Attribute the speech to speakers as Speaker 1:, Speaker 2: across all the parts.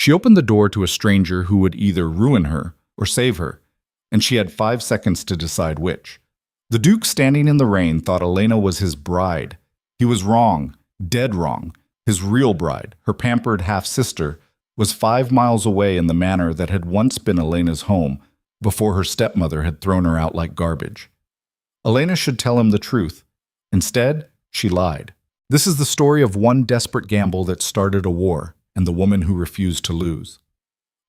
Speaker 1: She opened the door to a stranger who would either ruin her or save her, and she had 5 seconds to decide which. The Duke standing in the rain thought Elena was his bride. He was wrong, dead wrong. His real bride, her pampered half-sister, was 5 miles away in the manor that had once been Elena's home before her stepmother had thrown her out like garbage. Elena should tell him the truth. Instead, she lied. This is the story of one desperate gamble that started a war and the woman who refused to lose.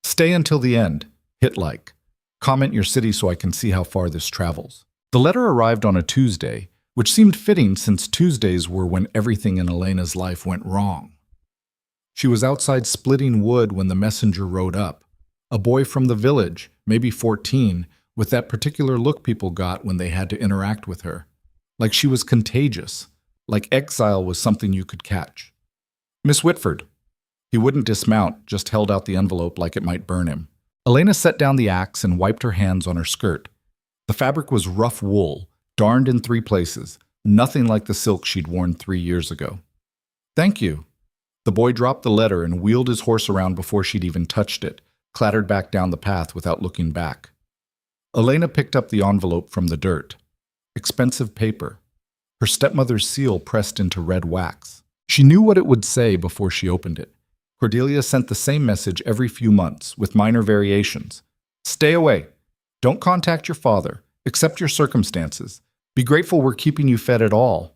Speaker 1: Stay until the end. Hit like. Comment your city so I can see how far this travels. The letter arrived on a Tuesday, which seemed fitting since Tuesdays were when everything in Elena's life went wrong. She was outside splitting wood when the messenger rode up. A boy from the village, maybe 14, with that particular look people got when they had to interact with her. Like she was contagious. Like exile was something you could catch. Miss Whitford. He wouldn't dismount, just held out the envelope like it might burn him. Elena set down the axe and wiped her hands on her skirt. The fabric was rough wool, darned in 3 places, nothing like the silk she'd worn 3 years ago. Thank you. The boy dropped the letter and wheeled his horse around before she'd even touched it, clattered back down the path without looking back. Elena picked up the envelope from the dirt. Expensive paper. Her stepmother's seal pressed into red wax. She knew what it would say before she opened it. Cordelia sent the same message every few months, with minor variations. Stay away. Don't contact your father. Accept your circumstances. Be grateful we're keeping you fed at all.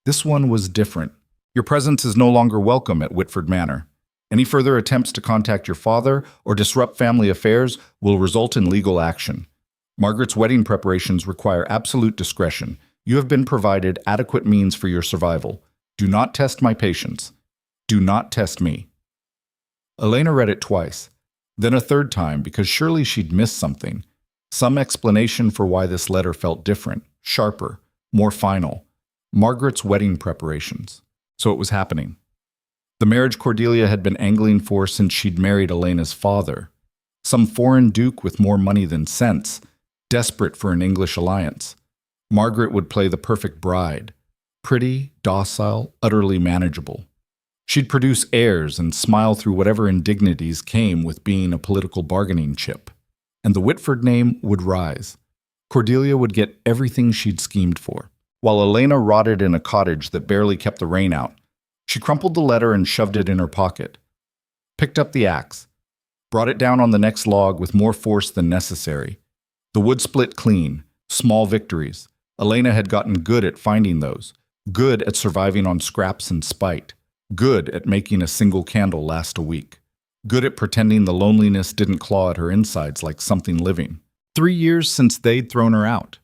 Speaker 1: This one was different. Your presence is no longer welcome at Whitford Manor. Any further attempts to contact your father or disrupt family affairs will result in legal action. Margaret's wedding preparations require absolute discretion. You have been provided adequate means for your survival. Do not test my patience. Do not test me. Elena read it twice, then a third time because surely she'd missed something. Some explanation for why this letter felt different, sharper, more final. Margaret's wedding preparations. So it was happening. The marriage Cordelia had been angling for since she'd married Elena's father. Some foreign duke with more money than sense, desperate for an English alliance. Margaret would play the perfect bride. Pretty, docile, utterly manageable. She'd produce heirs and smile through whatever indignities came with being a political bargaining chip. And the Whitford name would rise. Cordelia would get everything she'd schemed for, while Elena rotted in a cottage that barely kept the rain out. She crumpled the letter and shoved it in her pocket. Picked up the axe. Brought it down on the next log with more force than necessary. The wood split clean. Small victories. Elena had gotten good at finding those. Good at surviving on scraps and spite. Good at making a single candle last a week. Good at pretending the loneliness didn't claw at her insides like something living. 3 years since they'd thrown her out.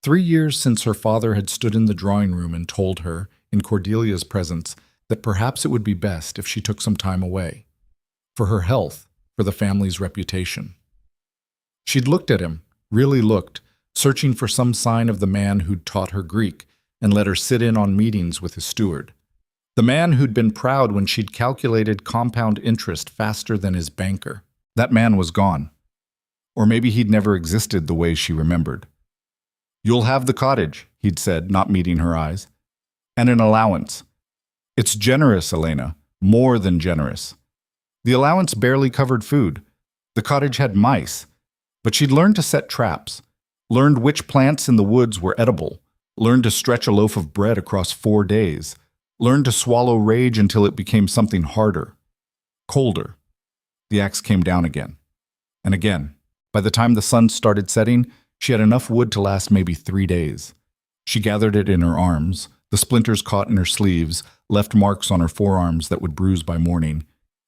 Speaker 1: 3 years since her father had stood in the drawing room and told her, in Cordelia's presence, that perhaps it would be best if she took some time away. For her health, for the family's reputation. She'd looked at him, really looked, searching for some sign of the man who'd taught her Greek and let her sit in on meetings with his steward. The man who'd been proud when she'd calculated compound interest faster than his banker. That man was gone. Or maybe he'd never existed the way she remembered. You'll have the cottage, he'd said, not meeting her eyes. And an allowance. It's generous, Elena. More than generous. The allowance barely covered food. The cottage had mice. But she'd learned to set traps. Learned which plants in the woods were edible. Learned to stretch a loaf of bread across 4 days. Learned to swallow rage until it became something harder. Colder. The axe came down again. And again. By the time the sun started setting, she had enough wood to last maybe 3 days. She gathered it in her arms. The splinters caught in her sleeves, left marks on her forearms that would bruise by morning,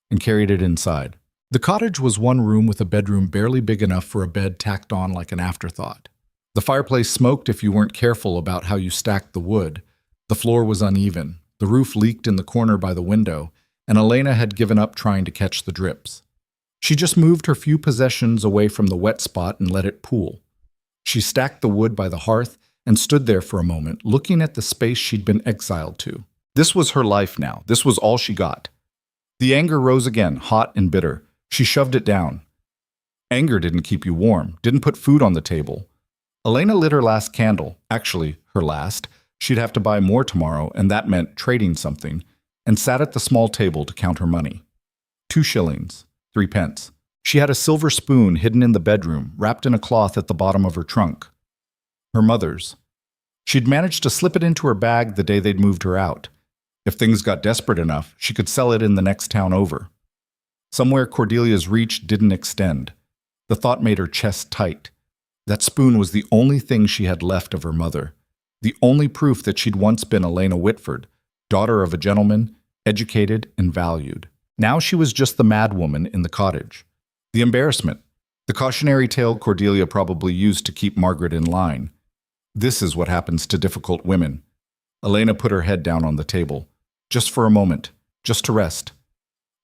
Speaker 1: and carried it inside. The cottage was one room with a bedroom barely big enough for a bed tacked on like an afterthought. The fireplace smoked if you weren't careful about how you stacked the wood. The floor was uneven. The roof leaked in the corner by the window, and Elena had given up trying to catch the drips. She just moved her few possessions away from the wet spot and let it pool. She stacked the wood by the hearth and stood there for a moment, looking at the space she'd been exiled to. This was her life now. This was all she got. The anger rose again, hot and bitter. She shoved it down. Anger didn't keep you warm, didn't put food on the table. Elena lit her last candle, actually her last. She'd have to buy more tomorrow, and that meant trading something, and sat at the small table to count her money. 2 shillings, 3 pence. She had a silver spoon hidden in the bedroom, wrapped in a cloth at the bottom of her trunk. Her mother's. She'd managed to slip it into her bag the day they'd moved her out. If things got desperate enough, she could sell it in the next town over. Somewhere Cordelia's reach didn't extend. The thought made her chest tight. That spoon was the only thing she had left of her mother, the only proof that she'd once been Elena Whitford, daughter of a gentleman, educated and valued. Now she was just the madwoman in the cottage. The embarrassment, the cautionary tale Cordelia probably used to keep Margaret in line. This is what happens to difficult women. Elena put her head down on the table, just for a moment, just to rest.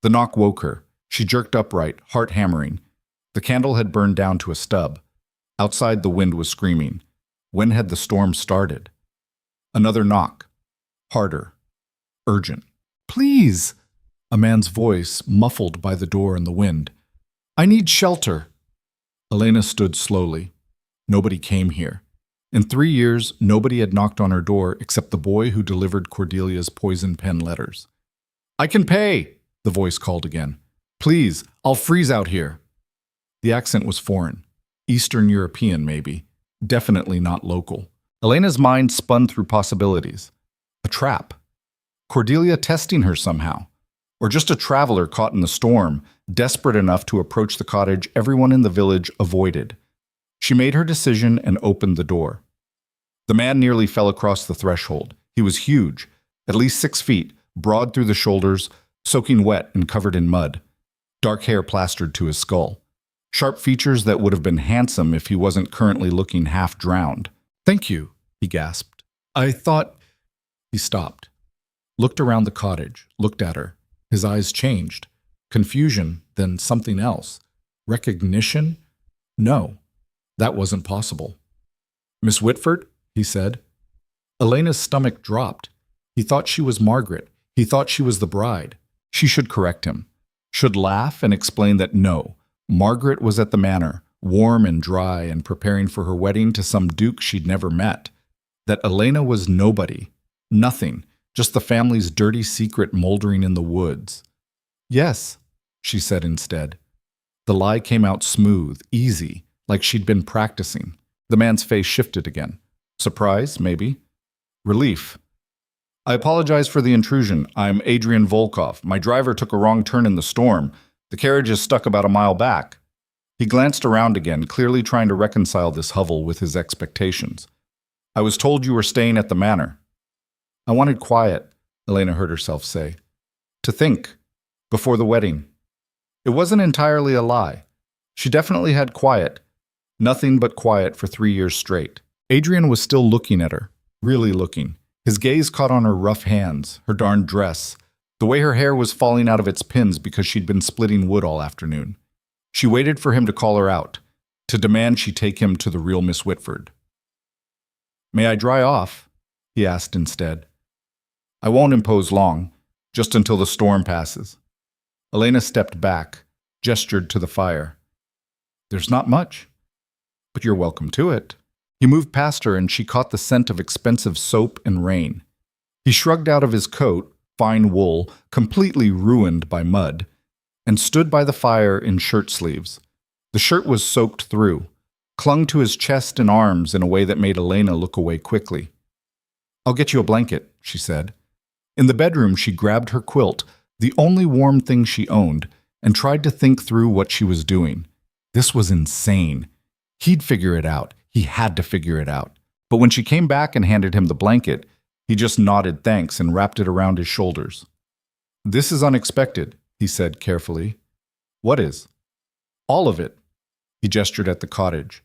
Speaker 1: The knock woke her. She jerked upright, heart hammering. The candle had burned down to a stub. Outside, the wind was screaming. When had the storm started? Another knock. Harder. Urgent. "Please!" A man's voice, muffled by the door and the wind. "I need shelter." Elena stood slowly. Nobody came here. In 3 years, nobody had knocked on her door except the boy who delivered Cordelia's poison pen letters. "I can pay," the voice called again. "Please, I'll freeze out here." The accent was foreign. Eastern European, maybe. Definitely not local. Elena's mind spun through possibilities. A trap. Cordelia testing her somehow. Or just a traveler caught in the storm, desperate enough to approach the cottage everyone in the village avoided. She made her decision and opened the door. The man nearly fell across the threshold. He was huge, at least 6 feet, broad through the shoulders, soaking wet and covered in mud. Dark hair plastered to his skull. Sharp features that would have been handsome if he wasn't currently looking half drowned. "Thank you," he gasped. "I thought—" He stopped. Looked around the cottage, looked at her. His eyes changed. Confusion, then something else. Recognition? No, that wasn't possible. "Miss Whitford?" he said. Elena's stomach dropped. He thought she was Margaret. He thought she was the bride. She should correct him. Should laugh and explain that no, Margaret was at the manor, warm and dry and preparing for her wedding to some duke she'd never met. That Elena was nobody. Nothing. Just the family's dirty secret moldering in the woods. "Yes," she said instead. The lie came out smooth, easy, like she'd been practicing. The man's face shifted again. Surprise, maybe. Relief. "I apologize for the intrusion. I'm Adrian Volkov. My driver took a wrong turn in the storm. The carriage is stuck about a mile back." He glanced around again, clearly trying to reconcile this hovel with his expectations. "I was told you were staying at the manor." "I wanted quiet," Elena heard herself say. "To think. Before the wedding." It wasn't entirely a lie. She definitely had quiet. Nothing but quiet for 3 years straight. Adrian was still looking at her, really looking. His gaze caught on her rough hands, her darned dress, the way her hair was falling out of its pins because she'd been splitting wood all afternoon. She waited for him to call her out, to demand she take him to the real Miss Whitford. "May I dry off?" he asked instead. "I won't impose long, just until the storm passes." Elena stepped back, gestured to the fire. "There's not much, but you're welcome to it." He moved past her and she caught the scent of expensive soap and rain. He shrugged out of his coat, fine wool, completely ruined by mud, and stood by the fire in shirt sleeves. The shirt was soaked through, clung to his chest and arms in a way that made Elena look away quickly. "I'll get you a blanket," she said. In the bedroom, she grabbed her quilt, the only warm thing she owned, and tried to think through what she was doing. This was insane. He'd figure it out. He had to figure it out. But when she came back and handed him the blanket, he just nodded thanks and wrapped it around his shoulders. "This is unexpected," he said carefully. "What is?" "All of it." He gestured at the cottage.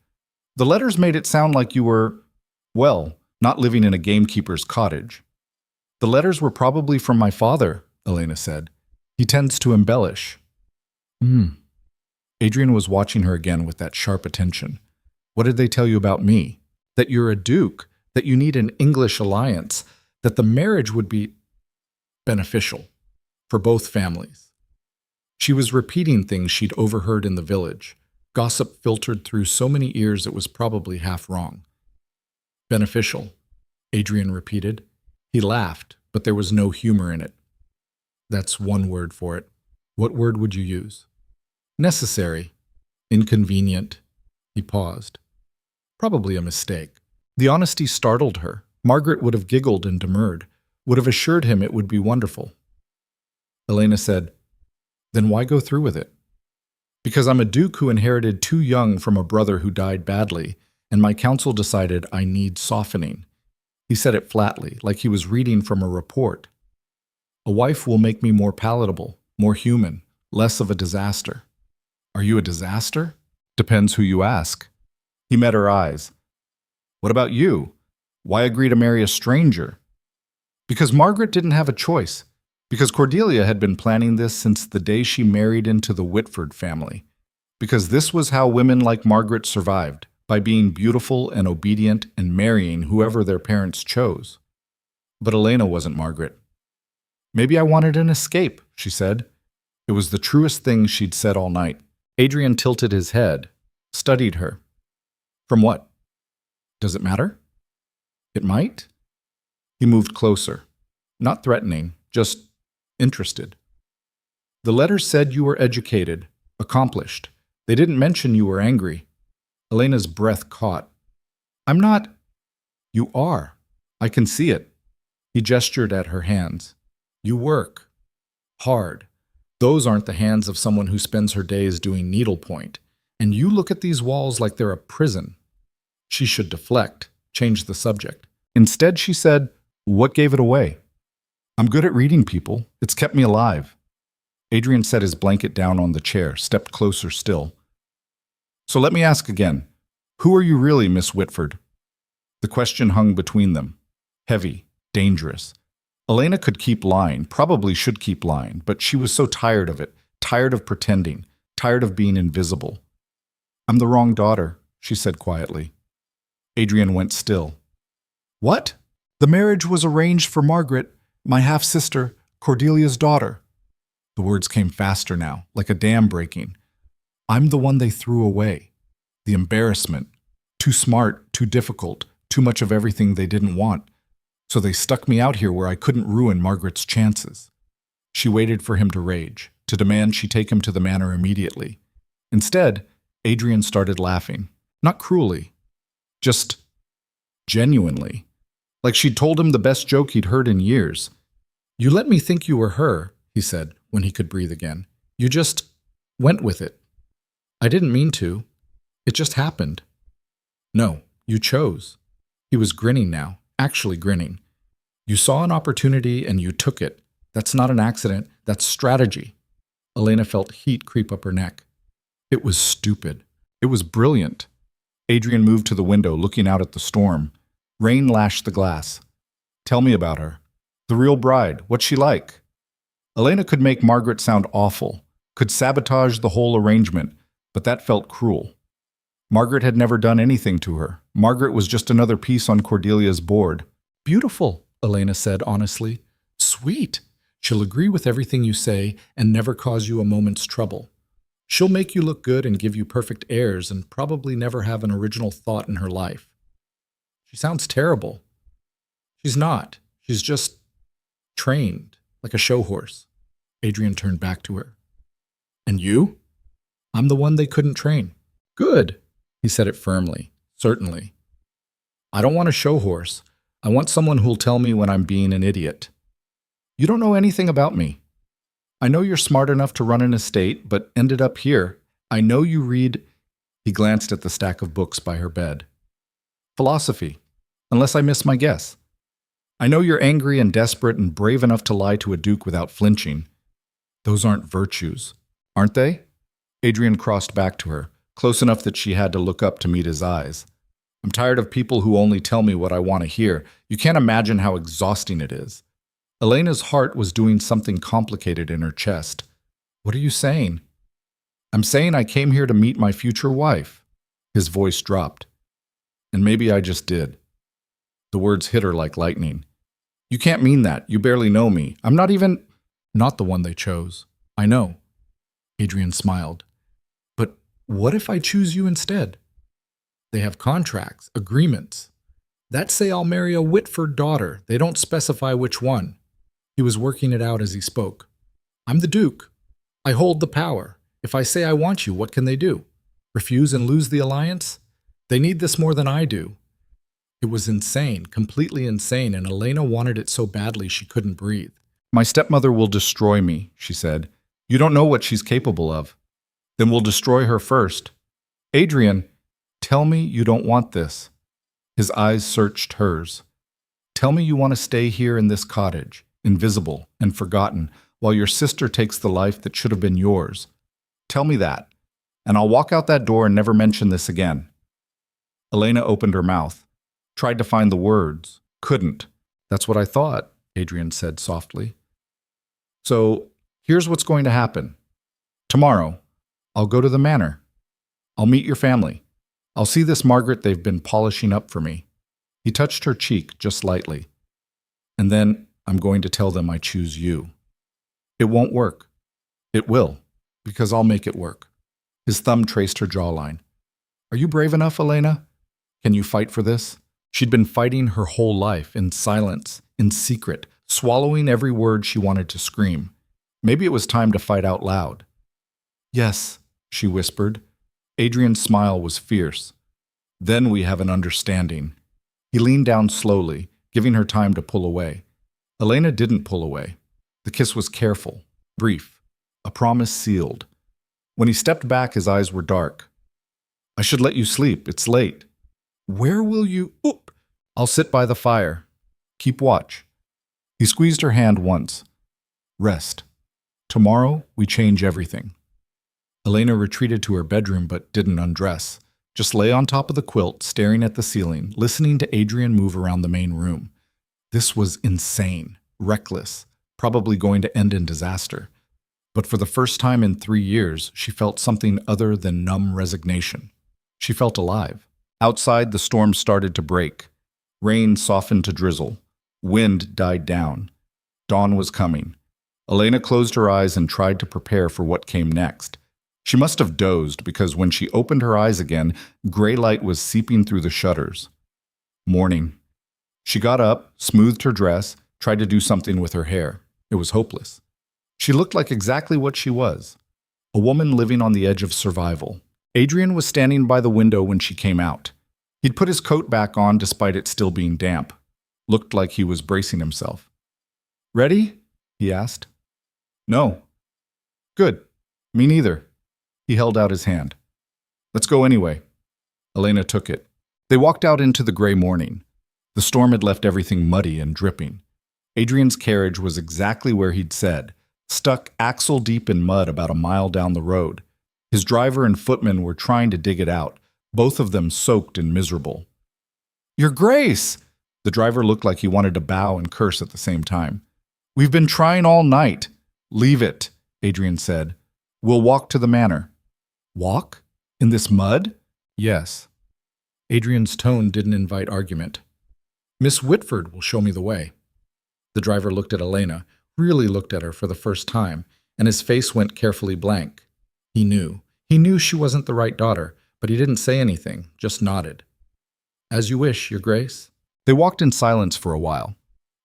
Speaker 1: "The letters made it sound like you were, well, not living in a gamekeeper's cottage." "The letters were probably from my father," Elena said. "He tends to embellish." Adrian was watching her again with that sharp attention. "What did they tell you about me? That you're a duke, that you need an English alliance, that the marriage would be beneficial for both families." She was repeating things she'd overheard in the village. Gossip filtered through so many ears it was probably half wrong. "Beneficial," Adrian repeated. He laughed, but there was no humor in it. "That's one word for it.
Speaker 2: What word would you use? Necessary. Inconvenient. He paused. Probably a mistake. The honesty startled her. Margaret would have giggled and demurred, would have assured him it would be wonderful. Elena said, "Then why go through with it?" "Because I'm a duke who inherited too young from a brother who died badly, and my council decided I need softening." He said it flatly, like he was reading from a report. "A wife will make me more palatable, more human, less of a disaster." "Are you a disaster?" "Depends who you ask." He met her eyes. "What about you? Why agree to marry a stranger?" Because Margaret didn't have a choice. Because Cordelia had been planning this since the day she married into the Whitford family. Because this was how women like Margaret survived, by being beautiful and obedient and marrying whoever their parents chose. But Elena wasn't Margaret. "Maybe I wanted an escape," she said. It was the truest thing she'd said all night. Adrian tilted his head, studied her. "From what? Does it matter?" "It might." He moved closer. Not threatening, just interested. "The letters said you were educated, accomplished. They didn't mention you were angry." Elena's breath caught. "I'm not." "You are. I can see it." He gestured at her hands. "You work. Hard. Those aren't the hands of someone who spends her days doing needlepoint. And you look at these walls like they're a prison." She should deflect, change the subject. Instead, she said, "What gave it away?" "I'm good at reading people. It's kept me alive." Adrian set his blanket down on the chair, stepped closer still. "So let me ask again. Who are you really, Miss Whitford?" The question hung between them. Heavy, dangerous. Elena could keep lying, probably should keep lying, but she was so tired of it, tired of pretending, tired of being invisible. "I'm the wrong daughter," she said quietly. Adrian went still. "What?" "The marriage was arranged for Margaret, my half-sister, Cordelia's daughter." The words came faster now, like a dam breaking. "I'm the one they threw away. The embarrassment. Too smart, too difficult, too much of everything they didn't want. So they stuck me out here where I couldn't ruin Margaret's chances." She waited for him to rage, to demand she take him to the manor immediately. Instead, Adrian started laughing. Not cruelly. Just genuinely. Like she'd told him the best joke he'd heard in years. "You let me think you were her," he said, when he could breathe again. "You just went with it." "I didn't mean to. It just happened." "No, you chose." He was grinning now, actually grinning. "You saw an opportunity and you took it. That's not an accident, that's strategy." Elena felt heat creep up her neck. It was stupid. It was brilliant. Adrian moved to the window, looking out at the storm. Rain lashed the glass. "Tell me about her. The real bride. What's she like?" Elena could make Margaret sound awful, could sabotage the whole arrangement, but that felt cruel. Margaret had never done anything to her. Margaret was just another piece on Cordelia's board. "Beautiful," Elena said honestly. "Sweet. She'll agree with everything you say and never cause you a moment's trouble. She'll make you look good and give you perfect airs and probably never have an original thought in her life." "She sounds terrible." "She's not. She's just trained, like a show horse." Adrian turned back to her. "And you?" "I'm the one they couldn't train." "Good." He said it firmly, certainly. "I don't want a show horse. I want someone who'll tell me when I'm being an idiot." "You don't know anything about me. I know you're smart enough to run an estate, but ended up here. I know you read—" He glanced at the stack of books by her bed. "Philosophy, unless I miss my guess. I know you're angry and desperate and brave enough to lie to a duke without flinching. Those aren't virtues, aren't they?" Adrian crossed back to her, close enough that she had to look up to meet his eyes. "I'm tired of people who only tell me what I want to hear. You can't imagine how exhausting it is." Elena's heart was doing something complicated in her chest. "What are you saying?" "I'm saying I came here to meet my future wife." His voice dropped. "And maybe I just did." The words hit her like lightning. "You can't mean that. You barely know me. I'm not even—" "Not the one they chose. I know." Adrian smiled. "But what if I choose you instead? They have contracts, agreements. That say I'll marry a Whitford daughter. They don't specify which one." He was working it out as he spoke. "I'm the Duke. I hold the power. If I say I want you, what can they do? Refuse and lose the alliance? They need this more than I do. It was insane, completely insane, and Elena wanted it so badly she couldn't breathe.
Speaker 1: My stepmother will destroy me, she said. You don't know what she's capable of. Then we'll destroy her first. Adrian, tell me you don't want this. His eyes searched hers. Tell me you want to stay here in this cottage, invisible and forgotten, while your sister takes the life that should have been yours. Tell me that, and I'll walk out that door and never mention this again. Elena opened her mouth, tried to find the words, couldn't. That's what I thought, Adrian said softly. So, here's what's going to happen. Tomorrow, I'll go to the manor. I'll meet your family. I'll see this Margaret they've been polishing up for me. He touched her cheek just lightly. And then I'm going to tell them I choose you. It won't work. It will, because I'll make it work. His thumb traced her jawline. Are you brave enough, Elena? Can you fight for this? She'd been fighting her whole life, in silence, in secret, swallowing every word she wanted to scream. Maybe it was time to fight out loud. Yes, she whispered. Adrian's smile was fierce. Then we have an understanding. He leaned down slowly, giving her time to pull away. Elena didn't pull away. The kiss was careful, brief, a promise sealed. When he stepped back, his eyes were dark. I should let you sleep. It's late. Where will you? Oop! I'll sit by the fire. Keep watch. He squeezed her hand once. Rest. Tomorrow, we change everything. Elena retreated to her bedroom but didn't undress. Just lay on top of the quilt, staring at the ceiling, listening to Adrian move around the main room. This was insane, reckless, probably going to end in disaster. But for the first time in 3 years, she felt something other than numb resignation. She felt alive. Outside, the storm started to break. Rain softened to drizzle. Wind died down. Dawn was coming. Elena closed her eyes and tried to prepare for what came next. She must have dozed because when she opened her eyes again, gray light was seeping through the shutters. Morning. She got up, smoothed her dress, tried to do something with her hair. It was hopeless. She looked like exactly what she was, a woman living on the edge of survival. Adrian was standing by the window when she came out. He'd put his coat back on despite it still being damp. Looked like he was bracing himself. Ready? He asked. No. Good. Me neither. He held out his hand. Let's go anyway. Elena took it. They walked out into the gray morning. The storm had left everything muddy and dripping. Adrian's carriage was exactly where he'd said, stuck axle deep in mud about a mile down the road. His driver and footman were trying to dig it out, both of them soaked and miserable. Your Grace! The driver looked like he wanted to bow and curse at the same time. We've been trying all night. Leave it, Adrian said. We'll walk to the manor. Walk? In this mud? Yes. Adrian's tone didn't invite argument. Miss Whitford will show me the way. The driver looked at Elena, really looked at her for the first time, and his face went carefully blank. He knew. He knew she wasn't the right daughter, but he didn't say anything, just nodded. As you wish, Your Grace. They walked in silence for a while.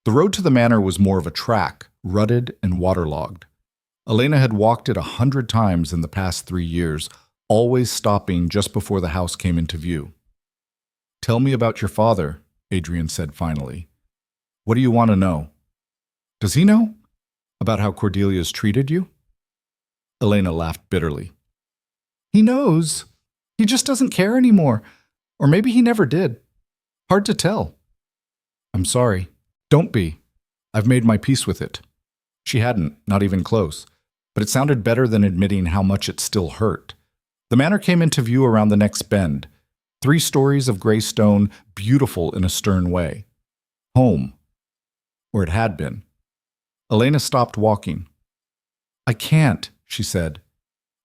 Speaker 1: The road to the manor was more of a track, rutted and waterlogged. Elena had walked it 100 times in the past 3 years, always stopping just before the house came into view. Tell me about your father, Adrian said finally. What do you want to know? Does he know? About how Cordelia's treated you? Elena laughed bitterly. He knows. He just doesn't care anymore. Or maybe he never did. Hard to tell. I'm sorry. Don't be. I've made my peace with it. She hadn't, not even close. But it sounded better than admitting how much it still hurt. The manor came into view around the next bend. 3 stories of gray stone, beautiful in a stern way. Home. Or it had been. Elena stopped walking. I can't, she said.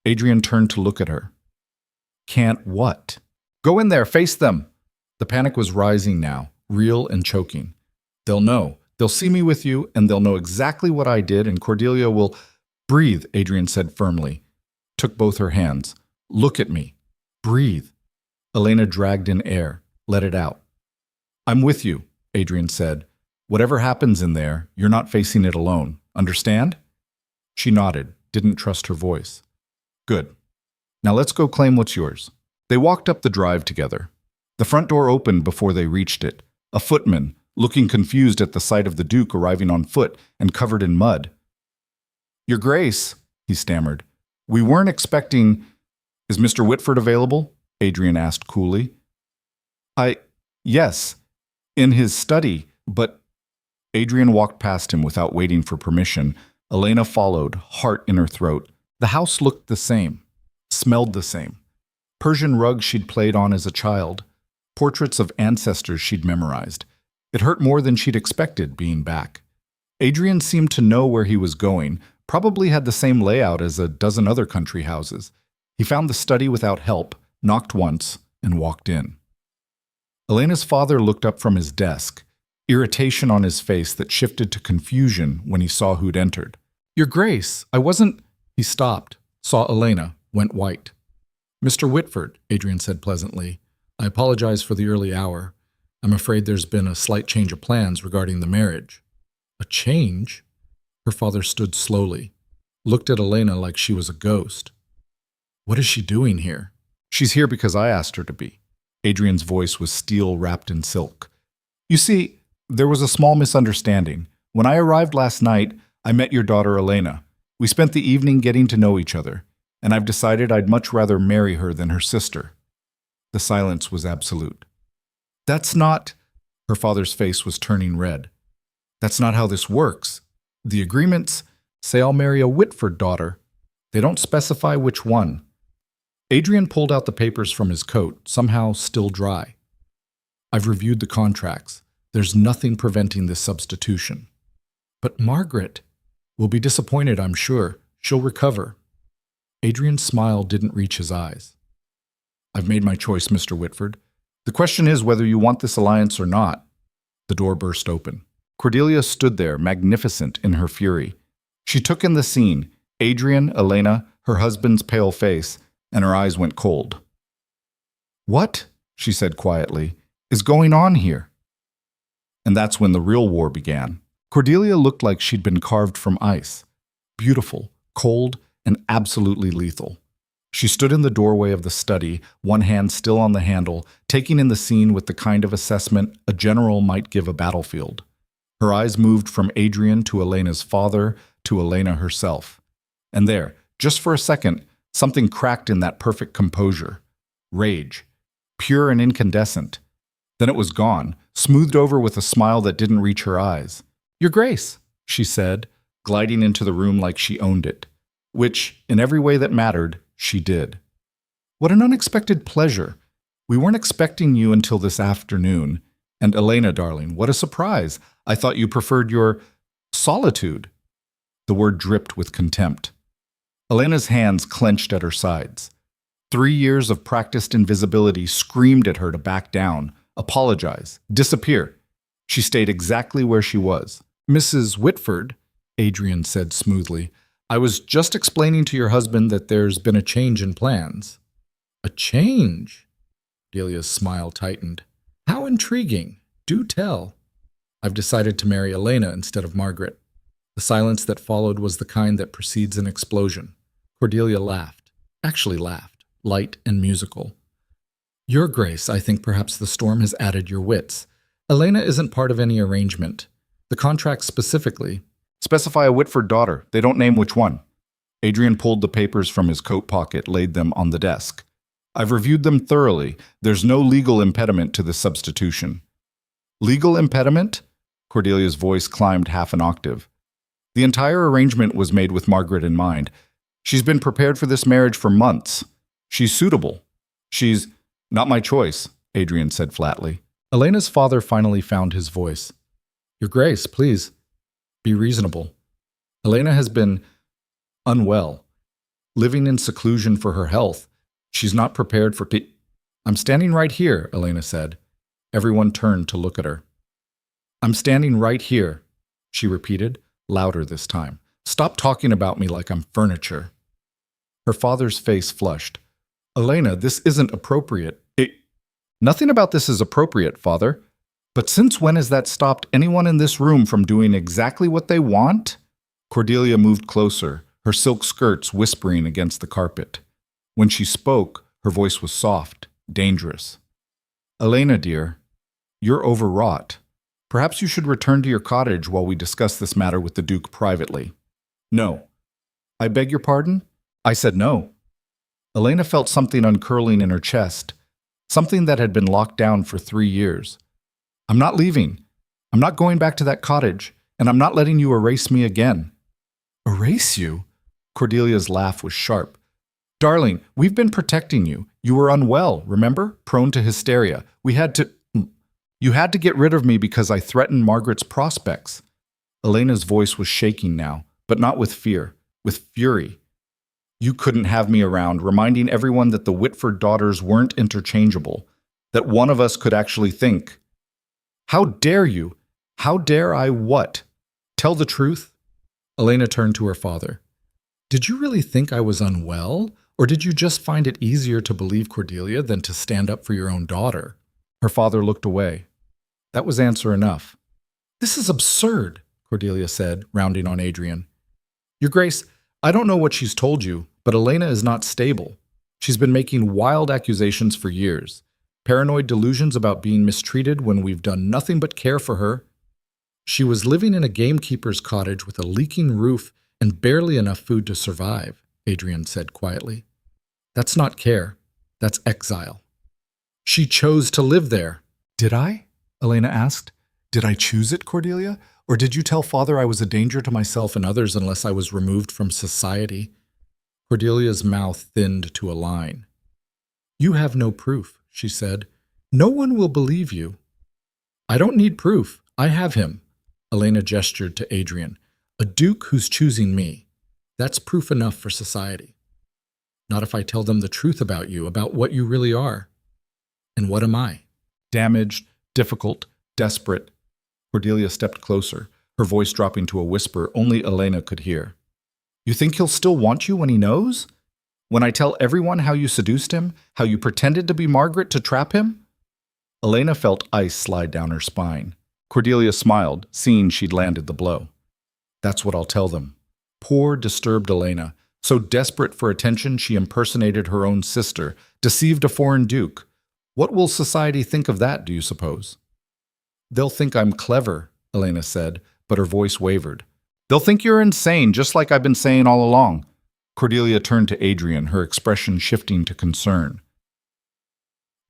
Speaker 1: Adrian turned to look at her. Can't what? Go in there, face them. The panic was rising now, real and choking. They'll know. They'll see me with you, and they'll know exactly what I did, and Cordelia will... Breathe, Adrian said firmly. Took both her hands. Look at me. Breathe. Elena dragged in air. Let it out. I'm with you, Adrian said. Whatever happens in there, you're not facing it alone. Understand? She nodded, didn't trust her voice. Good. Now let's go claim what's yours. They walked up the drive together. The front door opened before they reached it. A footman, looking confused at the sight of the Duke arriving on foot and covered in mud. Your Grace, he stammered. We weren't expecting... Is Mr. Whitford available? Adrian asked coolly. Yes, in his study, but... Adrian walked past him without waiting for permission. Elena followed, heart in her throat. The house looked the same, smelled the same. Persian rugs she'd played on as a child, portraits of ancestors she'd memorized. It hurt more than she'd expected, being back. Adrian seemed to know where he was going, probably had the same layout as a dozen other country houses. He found the study without help, knocked once, and walked in. Elena's father looked up from his desk, irritation on his face that shifted to confusion when he saw who'd entered. Your Grace, I wasn't... He stopped, saw Elena, went white. Mr. Whitford, Adrian said pleasantly, I apologize for the early hour. I'm afraid there's been a slight change of plans regarding the marriage. A change? Her father stood slowly, looked at Elena like she was a ghost. What is she doing here? She's here because I asked her to be. Adrian's voice was steel wrapped in silk. You see, there was a small misunderstanding. When I arrived last night, I met your daughter Elena. We spent the evening getting to know each other, and I've decided I'd much rather marry her than her sister. The silence was absolute. That's not... Her father's face was turning red. That's not how this works. The agreements say I'll marry a Whitford daughter. They don't specify which one. Adrian pulled out the papers from his coat, somehow still dry. I've reviewed the contracts. There's nothing preventing this substitution. But Margaret will be disappointed, I'm sure. She'll recover. Adrian's smile didn't reach his eyes. I've made my choice, Mr. Whitford. The question is whether you want this alliance or not. The door burst open. Cordelia stood there, magnificent in her fury. She took in the scene, Adrian, Elena, her husband's pale face, and her eyes went cold. What, she said quietly, is going on here? And that's when the real war began. Cordelia looked like she'd been carved from ice. Beautiful, cold, and absolutely lethal. She stood in the doorway of the study, one hand still on the handle, taking in the scene with the kind of assessment a general might give a battlefield. Her eyes moved from Adrian to Elena's father to Elena herself. And there, just for a second, something cracked in that perfect composure. Rage. Pure and incandescent. Then it was gone, smoothed over with a smile that didn't reach her eyes. Your Grace, she said, gliding into the room like she owned it. Which, in every way that mattered, she did. What an unexpected pleasure. We weren't expecting you until this afternoon. And Elena, darling, what a surprise. I thought you preferred your solitude. The word dripped with contempt. Elena's hands clenched at her sides. 3 years of practiced invisibility screamed at her to back down, apologize, disappear. She stayed exactly where she was. Mrs. Whitford, Adrian said smoothly, I was just explaining to your husband that there's been a change in plans. A change? Delia's smile tightened. How intriguing. Do tell. I've decided to marry Elena instead of Margaret. The silence that followed was the kind that precedes an explosion. Cordelia laughed. Actually laughed. Light and musical. Your Grace, I think perhaps the storm has added your wits. Elena isn't part of any arrangement. The contract specifically... Specify a Whitford daughter. They don't name which one. Adrian pulled the papers from his coat pocket, laid them on the desk. I've reviewed them thoroughly. There's no legal impediment to this substitution. Legal impediment? Cordelia's voice climbed half an octave. The entire arrangement was made with Margaret in mind. She's been prepared for this marriage for months. She's suitable. She's not my choice, Adrian said flatly. Elena's father finally found his voice. Your Grace, please, be reasonable. Elena has been unwell, living in seclusion for her health. She's not prepared for I'm standing right here, Elena said. Everyone turned to look at her. I'm standing right here, she repeated, louder this time. Stop talking about me like I'm furniture. Her father's face flushed. Elena, this isn't appropriate. Nothing about this is appropriate, Father. But since when has that stopped anyone in this room from doing exactly what they want? Cordelia moved closer, her silk skirts whispering against the carpet. When she spoke, her voice was soft, dangerous. Elena, dear, you're overwrought. Perhaps you should return to your cottage while we discuss this matter with the Duke privately. No. I beg your pardon? I said no. Elena felt something uncurling in her chest, something that had been locked down for 3 years. I'm not leaving. I'm not going back to that cottage, and I'm not letting you erase me again. Erase you? Cordelia's laugh was sharp. Darling, we've been protecting you. You were unwell, remember? Prone to hysteria. You had to get rid of me because I threatened Margaret's prospects. Elena's voice was shaking now, but not with fear, with fury. You couldn't have me around, reminding everyone that the Whitford daughters weren't interchangeable, that one of us could actually think. How dare you? How dare I what? Tell the truth? Elena turned to her father. Did you really think I was unwell, or did you just find it easier to believe Cordelia than to stand up for your own daughter? Her father looked away. That was answer enough. This is absurd, Cordelia said, rounding on Adrian. Your Grace, I don't know what she's told you, but Elena is not stable. She's been making wild accusations for years. Paranoid delusions about being mistreated when we've done nothing but care for her. She was living in a gamekeeper's cottage with a leaking roof and barely enough food to survive, Adrian said quietly. That's not care. That's exile. She chose to live there. Did I? Elena asked. Did I choose it, Cordelia? Or did you tell Father I was a danger to myself and others unless I was removed from society? Cordelia's mouth thinned to a line. You have no proof, she said. No one will believe you. I don't need proof. I have him. Elena gestured to Adrian. A duke who's choosing me. That's proof enough for society. Not if I tell them the truth about you, about what you really are. And what am I? Damaged, difficult, desperate. Cordelia stepped closer, her voice dropping to a whisper only Elena could hear. You think he'll still want you when he knows? When I tell everyone how you seduced him, how you pretended to be Margaret to trap him? Elena felt ice slide down her spine. Cordelia smiled, seeing she'd landed the blow. That's what I'll tell them. Poor, disturbed Elena, so desperate for attention she impersonated her own sister, deceived a foreign duke. What will society think of that, do you suppose? They'll think I'm clever, Elena said, but her voice wavered. They'll think you're insane, just like I've been saying all along. Cordelia turned to Adrian, her expression shifting to concern.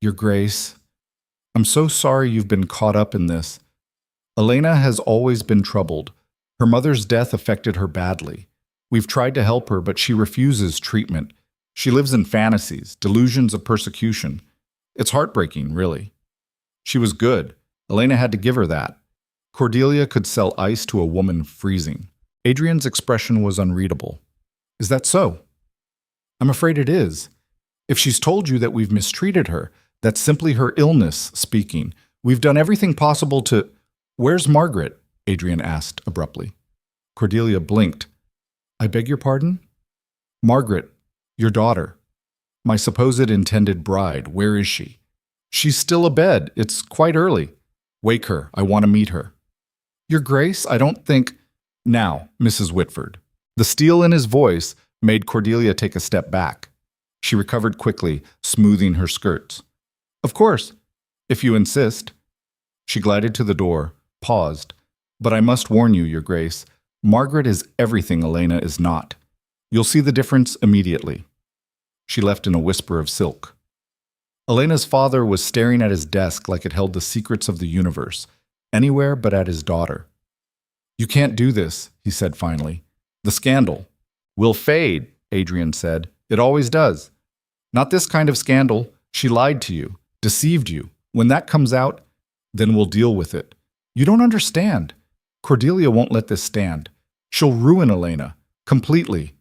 Speaker 1: Your Grace, I'm so sorry you've been caught up in this. Elena has always been troubled. Her mother's death affected her badly. We've tried to help her, but she refuses treatment. She lives in fantasies, delusions of persecution. It's heartbreaking, really. She was good. Elena had to give her that. Cordelia could sell ice to a woman freezing. Adrian's expression was unreadable. Is that so? I'm afraid it is. If she's told you that we've mistreated her, that's simply her illness speaking. We've done everything possible to— Where's Margaret? Adrian asked abruptly. Cordelia blinked. I beg your pardon? Margaret, your daughter. My supposed intended bride, where is she? She's still abed. It's quite early. Wake her. I want to meet her. Your Grace, I don't think— Now, Mrs. Whitford. The steel in his voice made Cordelia take a step back. She recovered quickly, smoothing her skirts. Of course, if you insist. She glided to the door, paused. But I must warn you, Your Grace, Margaret is everything Elena is not. You'll see the difference immediately. She left in a whisper of silk. Elena's father was staring at his desk like it held the secrets of the universe, anywhere but at his daughter. You can't do this, he said finally. The scandal will fade, Adrian said. It always does. Not this kind of scandal. She lied to you, deceived you. When that comes out, then we'll deal with it. You don't understand. Cordelia won't let this stand. She'll ruin Elena, completely.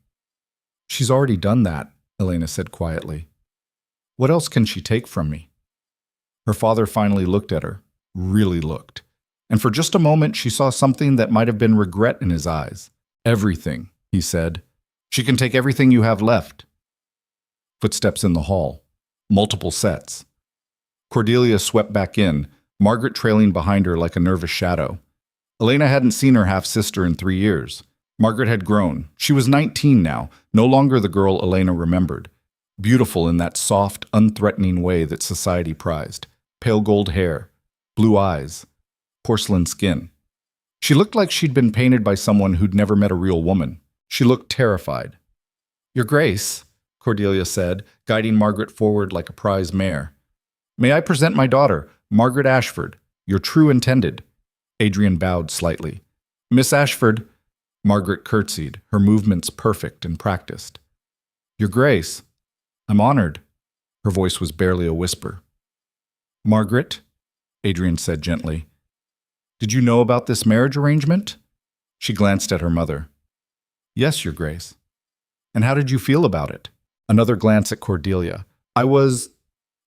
Speaker 1: She's already done that, Elena said quietly. What else can she take from me? Her father finally looked at her, really looked. And for just a moment she saw something that might have been regret in his eyes. Everything, he said. She can take everything you have left. Footsteps in the hall. Multiple sets. Cordelia swept back in, Margaret trailing behind her like a nervous shadow. Elena hadn't seen her half-sister in 3 years. Margaret had grown. She was 19 now, no longer the girl Elena remembered. Beautiful in that soft, unthreatening way that society prized. Pale gold hair, blue eyes, porcelain skin. She looked like she'd been painted by someone who'd never met a real woman. She looked terrified. "Your Grace," Cordelia said, guiding Margaret forward like a prize mare. "May I present my daughter, Margaret Ashford, your true intended?" Adrian bowed slightly. "Miss Ashford," Margaret curtsied, her movements perfect and practiced. "Your Grace, I'm honored." Her voice was barely a whisper. "Margaret," Adrian said gently, "did you know about this marriage arrangement?" She glanced at her mother. "Yes, Your Grace." "And how did you feel about it?" Another glance at Cordelia. "I was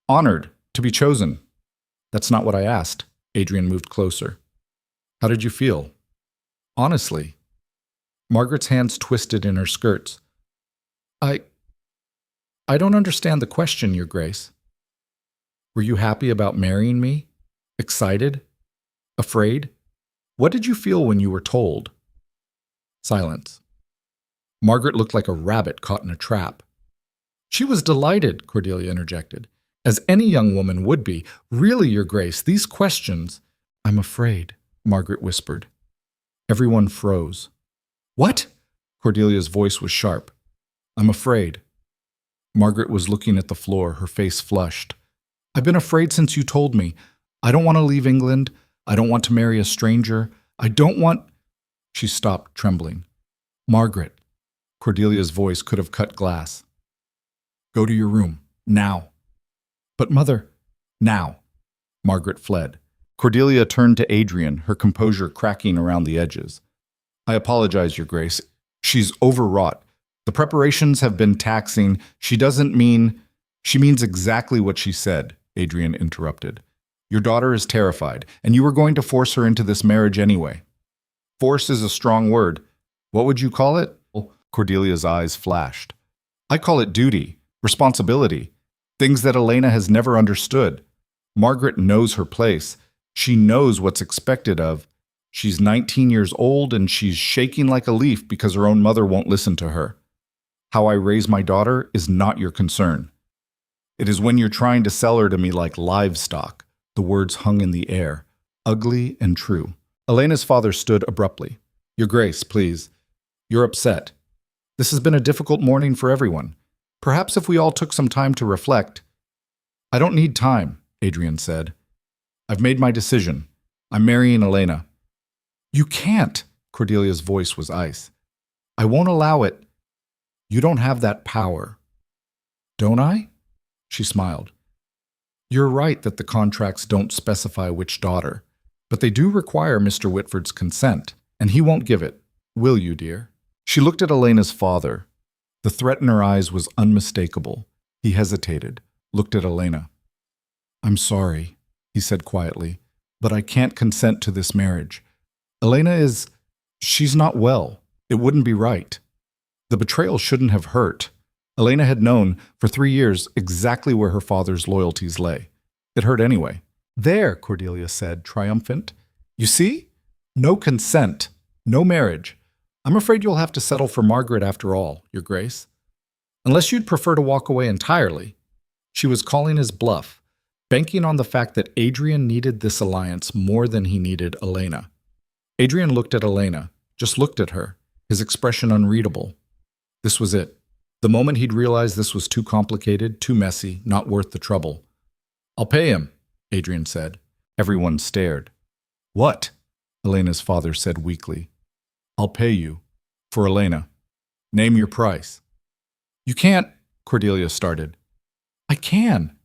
Speaker 1: honored to be chosen." "That's not what I asked." Adrian moved closer. "How did you feel?" "Honestly." Margaret's hands twisted in her skirts. I don't understand the question, Your Grace." "Were you happy about marrying me? Excited? Afraid? What did you feel when you were told?" Silence. Margaret looked like a rabbit caught in a trap. "She was delighted," Cordelia interjected, "as any young woman would be. Really, Your Grace, these questions—" "I'm afraid," Margaret whispered. Everyone froze. "What?" Cordelia's voice was sharp. "I'm afraid." Margaret was looking at the floor, her face flushed. "I've been afraid since you told me. I don't want to leave England. I don't want to marry a stranger. I don't want—" She stopped, trembling. "Margaret." Cordelia's voice could have cut glass. "Go to your room. Now." "But Mother—" "Now." Margaret fled. Cordelia turned to Adrian, her composure cracking around the edges. "I apologize, Your Grace. She's overwrought. The preparations have been taxing. She means exactly what she said," Adrian interrupted. "Your daughter is terrified, and you are going to force her into this marriage anyway." "Force is a strong word. What would you call it?" Cordelia's eyes flashed. "I call it duty, responsibility, things that Elena has never understood. Margaret knows her place. She knows what's expected of. She's 19 years old, and she's shaking like a leaf because her own mother won't listen to her. How I raise my daughter is not your concern. It is when you're trying to sell her to me like livestock." The words hung in the air, ugly and true. Elena's father stood abruptly. "Your Grace, please. You're upset. This has been a difficult morning for everyone. Perhaps if we all took some time to reflect—" "I don't need time," Adrian said. "I've made my decision. I'm marrying Elena." "You can't!" Cordelia's voice was ice. "I won't allow it." "You don't have that power." "Don't I?" She smiled. "You're right that the contracts don't specify which daughter, but they do require Mr. Whitford's consent, and he won't give it. Will you, dear?" She looked at Elena's father. The threat in her eyes was unmistakable. He hesitated, looked at Elena. "I'm sorry," he said quietly, "but I can't consent to this marriage. She's not well. It wouldn't be right. The betrayal shouldn't have hurt." Elena had known, for 3 years, exactly where her father's loyalties lay. It hurt anyway. "There," Cordelia said, triumphant. "You see? No consent. No marriage. I'm afraid you'll have to settle for Margaret after all, Your Grace. Unless you'd prefer to walk away entirely." She was calling his bluff, banking on the fact that Adrian needed this alliance more than he needed Elena. Adrian looked at Elena, just looked at her, his expression unreadable. This was it. The moment he'd realized this was too complicated, too messy, not worth the trouble. "I'll pay him," Adrian said. Everyone stared. "What?" Elena's father said weakly. "I'll pay you. For Elena. Name your price." "You can't," Cordelia started. "I can.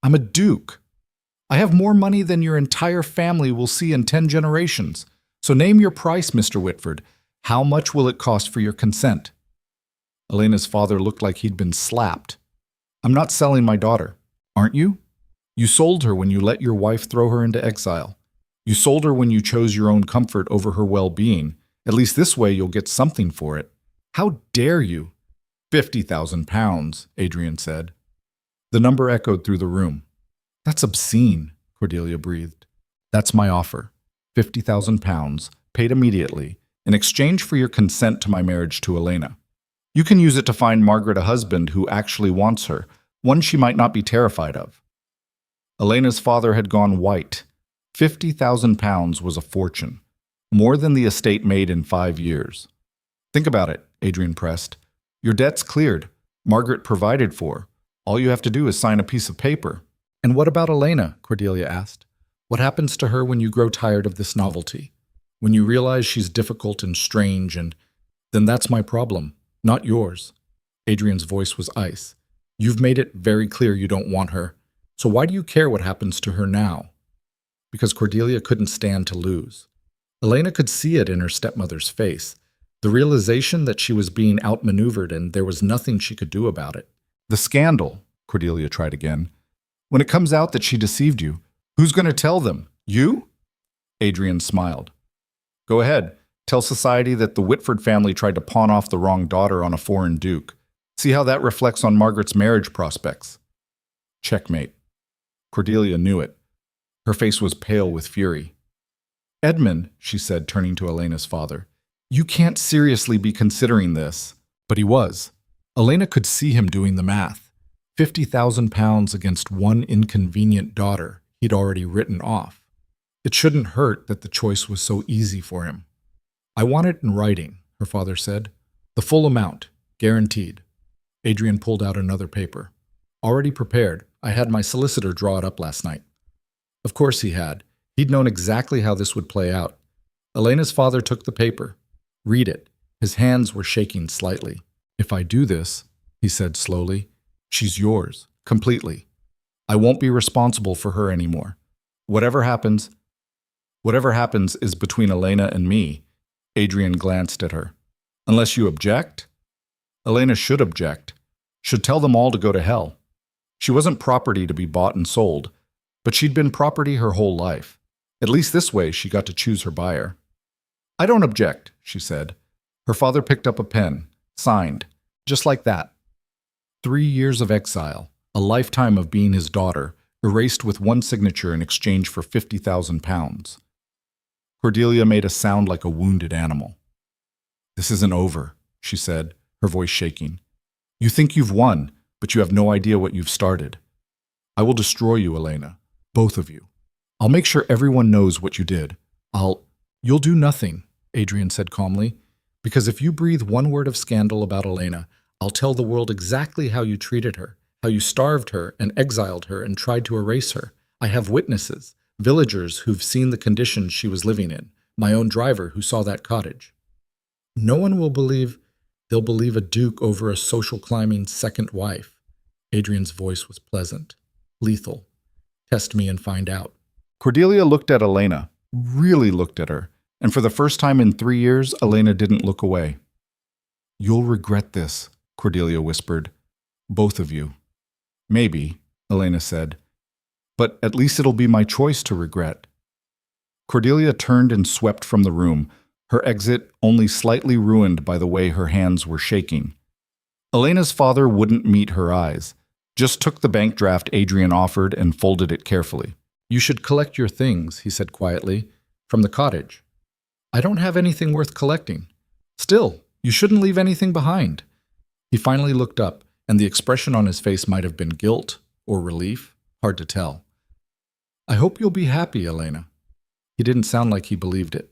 Speaker 1: I'm a duke. I have more money than your entire family will see in 10 generations. So name your price, Mr. Whitford. How much will it cost for your consent?" Elena's father looked like he'd been slapped. "I'm not selling my daughter. Aren't you? You sold her when you let your wife throw her into exile. You sold her when you chose your own comfort over her well-being. At least this way you'll get something for it. How dare you?" £50,000, Adrian said. The number echoed through the room. "That's obscene," Cordelia breathed. "That's my offer. £50,000, paid immediately, in exchange for your consent to my marriage to Elena. You can use it to find Margaret a husband who actually wants her, one she might not be terrified of. Elena's father had gone white. £50,000 was a fortune, more than the estate made in 5 years. Think about it, Adrian pressed. Your debt's cleared. Margaret provided for. All you have to do is sign a piece of paper.
Speaker 2: And what about Elena? Cordelia asked. What happens to her when you grow tired of this novelty? When you realize she's difficult and strange, and then that's my problem, not yours. Adrian's voice was ice. You've made it very clear you don't want her. So why do you care what happens to her now? Because Cordelia couldn't stand to lose. Elena could see it in her stepmother's face, the realization that she was being outmaneuvered and there was nothing she could do about it.
Speaker 1: The scandal, Cordelia tried again. When it comes out that she deceived you, who's going to tell them? You? Adrian smiled. Go ahead. Tell society that the Whitford family tried to pawn off the wrong daughter on a foreign duke. See how that reflects on Margaret's marriage prospects. Checkmate. Cordelia knew it. Her face was pale with fury. Edmund, she said, turning to Elena's father, you can't seriously be considering this. But he was. Elena could see him doing the math. £50,000 against one inconvenient daughter he'd already written off. It shouldn't hurt that the choice was so easy for him. I want it in writing, her father said. The full amount, guaranteed. Adrian pulled out another paper. Already prepared. I had my solicitor draw it up last night. Of course he had. He'd known exactly how this would play out. Elena's father took the paper. Read it. His hands were shaking slightly. If I do this, he said slowly, she's yours, completely. I won't be responsible for her anymore. Whatever happens is between Elena and me. Adrian glanced at her. Unless you object? Elena should object. Should tell them all to go to hell. She wasn't property to be bought and sold, but she'd been property her whole life. At least this way she got to choose her buyer. I don't object, she said. Her father picked up a pen, signed, just like that. 3 years of exile, a lifetime of being his daughter, erased with one signature in exchange for £50,000. Cordelia made a sound like a wounded animal. This isn't over, she said, her voice shaking. You think you've won, but you have no idea what you've started. I will destroy you, Elena, both of you. I'll make sure everyone knows what you did. You'll do nothing, Adrian said calmly, because if you breathe one word of scandal about Elena, I'll tell the world exactly how you treated her, how you starved her and exiled her and tried to erase her. I have witnesses, villagers who've seen the conditions she was living in, my own driver who saw that cottage. No one will believe they'll believe a duke over a social climbing second wife. Adrian's voice was pleasant, lethal. Test me and find out. Cordelia looked at Elena, really looked at her, and for the first time in 3 years, Elena didn't look away. You'll regret this, Cordelia whispered. Both of you. Maybe, Elena said, but at least it'll be my choice to regret. Cordelia turned and swept from the room, her exit only slightly ruined by the way her hands were shaking. Elena's father wouldn't meet her eyes, just took the bank draft Adrian offered and folded it carefully. You should collect your things, he said quietly, from the cottage. I don't have anything worth collecting. Still, you shouldn't leave anything behind. He finally looked up, and the expression on his face might have been guilt or relief, hard to tell. I hope you'll be happy, Elena. He didn't sound like he believed it.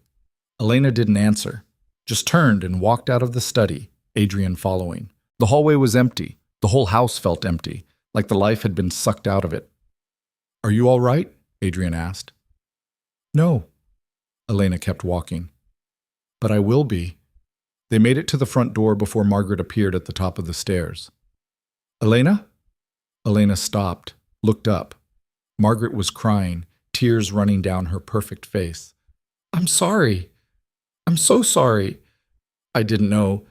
Speaker 1: Elena didn't answer, just turned and walked out of the study, Adrian following. The hallway was empty. The whole house felt empty, like the life had been sucked out of it. Are you all right? Adrian asked. No. Elena kept walking. But I will be. They made it to the front door before Margaret appeared at the top of the stairs. Elena? Elena stopped, looked up. Margaret was crying, tears running down her perfect face. I'm sorry. I'm so sorry. I didn't know.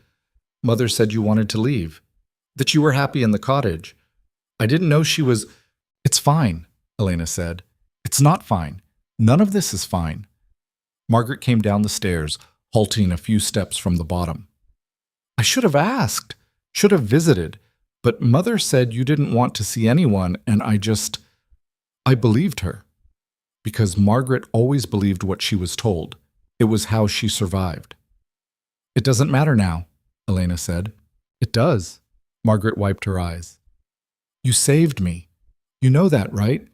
Speaker 1: Mother said you wanted to leave, that you were happy in the cottage. I didn't know she was... It's fine, Elena said. It's not fine. None of this is fine. Margaret came down the stairs, halting a few steps from the bottom. I should have asked, should have visited, but Mother said you didn't want to see anyone, and I believed her. Because Margaret always believed what she was told. It was how she survived.
Speaker 2: It doesn't matter now, Elena said. It does. Margaret wiped her eyes. You saved me. You know that, right?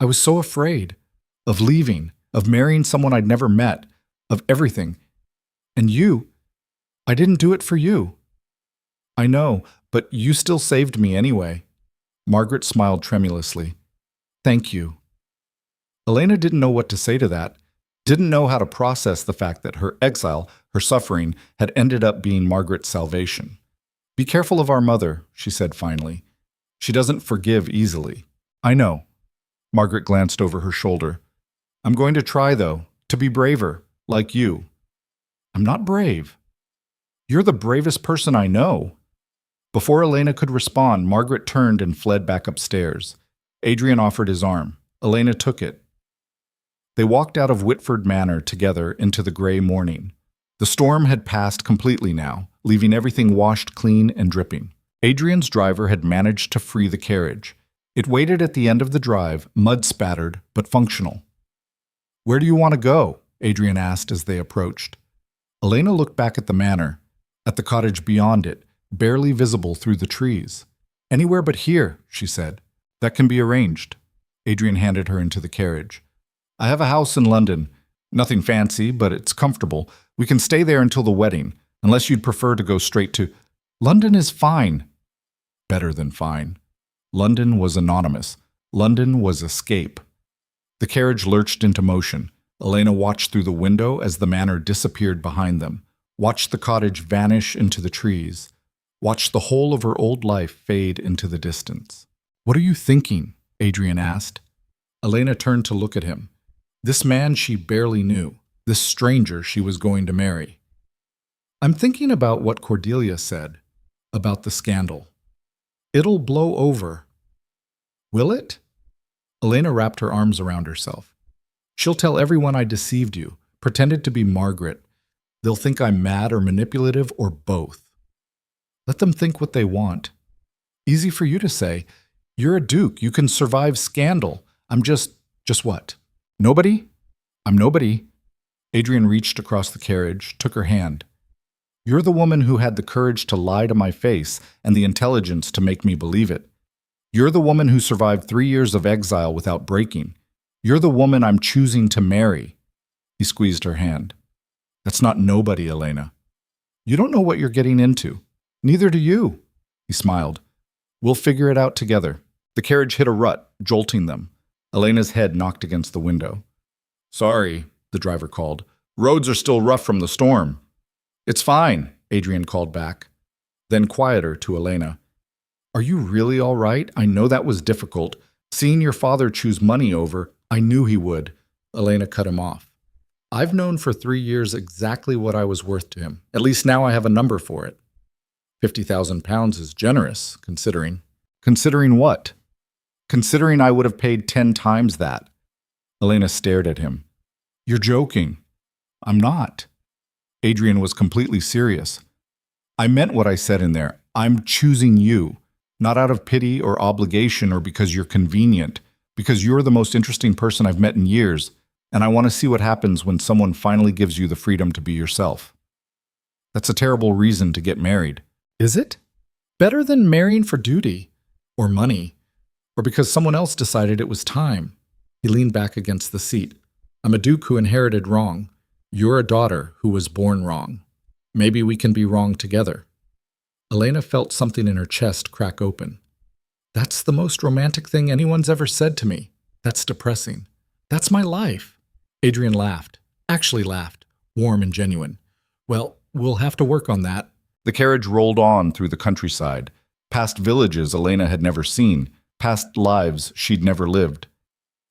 Speaker 2: I was so afraid of leaving, of marrying someone I'd never met, of everything. And you, I didn't do it for you. I know, but you still saved me anyway. Margaret smiled tremulously. Thank you. Elena didn't know what to say to that, didn't know how to process the fact that her exile, her suffering, had ended up being Margaret's salvation. Be careful of our mother, she said finally. She doesn't forgive easily. I know. Margaret glanced over her shoulder. I'm going to try, though, to be braver, like you. I'm not brave. You're the bravest person I know. Before Elena could respond, Margaret turned and fled back upstairs. Adrian offered his arm. Elena took it. They walked out of Whitford Manor together into the gray morning. The storm had passed completely now, leaving everything washed clean and dripping. Adrian's driver had managed to free the carriage. It waited at the end of the drive, mud-spattered but functional. Where do you want to go? Adrian asked as they approached. Elena looked back at the manor, at the cottage beyond it, barely visible through the trees. Anywhere but here, she said. That can be arranged. Adrian handed her into the carriage. I have a house in London. Nothing fancy, but it's comfortable. We can stay there until the wedding, unless you'd prefer to go straight to... London is fine. Better than fine. London was anonymous. London was escape. The carriage lurched into motion. Elena watched through the window as the manor disappeared behind them, watched the cottage vanish into the trees, watched the whole of her old life fade into the distance. What are you thinking? Adrian asked. Elena turned to look at him. This man she barely knew, this stranger she was going to marry. I'm thinking about what Cordelia said, about the scandal. It'll blow over. Will it? Elena wrapped her arms around herself. She'll tell everyone I deceived you, pretended to be Margaret. They'll think I'm mad or manipulative or both. Let them think what they want. Easy for you to say. You're a duke. You can survive scandal. I'm just what? Nobody? I'm nobody. Adrian reached across the carriage, took her hand. You're the woman who had the courage to lie to my face and the intelligence to make me believe it. You're the woman who survived 3 years of exile without breaking. You're the woman I'm choosing to marry. He squeezed her hand. That's not nobody, Elena. You don't know what you're getting into. Neither do you. He smiled. We'll figure it out together. The carriage hit a rut, jolting them. Elena's head knocked against the window. Sorry, the driver called. Roads are still rough from the storm. It's fine, Adrian called back. Then quieter to Elena. Are you really all right? I know that was difficult. Seeing your father choose money over, I knew he would. Elena cut him off. I've known for 3 years exactly what I was worth to him. At least now I have a number for it. £50,000 is generous, considering. Considering what? Considering I would have paid 10 times that. Elena stared at him. You're joking. I'm not. Adrian was completely serious. I meant what I said in there. I'm choosing you, not out of pity or obligation or because you're convenient, because you're the most interesting person I've met in years, and I want to see what happens when someone finally gives you the freedom to be yourself. That's a terrible reason to get married. Is it? Better than marrying for duty, or money, or because someone else decided it was time. He leaned back against the seat. I'm a duke who inherited wrong. You're a daughter who was born wrong. Maybe we can be wrong together. Elena felt something in her chest crack open. That's the most romantic thing anyone's ever said to me. That's depressing. That's my life. Adrian laughed. Actually laughed. Warm and genuine. Well, we'll have to work on that. The carriage rolled on through the countryside, past villages Elena had never seen, past lives she'd never lived.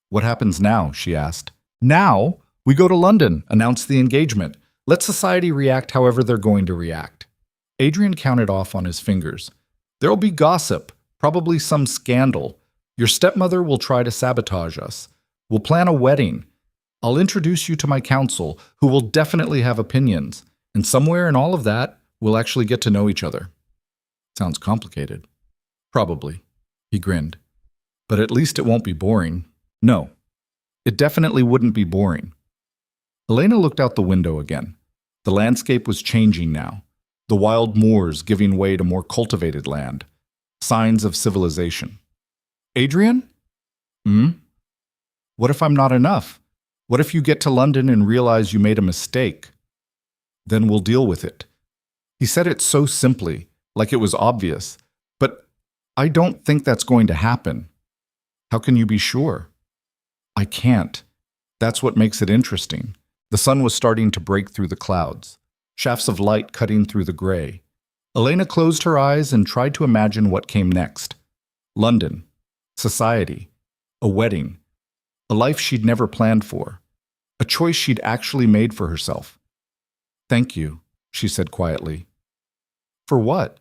Speaker 2: What happens now? She asked. Now? We go to London, announce the engagement. Let society react however they're going to react. Adrian counted off on his fingers. There'll be gossip, probably some scandal. Your stepmother will try to sabotage us. We'll plan a wedding. I'll introduce you to my council, who will definitely have opinions. And somewhere in all of that, we'll actually get to know each other. Sounds complicated. Probably. He grinned. But at least it won't be boring. No. It definitely wouldn't be boring. Elena looked out the window again.
Speaker 1: The landscape was changing now, the wild moors giving way to more cultivated land, signs of civilization. Adrian? Hmm? What if I'm not enough? What if you get to London and realize you made a mistake? Then we'll deal with it. He said it so simply, like it was obvious, but I don't think that's going to happen. How can you be sure? I can't. That's what makes it interesting. The sun was starting to break through the clouds, shafts of light cutting through the gray. Elena closed her eyes and tried to imagine what came next. London, society, a wedding, a life she'd never planned for, a choice she'd actually made for herself. Thank you, she said quietly. For what?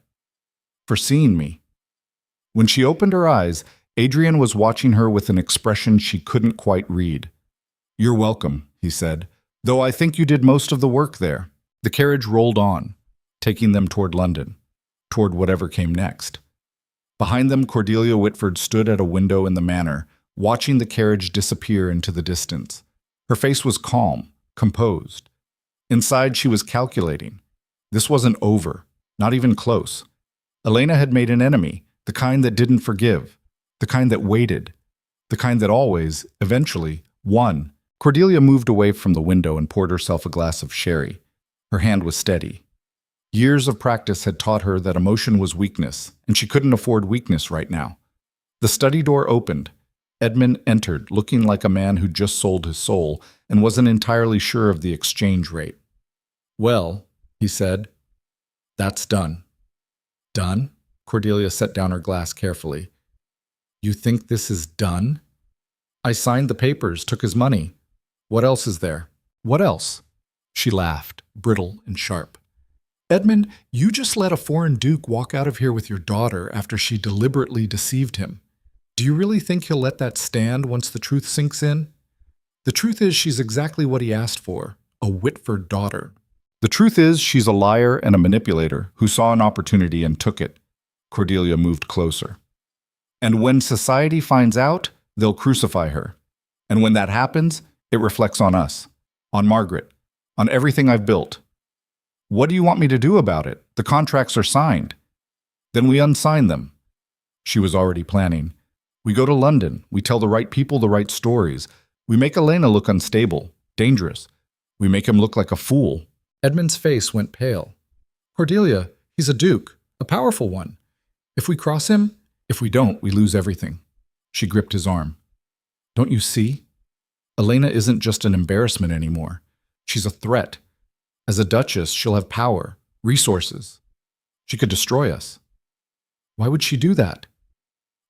Speaker 1: For seeing me. When she opened her eyes, Adrian was watching her with an expression she couldn't quite read. You're welcome, he said, though I think you did most of the work there. The carriage rolled on, taking them toward London, toward whatever came next. Behind them, Cordelia Whitford stood at a window in the manor, watching the carriage disappear into the distance. Her face was calm, composed. Inside, she was calculating. This wasn't over, not even close. Elena had made an enemy, the kind that didn't forgive, the kind that waited, the kind that always, eventually, won. Cordelia moved away from the window and poured herself a glass of sherry. Her hand was steady. Years of practice had taught her that emotion was weakness, and she couldn't afford weakness right now. The study door opened. Edmund entered, looking like a man who'd just sold his soul and wasn't entirely sure of the exchange rate. Well, he said, that's done. Done? Cordelia set down her glass carefully. You think this is done? I signed the papers, took his money. What else is there? What else? She laughed, brittle and sharp. Edmund, you just let a foreign duke walk out of here with your daughter after she deliberately deceived him. Do you really think he'll let that stand once the truth sinks in? The truth is she's exactly what he asked for, a Whitford daughter. The truth is she's a liar and a manipulator who saw an opportunity and took it. Cordelia moved closer. And when society finds out, they'll crucify her. And when that happens, it reflects on us, on Margaret, on everything I've built. What do you want me to do about it? The contracts are signed. Then we unsign them. She was already planning. We go to London. We tell the right people the right stories. We make Elena look unstable, dangerous. We make him look like a fool. Edmund's face went pale. Cordelia, he's a duke, a powerful one. If we cross him, if we don't, we lose everything. She gripped his arm. Don't you see? Elena isn't just an embarrassment anymore. She's a threat. As a duchess, she'll have power, resources. She could destroy us. Why would she do that?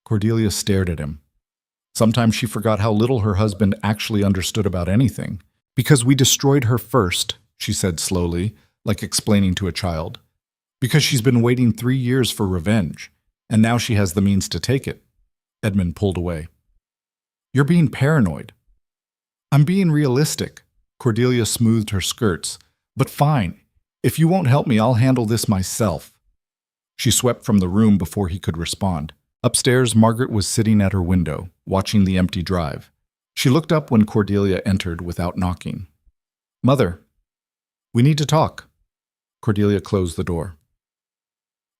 Speaker 1: Cordelia stared at him. Sometimes she forgot how little her husband actually understood about anything. Because we destroyed her first, she said slowly, like explaining to a child. Because she's been waiting 3 years for revenge, and now she has the means to take it. Edmund pulled away. You're being paranoid. I'm being realistic. Cordelia smoothed her skirts. But fine. If you won't help me, I'll handle this myself. She swept from the room before he could respond. Upstairs, Margaret was sitting at her window, watching the empty drive. She looked up when Cordelia entered without knocking. Mother, we need to talk. Cordelia closed the door.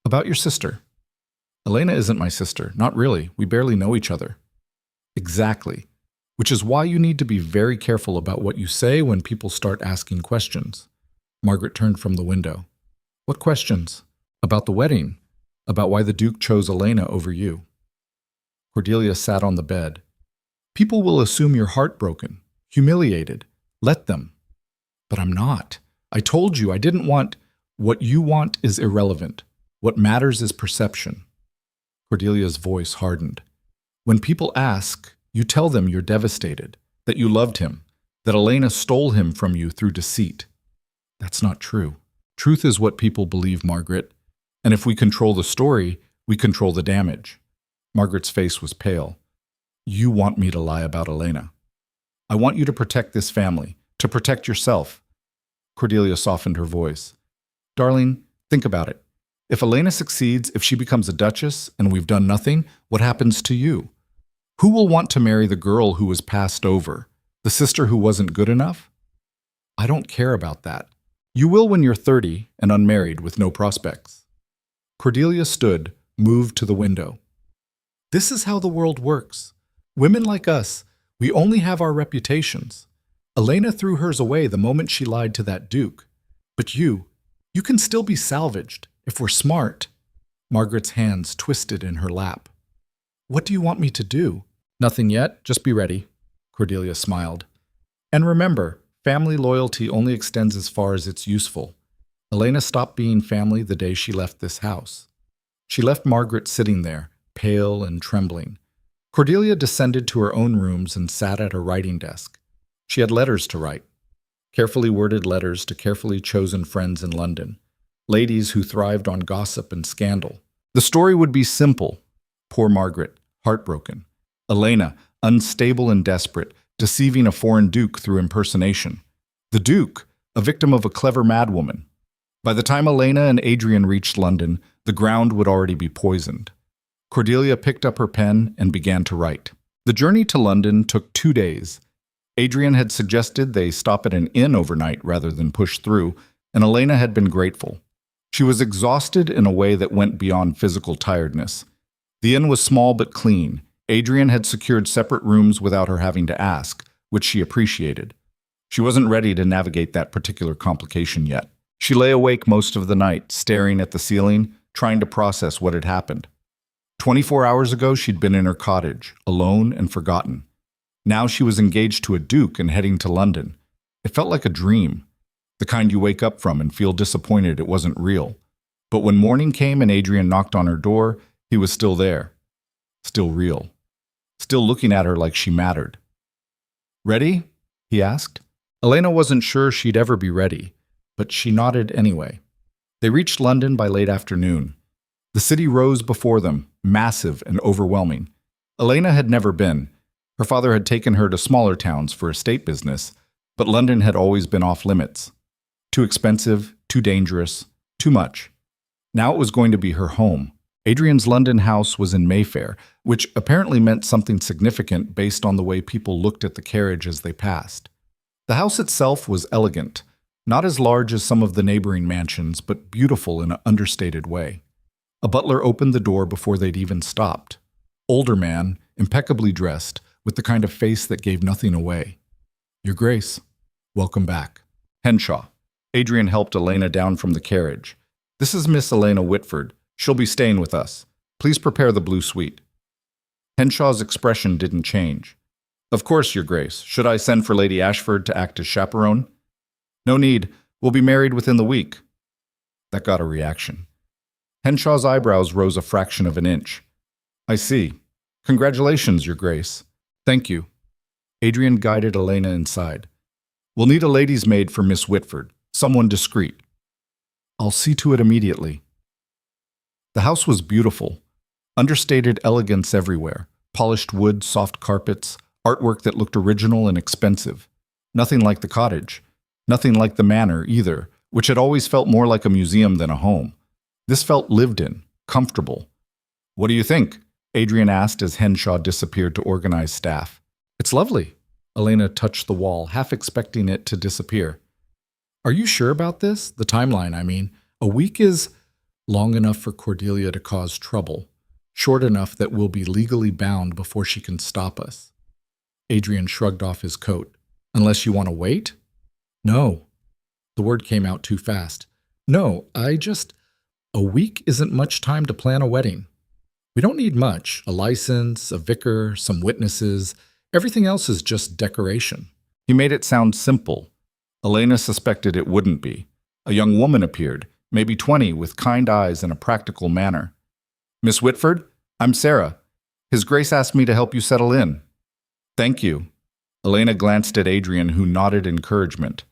Speaker 1: About your sister. Elena isn't my sister. Not really. We barely know each other. Exactly. Which is why you need to be very careful about what you say when people start asking questions. Margaret turned from the window. What questions? About the wedding. About why the Duke chose Elena over you. Cordelia sat on the bed. People will assume you're heartbroken, humiliated. Let them. But I'm not. I told you I didn't want. What you want is irrelevant. What matters is perception. Cordelia's voice hardened. When people ask, you tell them you're devastated, that you loved him, that Elena stole him from you through deceit. That's not true. Truth is what people believe, Margaret. And if we control the story, we control the damage. Margaret's face was pale. You want me to lie about Elena. I want you to protect this family, to protect yourself. Cordelia softened her voice. Darling, think about it. If Elena succeeds, if she becomes a duchess, and we've done nothing, what happens to you? Who will want to marry the girl who was passed over? The sister who wasn't good enough? I don't care about that.
Speaker 2: You will when you're 30 and unmarried with no prospects. Cordelia stood, moved to the window. This is how the world works. Women like us, we only have our reputations. Elena threw hers away the moment she lied to that duke. But you can still be salvaged, if we're smart. Margaret's hands twisted in her lap. What do you want me to do? Nothing yet, just be ready. Cordelia smiled. And remember, family loyalty only extends as far as it's useful. Elena stopped being family the day she left this house. She left Margaret sitting there, pale and trembling. Cordelia descended to her own rooms and sat at her writing desk. She had letters to write. Carefully worded letters to carefully chosen friends in London. Ladies who thrived on gossip and scandal. The story would be simple. Poor Margaret, heartbroken. Elena, unstable and desperate, deceiving a foreign duke through impersonation. The duke, a victim of a clever madwoman. By the time Elena and Adrian reached London, the ground would already be poisoned. Cordelia picked up her pen and began to write. The journey to London took 2 days. Adrian had suggested they stop at an inn overnight rather than push through, and Elena had been grateful. She was exhausted in a way that went beyond physical tiredness. The inn was small but clean. Adrian had secured separate rooms without her having to ask, which she appreciated. She wasn't ready to navigate that particular complication yet. She lay awake most of the night, staring at the ceiling, trying to process what had happened. 24 hours ago, she'd been in her cottage, alone and forgotten. Now she was engaged to a duke and heading to London. It felt like a dream, the kind you wake up from and feel disappointed it wasn't real. But when morning came and Adrian knocked on her door, he was still there, still real, still looking at her like she mattered. "Ready?" he asked. Elena wasn't sure she'd ever be ready, but she nodded anyway. They reached London by late afternoon. The city rose before them, massive and overwhelming. Elena had never been. Her father had taken her to smaller towns for estate business, but London had always been off limits. Too expensive, too dangerous, too much. Now it was going to be her home. Adrian's London house was in Mayfair, which apparently meant something significant based on the way people looked at the carriage as they passed. The house itself was elegant, not as large as some of the neighboring mansions, but beautiful in an understated way. A butler opened the door before they'd even stopped. Older man, impeccably dressed, with the kind of face that gave nothing away. "Your Grace, welcome back." Henshaw. Adrian helped Elena down from the carriage. "This is Miss Elena Whitford. She'll be staying with us. Please prepare the blue suite." Henshaw's expression didn't change. "Of course, Your Grace. Should I send for Lady Ashford to act as chaperone?" "No need. We'll be married within the week." That got a reaction. Henshaw's eyebrows rose a fraction of an inch. "I see. Congratulations, Your Grace." "Thank you." Adrian guided Elena inside. "We'll need a lady's maid for Miss Whitford, someone discreet." "I'll see to it immediately." The house was beautiful. Understated elegance everywhere. Polished wood, soft carpets, artwork that looked original and expensive. Nothing like the cottage. Nothing like the manor, either, which had always felt more like a museum than a home. This felt lived in, comfortable. "What do you think?" Adrian asked as Henshaw disappeared to organize staff. "It's lovely." Elena touched the wall, half expecting it to disappear. "Are you sure about this? The timeline, I mean. A week is long enough for Cordelia to cause trouble. Short enough that we'll be legally bound before she can stop us." Adrian shrugged off his coat. "Unless you want to wait?" "No." The word came out too fast. "No, a week isn't much time to plan a wedding. We don't need much. A license, a vicar, some witnesses. Everything else is just decoration." He made it sound simple. Elena suspected it wouldn't be. A young woman appeared, maybe 20, with kind eyes and a practical manner. "Miss Whitford, I'm Sarah. His Grace asked me to help you settle in." "Thank you." Elena glanced at Adrian, who nodded encouragement.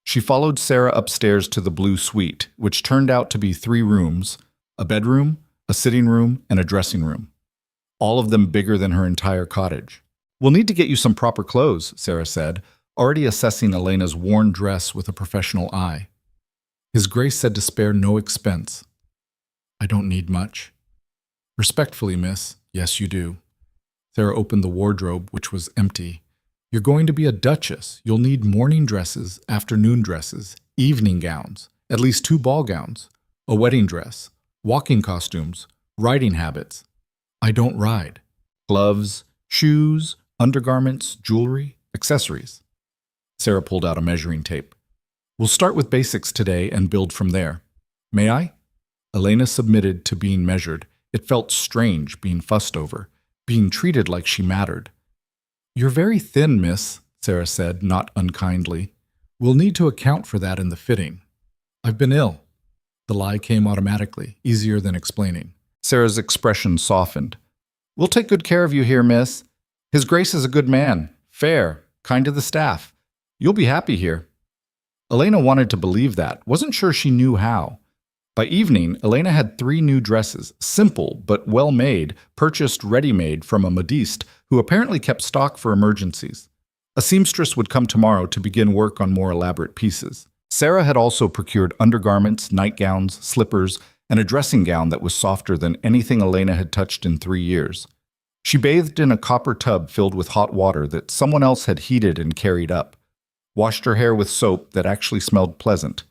Speaker 2: She followed Sarah upstairs to the blue suite, which turned out to be 3 rooms, a bedroom, a sitting room, and a dressing room. All of them bigger than her entire cottage. "We'll need to get you some proper clothes," Sarah said, already assessing Elena's worn dress with a professional eye. His Grace said to spare no expense. "I don't need much." "Respectfully, miss, yes you do." Sarah opened the wardrobe, which was empty. "You're going to be a duchess. You'll need morning dresses, afternoon dresses, evening gowns, at least 2 ball gowns, a wedding dress, walking costumes, riding habits. I don't ride. Gloves, shoes, undergarments, jewelry, accessories. Sarah pulled out a measuring tape. We'll start with basics today and build from there. May I? Elena submitted to being measured. It felt strange being fussed over, being treated like she mattered. You're very thin, miss, Sarah said, not unkindly. We'll need to account for that in the fitting. I've been ill. The lie came automatically, easier than explaining.
Speaker 1: Sarah's expression softened. We'll take good care of you here, miss. His Grace is a good man, fair, kind to the staff. You'll be happy here. Elena wanted to believe that, wasn't sure she knew how. By evening, Elena had 3 new dresses, simple but well-made, purchased ready-made from a modiste who apparently kept stock for emergencies. A seamstress would come tomorrow to begin work on more elaborate pieces. Sarah had also procured undergarments, nightgowns, slippers, and a dressing gown that was softer than anything Elena had touched in 3 years. She bathed in a copper tub filled with hot water that someone else had heated and carried up, washed her hair with soap that actually smelled pleasant.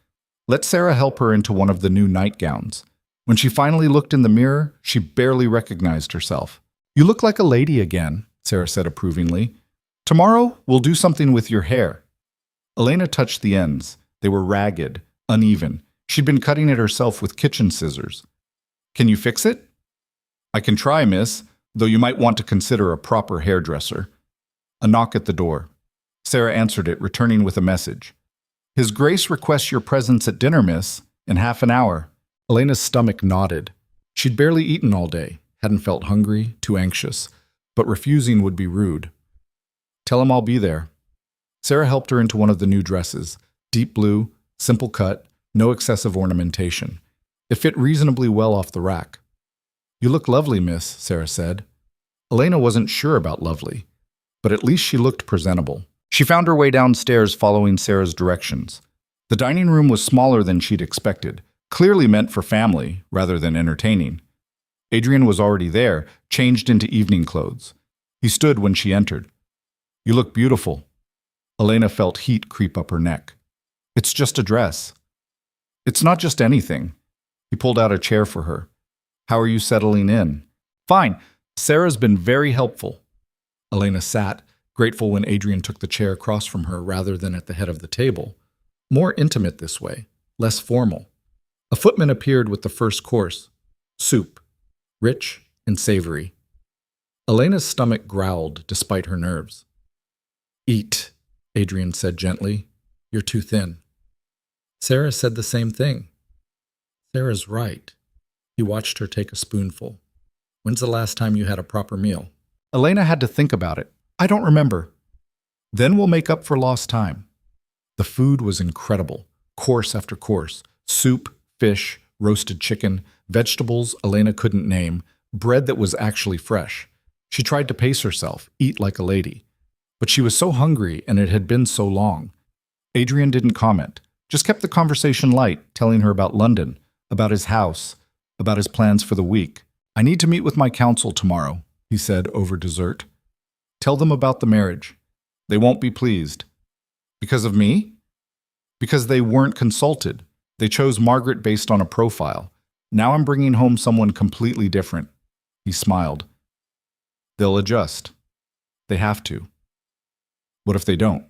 Speaker 1: Let Sarah help her into one of the new nightgowns. When she finally looked in the mirror, she barely recognized herself. You look like a lady again, Sarah said approvingly. Tomorrow, we'll do something with your hair. Elena touched the ends. They were ragged, uneven. She'd been cutting it herself with kitchen scissors. Can you fix it? I can try, miss, though you might want to consider a proper hairdresser. A knock at the door. Sarah answered it, returning with a message. His Grace requests your presence at dinner, miss, in half an hour. Elena's stomach nodded. She'd barely eaten all day, hadn't felt hungry, too anxious, but refusing would be rude. Tell him I'll be there. Sarah helped her into one of the new dresses, deep blue, simple cut, no excessive ornamentation. It fit reasonably well off the rack. You look lovely, miss, Sarah said. Elena wasn't sure about lovely, but at least she looked presentable. She found her way downstairs following Sarah's directions. The dining room was smaller than she'd expected, clearly meant for family rather than entertaining. Adrian was already there, changed into evening clothes. He stood when she entered. You look beautiful. Elena felt heat creep up her neck. It's just a dress. It's not just anything. He pulled out a chair for her. How are you settling in? Fine. Sarah's been very helpful. Elena sat, grateful when Adrian took the chair across from her rather than at the head of the table. More intimate this way, less formal. A footman appeared with the first course, soup, rich and savory. Elena's stomach growled despite her nerves. Eat, Adrian said gently. You're too thin. Sarah said the same thing. Sarah's right. He watched her take a spoonful. When's the last time you had a proper meal? Elena had to think about it. I don't remember. Then we'll make up for lost time. The food was incredible, course after course. Soup, fish, roasted chicken, vegetables Elena couldn't name, bread that was actually fresh. She tried to pace herself, eat like a lady. But she was so hungry and it had been so long. Adrian didn't comment, just kept the conversation light, telling her about London, about his house, about his plans for the week. I need to meet with my counsel tomorrow, he said over dessert. Tell them about the marriage. They won't be pleased. Because of me? Because they weren't consulted. They chose Margaret based on a profile. Now I'm bringing home someone completely different. He smiled. They'll adjust. They have to. What if they don't?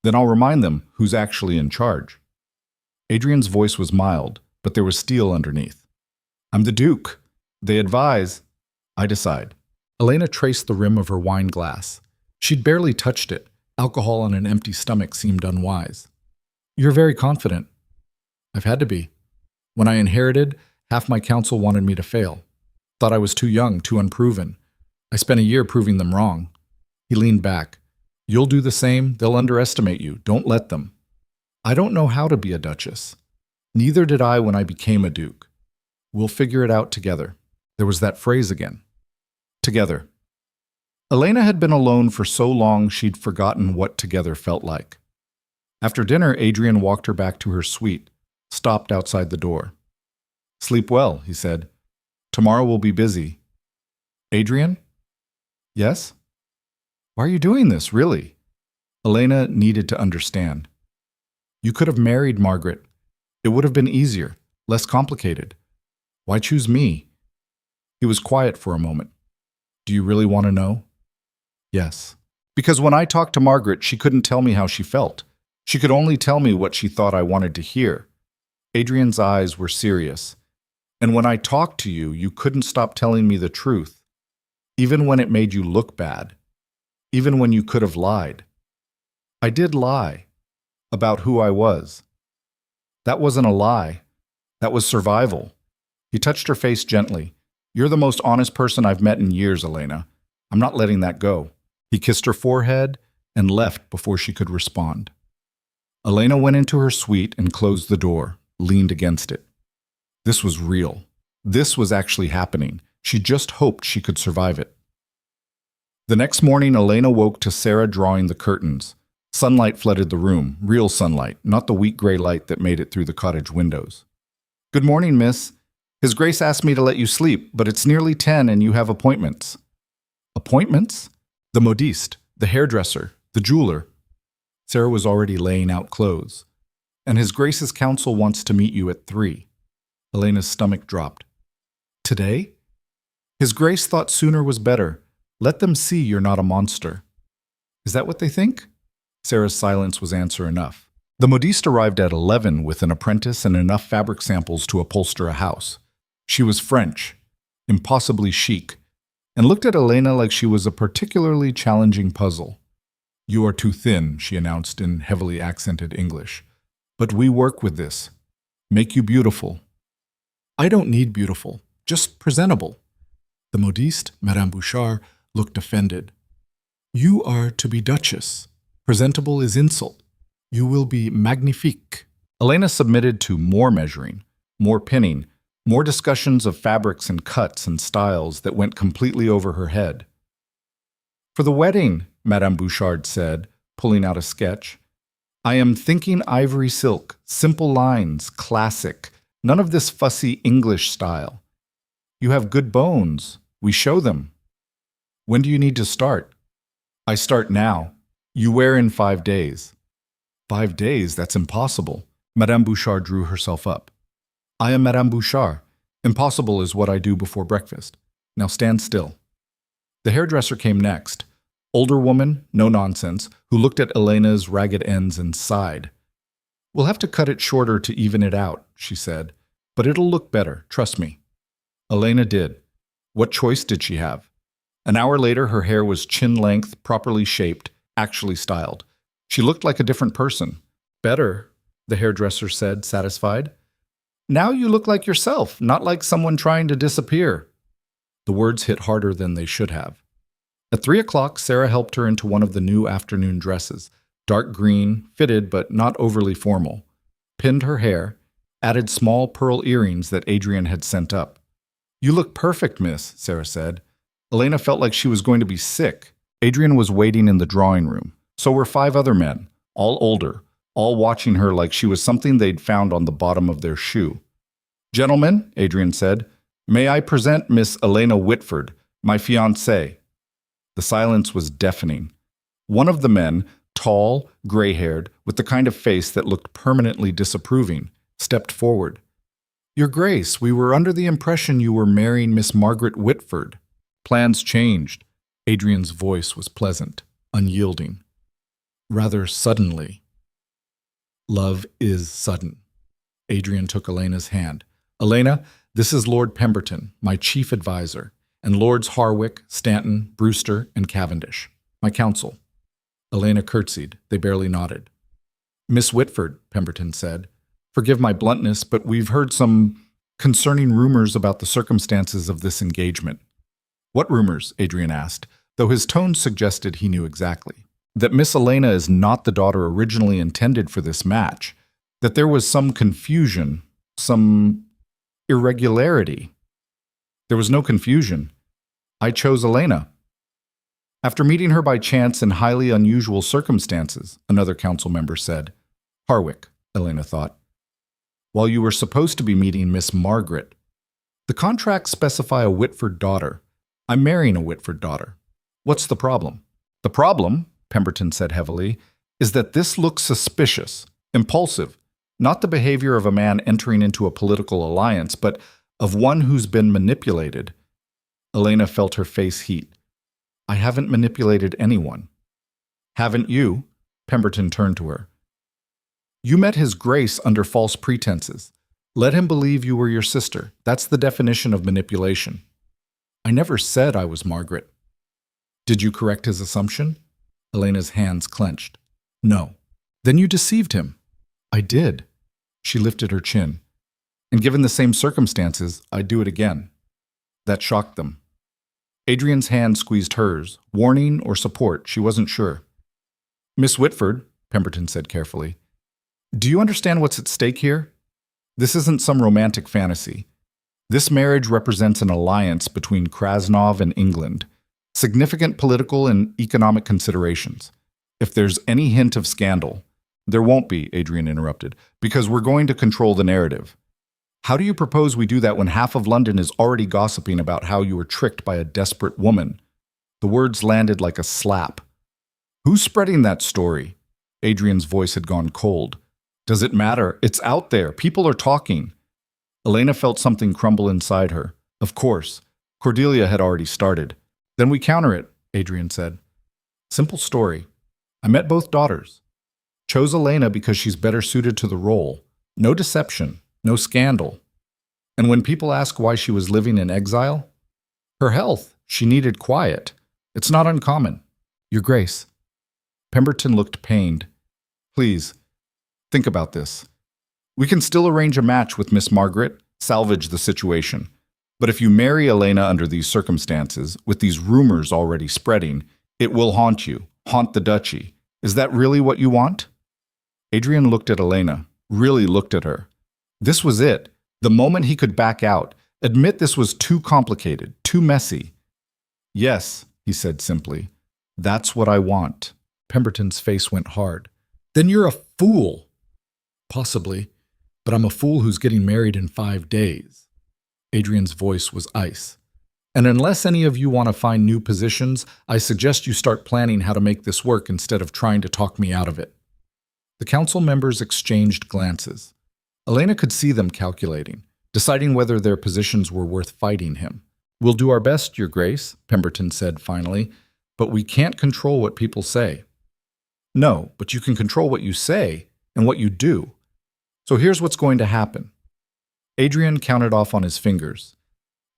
Speaker 1: Then I'll remind them who's actually in charge. Adrian's voice was mild, but there was steel underneath. I'm the Duke. They advise. I decide. Elena traced the rim of her wine glass. She'd barely touched it. Alcohol on an empty stomach seemed unwise. You're very confident. I've had to be. When I inherited, half my council wanted me to fail. Thought I was too young, too unproven. I spent a year proving them wrong. He leaned back. You'll do the same. They'll underestimate you. Don't let them. I don't know how to be a duchess. Neither did I when I became a duke. We'll figure it out together. There was that phrase again. Together. Elena had been alone for so long she'd forgotten what together felt like. After dinner, Adrian walked her back to her suite, stopped outside the door. Sleep well, he said. Tomorrow we'll be busy. Adrian? Yes? Why are you doing this, really? Elena needed to understand.
Speaker 2: You could have married Margaret. It would have been easier, less complicated. Why choose me? He was quiet for a moment. Do you really want to know? Yes. Because when I talked to Margaret, she couldn't tell me how she felt. She could only tell me what she thought I wanted to hear. Adrian's eyes were serious. And when I talked to you, you couldn't stop telling me the truth, even when it made you look bad, even when you could have lied. I did lie about who I was. That wasn't a lie. That was survival. He touched her face gently. You're the most honest person I've met in years, Elena. I'm not letting that go. He kissed her forehead and left before she could respond. Elena went into her suite and closed the door, leaned against it. This was real. This was actually happening. She just hoped she could survive it. The next morning, Elena woke to Sarah drawing the curtains. Sunlight flooded the room, real sunlight, not the weak gray light that made it through the cottage windows. Good morning, miss. His Grace asked me to let you sleep, but it's nearly 10 and you have appointments. Appointments? The modiste, the hairdresser, the jeweler. Sarah was already laying out clothes. And His Grace's council wants to meet you at 3. Elena's stomach dropped. Today? His Grace thought sooner was better. Let them see you're not a monster. Is that what they think? Sarah's silence was answer enough. The modiste arrived at 11 with an apprentice and enough fabric samples to upholster a house. She was French, impossibly chic, and looked at Elena like she was a particularly challenging puzzle. You are too thin, she announced in heavily accented English. But we work with this. Make you beautiful. I don't need beautiful, just presentable. The modiste, Madame Bouchard, looked offended. You are to be duchess. Presentable is insult. You will be magnifique. Elena submitted to more measuring, more pinning, more discussions of fabrics and cuts and styles that went completely over her head. For the wedding, Madame Bouchard said, pulling out a sketch, I am thinking ivory silk, simple lines, classic, none of this fussy English style. You have good bones. We show them. When do you need to start? I start now. You wear in 5 days. 5 days? That's impossible. Madame Bouchard drew herself up. I am Madame Bouchard. Impossible is what I do before breakfast. Now stand still. The hairdresser came next. Older woman, no nonsense, who looked at Elena's ragged ends and sighed. We'll have to cut it shorter to even it out, she said. But it'll look better, trust me. Elena did. What choice did she have? An hour later, her hair was chin-length, properly shaped, actually styled. She looked like a different person. Better, the hairdresser said, satisfied. Now you look like yourself, not like someone trying to disappear. The words hit harder than they should have. At 3 o'clock, Sarah helped her into one of the new afternoon dresses, dark green, fitted but not overly formal, pinned her hair, added small pearl earrings that Adrian had sent up. You look perfect, miss, Sarah said. Elena felt like she was going to be sick. Adrian was waiting in the drawing room. So were 5 other men, all older, all watching her like she was something they'd found on the bottom of their shoe. Gentlemen, Adrian said, may I present Miss Elena Whitford, my fiancée. The silence was deafening. One of the men, tall, gray-haired, with the kind of face that looked permanently disapproving, stepped forward. Your Grace, we were under the impression you were marrying Miss Margaret Whitford. Plans changed. Adrian's voice was pleasant, unyielding. Rather suddenly. Love is sudden. Adrian took Elena's hand. Elena, this is Lord Pemberton, my chief advisor, and Lords Harwick, Stanton, Brewster, and Cavendish, my counsel. Elena curtsied. They barely nodded. Miss Whitford, Pemberton said, forgive my bluntness, but we've heard some concerning rumors about the circumstances of this engagement. What rumors? Adrian asked, though his tone suggested he knew exactly. That Miss Elena is not the daughter originally intended for this match. That there was some confusion, some irregularity. There was no confusion. I chose Elena. After meeting her by chance in highly unusual circumstances, another council member said. Harwick, Elena thought. While you were supposed to be meeting Miss Margaret. The contracts specify a Whitford daughter. I'm marrying a Whitford daughter. What's the problem? The problem, Pemberton said heavily, is that this looks suspicious.
Speaker 1: Impulsive, not the behavior of a man entering into a political alliance, but of one who's been manipulated. Elena felt her face heat. I haven't manipulated anyone. Haven't you? Pemberton turned to her. You met his grace under false pretenses. Let him believe you were your sister. That's the definition of manipulation. I never said I was Margaret. Did you correct his assumption? Elena's hands clenched. No. Then you deceived him. I did. She lifted her chin. And given the same circumstances, I'd do it again. That shocked them. Adrian's hand squeezed hers, warning or support, she wasn't sure. Miss Whitford, Pemberton said carefully, do you understand what's at stake here? This isn't some romantic fantasy. This marriage represents an alliance between Krasnov and England, significant political and economic considerations. If there's any hint of scandal, there won't be, Adrian interrupted, because we're going to control the narrative. How do you propose we do that when half of London is already gossiping about how you were tricked by a desperate woman? The words landed like a slap. Who's spreading that story? Adrian's voice had gone cold. Does it matter? It's out there. People are talking. Elena felt something crumble inside her. Of course. Cordelia had already started. Then we counter it, Adrian said. Simple story. I met both daughters. Chose Elena because she's better suited to the role. No deception. No scandal. And when people ask why she was living in exile, her health, she needed quiet. It's not uncommon. Your Grace. Pemberton looked pained. Please, think about this. We can still arrange a match with Miss Margaret, salvage the situation. But if you marry Elena under these circumstances, with these rumors already spreading, it will haunt you, haunt the duchy. Is that really what you want? Adrian looked at Elena, really looked at her. This was it, the moment he could back out, admit this was too complicated, too messy. Yes, he said simply, that's what I want. Pemberton's face went hard. Then you're a fool. Possibly, but I'm a fool who's getting married in 5 days. Adrian's voice was ice. And unless any of you want to find new positions, I suggest you start planning how to make this work instead of trying to talk me out of it. The council members exchanged glances. Elena could see them calculating, deciding whether their positions were worth fighting him. We'll do our best, Your Grace, Pemberton said finally, but we can't control what people say. No, but you can control what you say and what you do. So here's what's going to happen. Adrian counted off on his fingers.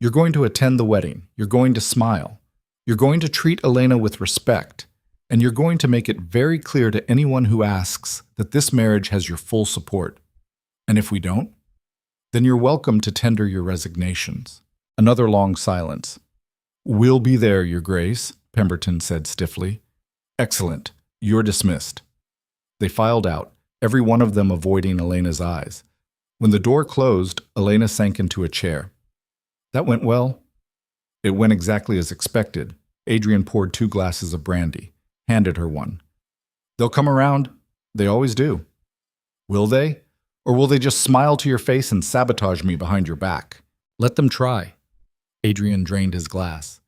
Speaker 1: You're going to attend the wedding. You're going to smile. You're going to treat Elena with respect. And you're going to make it very clear to anyone who asks that this marriage has your full support. And if we don't, then you're welcome to tender your resignations. Another long silence. We'll be there, Your Grace, Pemberton said stiffly. Excellent. You're dismissed. They filed out, every one of them avoiding Elena's eyes. When the door closed, Elena sank into a chair. That went well. It went exactly as expected. Adrian poured 2 glasses of brandy, handed her one. They'll come around. They always do. Will they? Or will they just smile to your face and sabotage me behind your back? Let them try. Adrian drained his glass.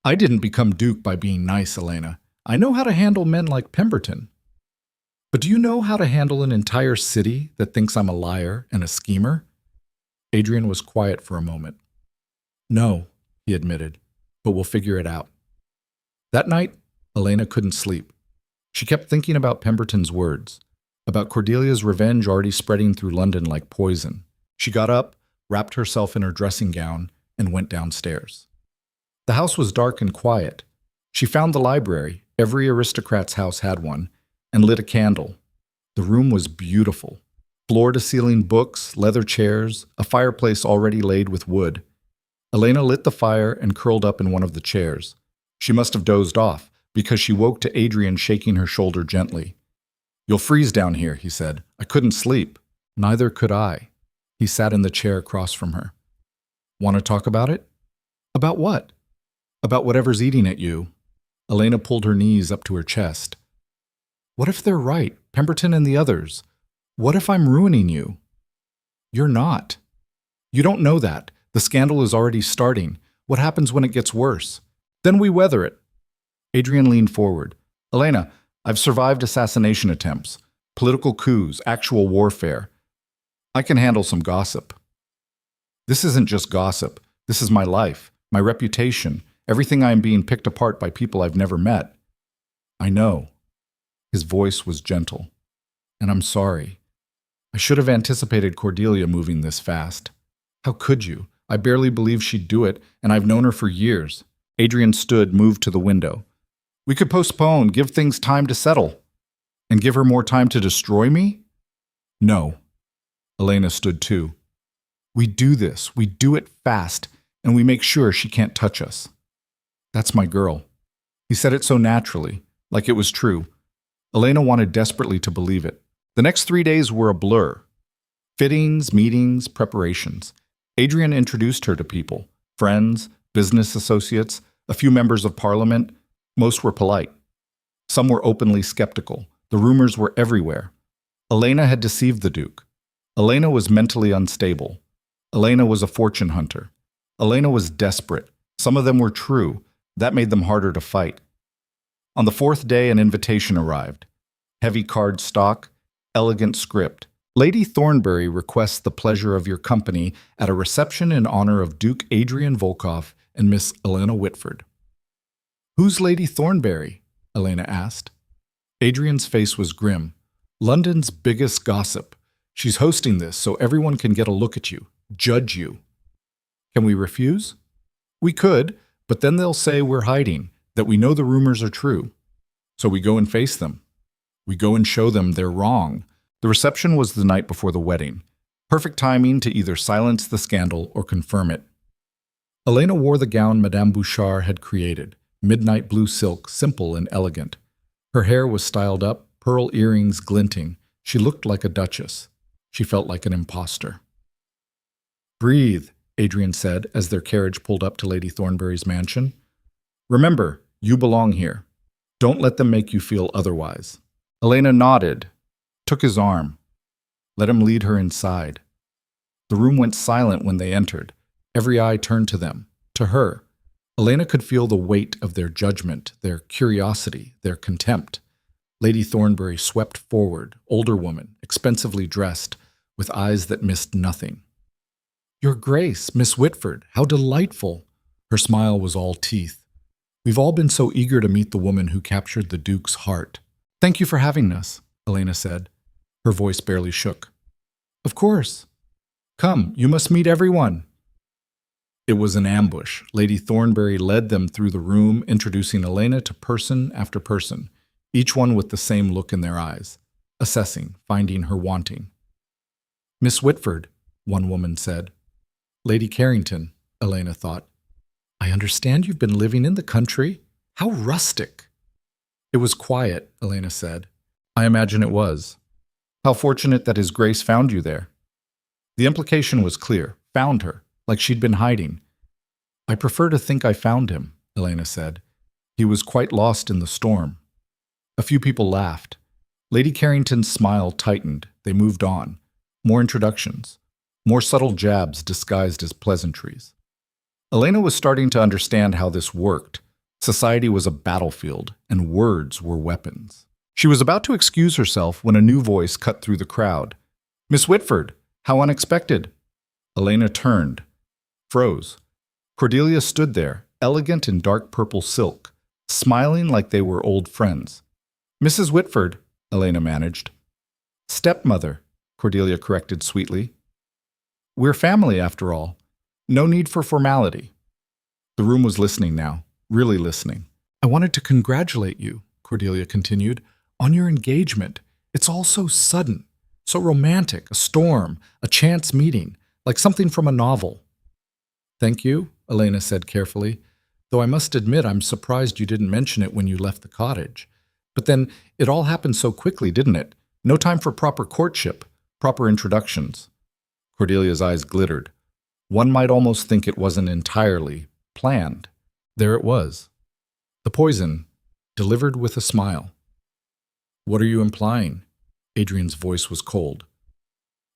Speaker 1: I didn't become Duke by being nice, Elena. I know how to handle men like Pemberton. But do you know how to handle an entire city that thinks I'm a liar and a schemer? Adrian was quiet for a moment. No, he admitted, but we'll figure it out. That night, Elena couldn't sleep. She kept thinking about Pemberton's words, about Cordelia's revenge already spreading through London like poison. She got up, wrapped herself in her dressing gown, and went downstairs. The house was dark and quiet. She found the library, every aristocrat's house had one, and lit a candle. The room was beautiful. Floor-to-ceiling books, leather chairs, a fireplace already laid with wood. Elena lit the fire and curled up in one of the chairs. She must have dozed off, because she woke to Adrian shaking her shoulder gently. You'll freeze down here, he said. I couldn't sleep. Neither could I. He sat in the chair across from her. Want to talk about it? About what? About whatever's eating at you. Elena pulled her knees up to her chest. What if they're right, Pemberton and the others? What if I'm ruining you? You're not. You don't know that. The scandal is already starting. What happens when it gets worse? Then we weather it. Adrian leaned forward. Elena, I've survived assassination attempts. Political coups, actual warfare. I can handle some gossip. This isn't just gossip. This is my life, my reputation, everything I am being picked apart by people I've never met. I know. His voice was gentle. And I'm sorry. I should have anticipated Cordelia moving this fast. How could you? I barely believe she'd do it, and I've known her for years. Adrian stood, moved to the window. We could postpone, give things time to settle. And give her more time to destroy me? No. Elena stood too. We do this, we do it fast, and we make sure she can't touch us. That's my girl. He said it so naturally, like it was true. Elena wanted desperately to believe it. The next 3 days were a blur. Fittings, meetings, preparations. Adrian introduced her to people, friends, business associates, a few members of parliament. Most were polite. Some were openly skeptical. The rumors were everywhere. Elena had deceived the Duke. Elena was mentally unstable. Elena was a fortune hunter. Elena was desperate. Some of them were true. That made them harder to fight. On the 4th day, an invitation arrived. Heavy card stock, elegant script. Lady Thornbury requests the pleasure of your company at a reception in honor of Duke Adrian Volkov and Miss Elena Whitford. Who's Lady Thornbury? Elena asked. Adrian's face was grim. London's biggest gossip. She's hosting this so everyone can get a look at you, judge you. Can we refuse? We could, but then they'll say we're hiding, that we know the rumors are true. So we go and face them. We go and show them they're wrong. The reception was the night before the wedding. Perfect timing to either silence the scandal or confirm it. Elena wore the gown Madame Bouchard had created, midnight blue silk, simple and elegant. Her hair was styled up, pearl earrings glinting. She looked like a duchess. She felt like an imposter. Breathe, Adrian said as their carriage pulled up to Lady Thornbury's mansion. Remember, you belong here. Don't let them make you feel otherwise. Elena nodded, took his arm, let him lead her inside. The room went silent when they entered. Every eye turned to them, to her. Elena could feel the weight of their judgment, their curiosity, their contempt. Lady Thornbury swept forward, older woman, expensively dressed, with eyes that missed nothing. Your Grace, Miss Whitford, how delightful! Her smile was all teeth. We've all been so eager to meet the woman who captured the Duke's heart. Thank you for having us, Elena said. Her voice barely shook. Of course. Come, you must meet everyone. It was an ambush. Lady Thornbury led them through the room, introducing Elena to person after person, each one with the same look in their eyes, assessing, finding her wanting. Miss Whitford, one woman said. Lady Carrington, Elena thought. I understand you've been living in the country. How rustic. It was quiet, Elena said. I imagine it was. How fortunate that His Grace found you there. The implication was clear. Found her, like she'd been hiding. I prefer to think I found him, Elena said. He was quite lost in the storm. A few people laughed. Lady Carrington's smile tightened. They moved on. More introductions. More subtle jabs disguised as pleasantries. Elena was starting to understand how this worked. Society was a battlefield, and words were weapons. She was about to excuse herself when a new voice cut through the crowd. Miss Whitford, how unexpected. Elena turned, froze. Cordelia stood there, elegant in dark purple silk, smiling like they were old friends. Mrs. Whitford, Elena managed. Stepmother, Cordelia corrected sweetly. We're family, after all. No need for formality. The room was listening now, really listening. I wanted to congratulate you, Cordelia continued, on your engagement. It's all so sudden, so romantic, a storm, a chance meeting, like something from a novel. Thank you, Elena said carefully, though I must admit I'm surprised you didn't mention it when you left the cottage. But then it all happened so quickly, didn't it? No time for proper courtship, proper introductions. Cordelia's eyes glittered. One might almost think it wasn't entirely planned. There it was. The poison, delivered with a smile. What are you implying? Adrian's voice was cold.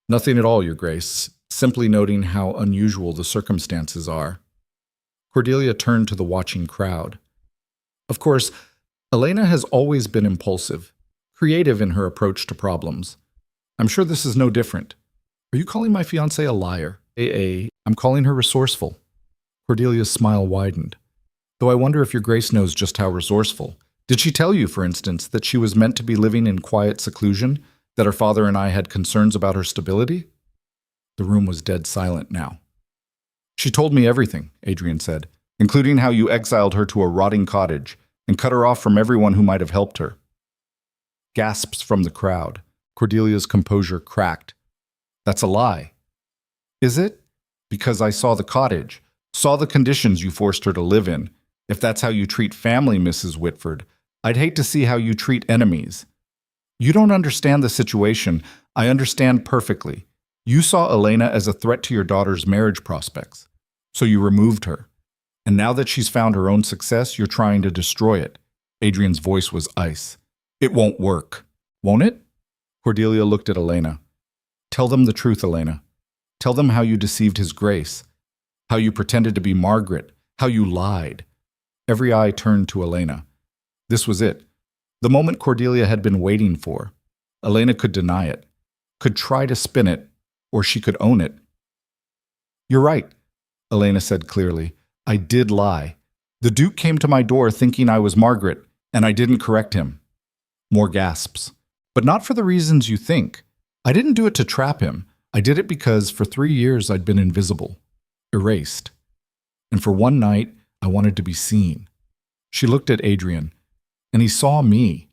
Speaker 1: Nothing at all, Your Grace. Simply noting how unusual the circumstances are. Cordelia turned to the watching crowd. Of course, Elena has always been impulsive,
Speaker 2: creative in her approach to problems. I'm sure this is no different. Are you calling my fiancée a liar? I'm calling her resourceful. Cordelia's smile widened. Though I wonder if your Grace knows just how resourceful. Did she tell you, for instance, that she was meant to be living in quiet seclusion, that her father and I had concerns about her stability? The room was dead silent now. She told me everything, Adrian said, including how you exiled her to a rotting cottage and cut her off from everyone who might have helped her. Gasps from the crowd. Cordelia's composure cracked. That's a lie. Is it? Because I saw the cottage, saw the conditions you forced her to live in. If that's how you treat family, Mrs. Whitford, I'd hate to see how you treat enemies. You don't understand the situation. I understand perfectly. You saw Elena as a threat to your daughter's marriage prospects, so you removed her. And now that she's found her own success, you're trying to destroy it. Adrian's voice was ice. It won't work. Won't it? Cordelia looked at Elena. Tell them the truth, Elena. Tell them how you deceived His Grace, how you pretended to be Margaret, how you lied. Every eye turned to Elena. This was it. The moment Cordelia had been waiting for. Elena could deny it, could try to spin it, or she could own it. You're right, Elena said clearly. I did lie. The Duke came to my door thinking I was Margaret, and I didn't correct him. More gasps. But not for the reasons you think. I didn't do it to trap him. I did it because for 3 years I'd been invisible, erased. And for one night, I wanted to be seen. She looked at Adrian, and he saw me.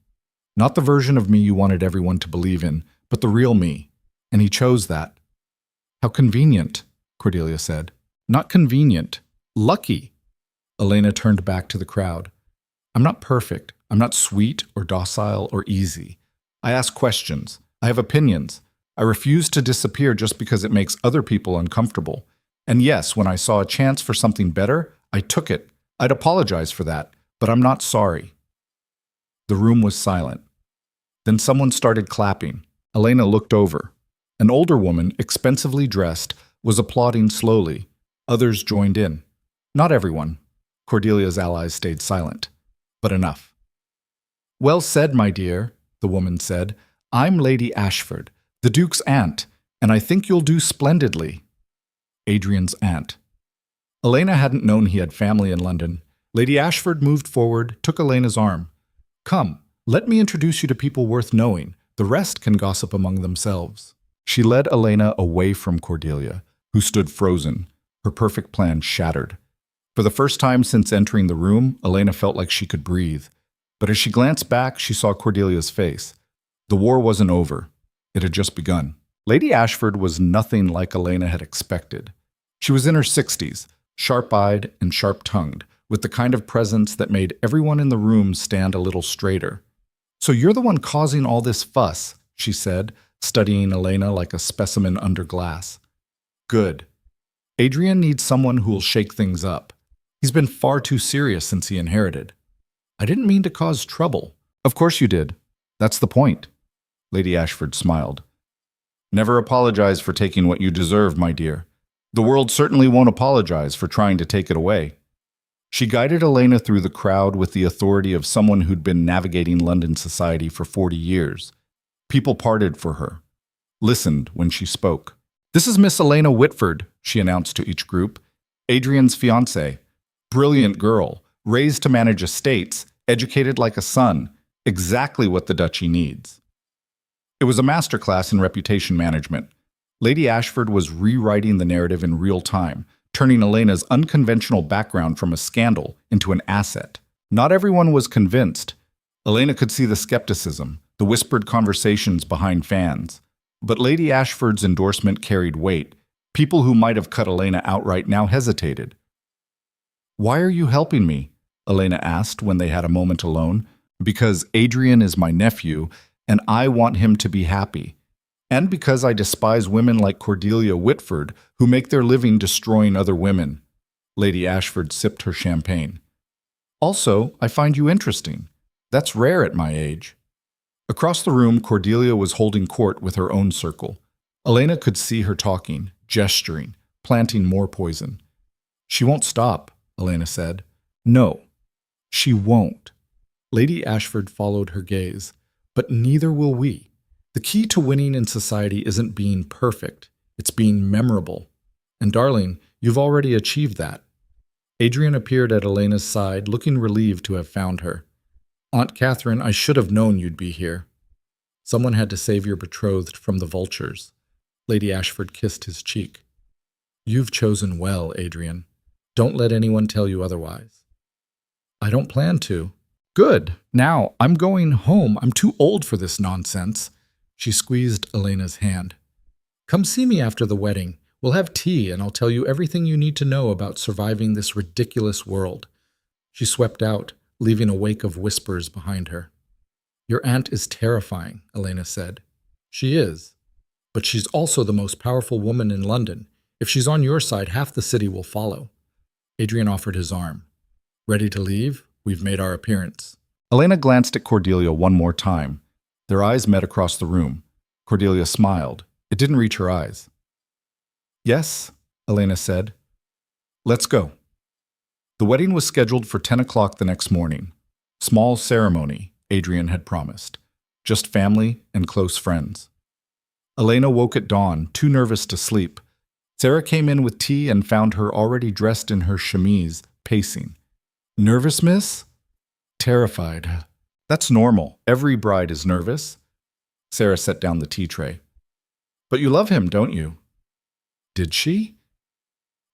Speaker 2: Not the version of me you wanted everyone to believe in, but the real me. And he chose that. How convenient, Cordelia said. Not convenient. Lucky. Elena turned back to the crowd. I'm not perfect. I'm not sweet or docile or easy. I ask questions. I have opinions. I refuse to disappear just because it makes other people uncomfortable. And yes, when I saw a chance for something better, I took it. I'd apologize for that, but I'm not sorry. The room was silent. Then someone started clapping. Elena looked over. An older woman, expensively dressed, was applauding slowly. Others joined in. Not everyone. Cordelia's allies stayed silent. But enough. Well said, my dear, the woman said. I'm Lady Ashford, the Duke's aunt, and I think you'll do splendidly. Adrian's aunt. Elena hadn't known he had family in London. Lady Ashford moved forward, took Elena's arm. Come, let me introduce you to people worth knowing. The rest can gossip among themselves. She led Elena away from Cordelia, who stood frozen, her perfect plan shattered. For the first time since entering the room, Elena felt like she could breathe. But as she glanced back, she saw Cordelia's face. The war wasn't over. It had just begun. Lady Ashford was nothing like Elena had expected. She was in her 60s, sharp-eyed and sharp-tongued, with the kind of presence that made everyone in the room stand a little straighter. So you're the one causing all this fuss, she said, studying Elena like a specimen under glass. Good. Adrian needs someone who will shake things up. He's been far too serious since he inherited. I didn't mean to cause trouble. Of course you did. That's the point. Lady Ashford smiled. Never apologize for taking what you deserve, my dear. The world certainly won't apologize for trying to take it away. She guided Elena through the crowd with the authority of someone who'd been navigating London society for 40 years. People parted for her, listened when she spoke. This is Miss Elena Whitford, she announced to each group. Adrian's fiancée. Brilliant girl, raised to manage estates, educated like a son, exactly what the duchy needs. It was a masterclass in reputation management. Lady Ashford was rewriting the narrative in real time, turning Elena's unconventional background from a scandal into an asset. Not everyone was convinced. Elena could see the skepticism, the whispered conversations behind fans. But Lady Ashford's endorsement carried weight. People who might have cut Elena outright now hesitated. Why are you helping me? Elena asked when they had a moment alone. Because Adrian is my nephew, and I want him to be happy. And because I despise women like Cordelia Whitford, who make their living destroying other women. Lady Ashford sipped her champagne. Also, I find you interesting. That's rare at my age. Across the room, Cordelia was holding court with her own circle. Elena could see her talking, gesturing, planting more poison. She won't stop, Elena said. No, she won't. Lady Ashford followed her gaze. but neither will we. The key to winning in society isn't being perfect, it's being memorable. And darling, you've already achieved that. Adrian appeared at Elena's side, looking relieved to have found her. Aunt Catherine, I should have known you'd be here. Someone had to save your betrothed from the vultures. Lady Ashford kissed his cheek. You've chosen well, Adrian. Don't let anyone tell you otherwise. I don't plan to. Good. Now, I'm going home. I'm too old for this nonsense. She squeezed Elena's hand. Come see me after the wedding. We'll have tea, and I'll tell you everything you need to know about surviving this ridiculous world. She swept out, leaving a wake of whispers behind her. Your aunt is terrifying, Elena said. She is. But she's also the most powerful woman in London. If she's on your side, half the city will follow. Adrian offered his arm. Ready to leave? We've made our appearance.
Speaker 1: Elena glanced at Cordelia one more time. Their eyes met across the room. Cordelia smiled. It didn't reach her eyes. Yes, Elena said. Let's go. The wedding was scheduled for 10 o'clock the next morning. Small ceremony, Adrian had promised. Just family and close friends. Elena woke at dawn, too nervous to sleep. Sarah came in with tea and found her already dressed in her chemise, pacing. Nervous, miss? Terrified. That's normal. Every bride is nervous. Sarah set down the tea tray. But you love him, don't you? Did she?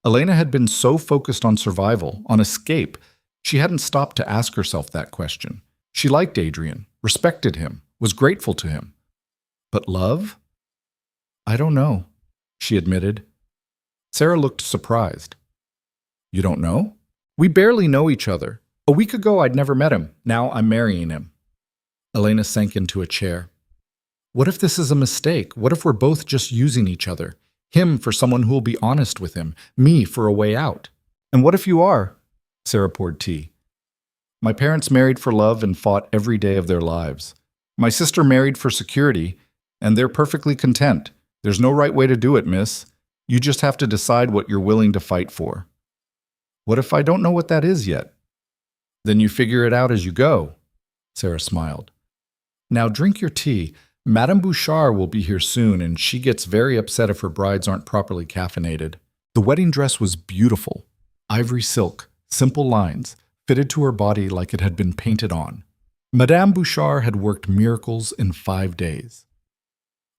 Speaker 1: Elena had been so focused on survival, on escape, she hadn't stopped to ask herself that question. She liked Adrian, respected him, was grateful to him. But love? I don't know, she admitted. Sarah looked surprised. You don't know? We barely know each other. A week ago, I'd never met him. Now I'm marrying him. Elena sank into a chair. What if this is a mistake? What if we're both just using each other? Him for someone who'll be honest with him, me for a way out. And what if you are? Sarah poured tea. My parents married for love and fought every day of their lives. My sister married for security, and they're perfectly content. There's no right way to do it, miss. You just have to decide what you're willing to fight for. What if I don't know what that is yet? Then you figure it out as you go, Sarah smiled. Now drink your tea. Madame Bouchard will be here soon, and she gets very upset if her brides aren't properly caffeinated. The wedding dress was beautiful. Ivory silk, simple lines, fitted to her body like it had been painted on. Madame Bouchard had worked miracles in 5 days.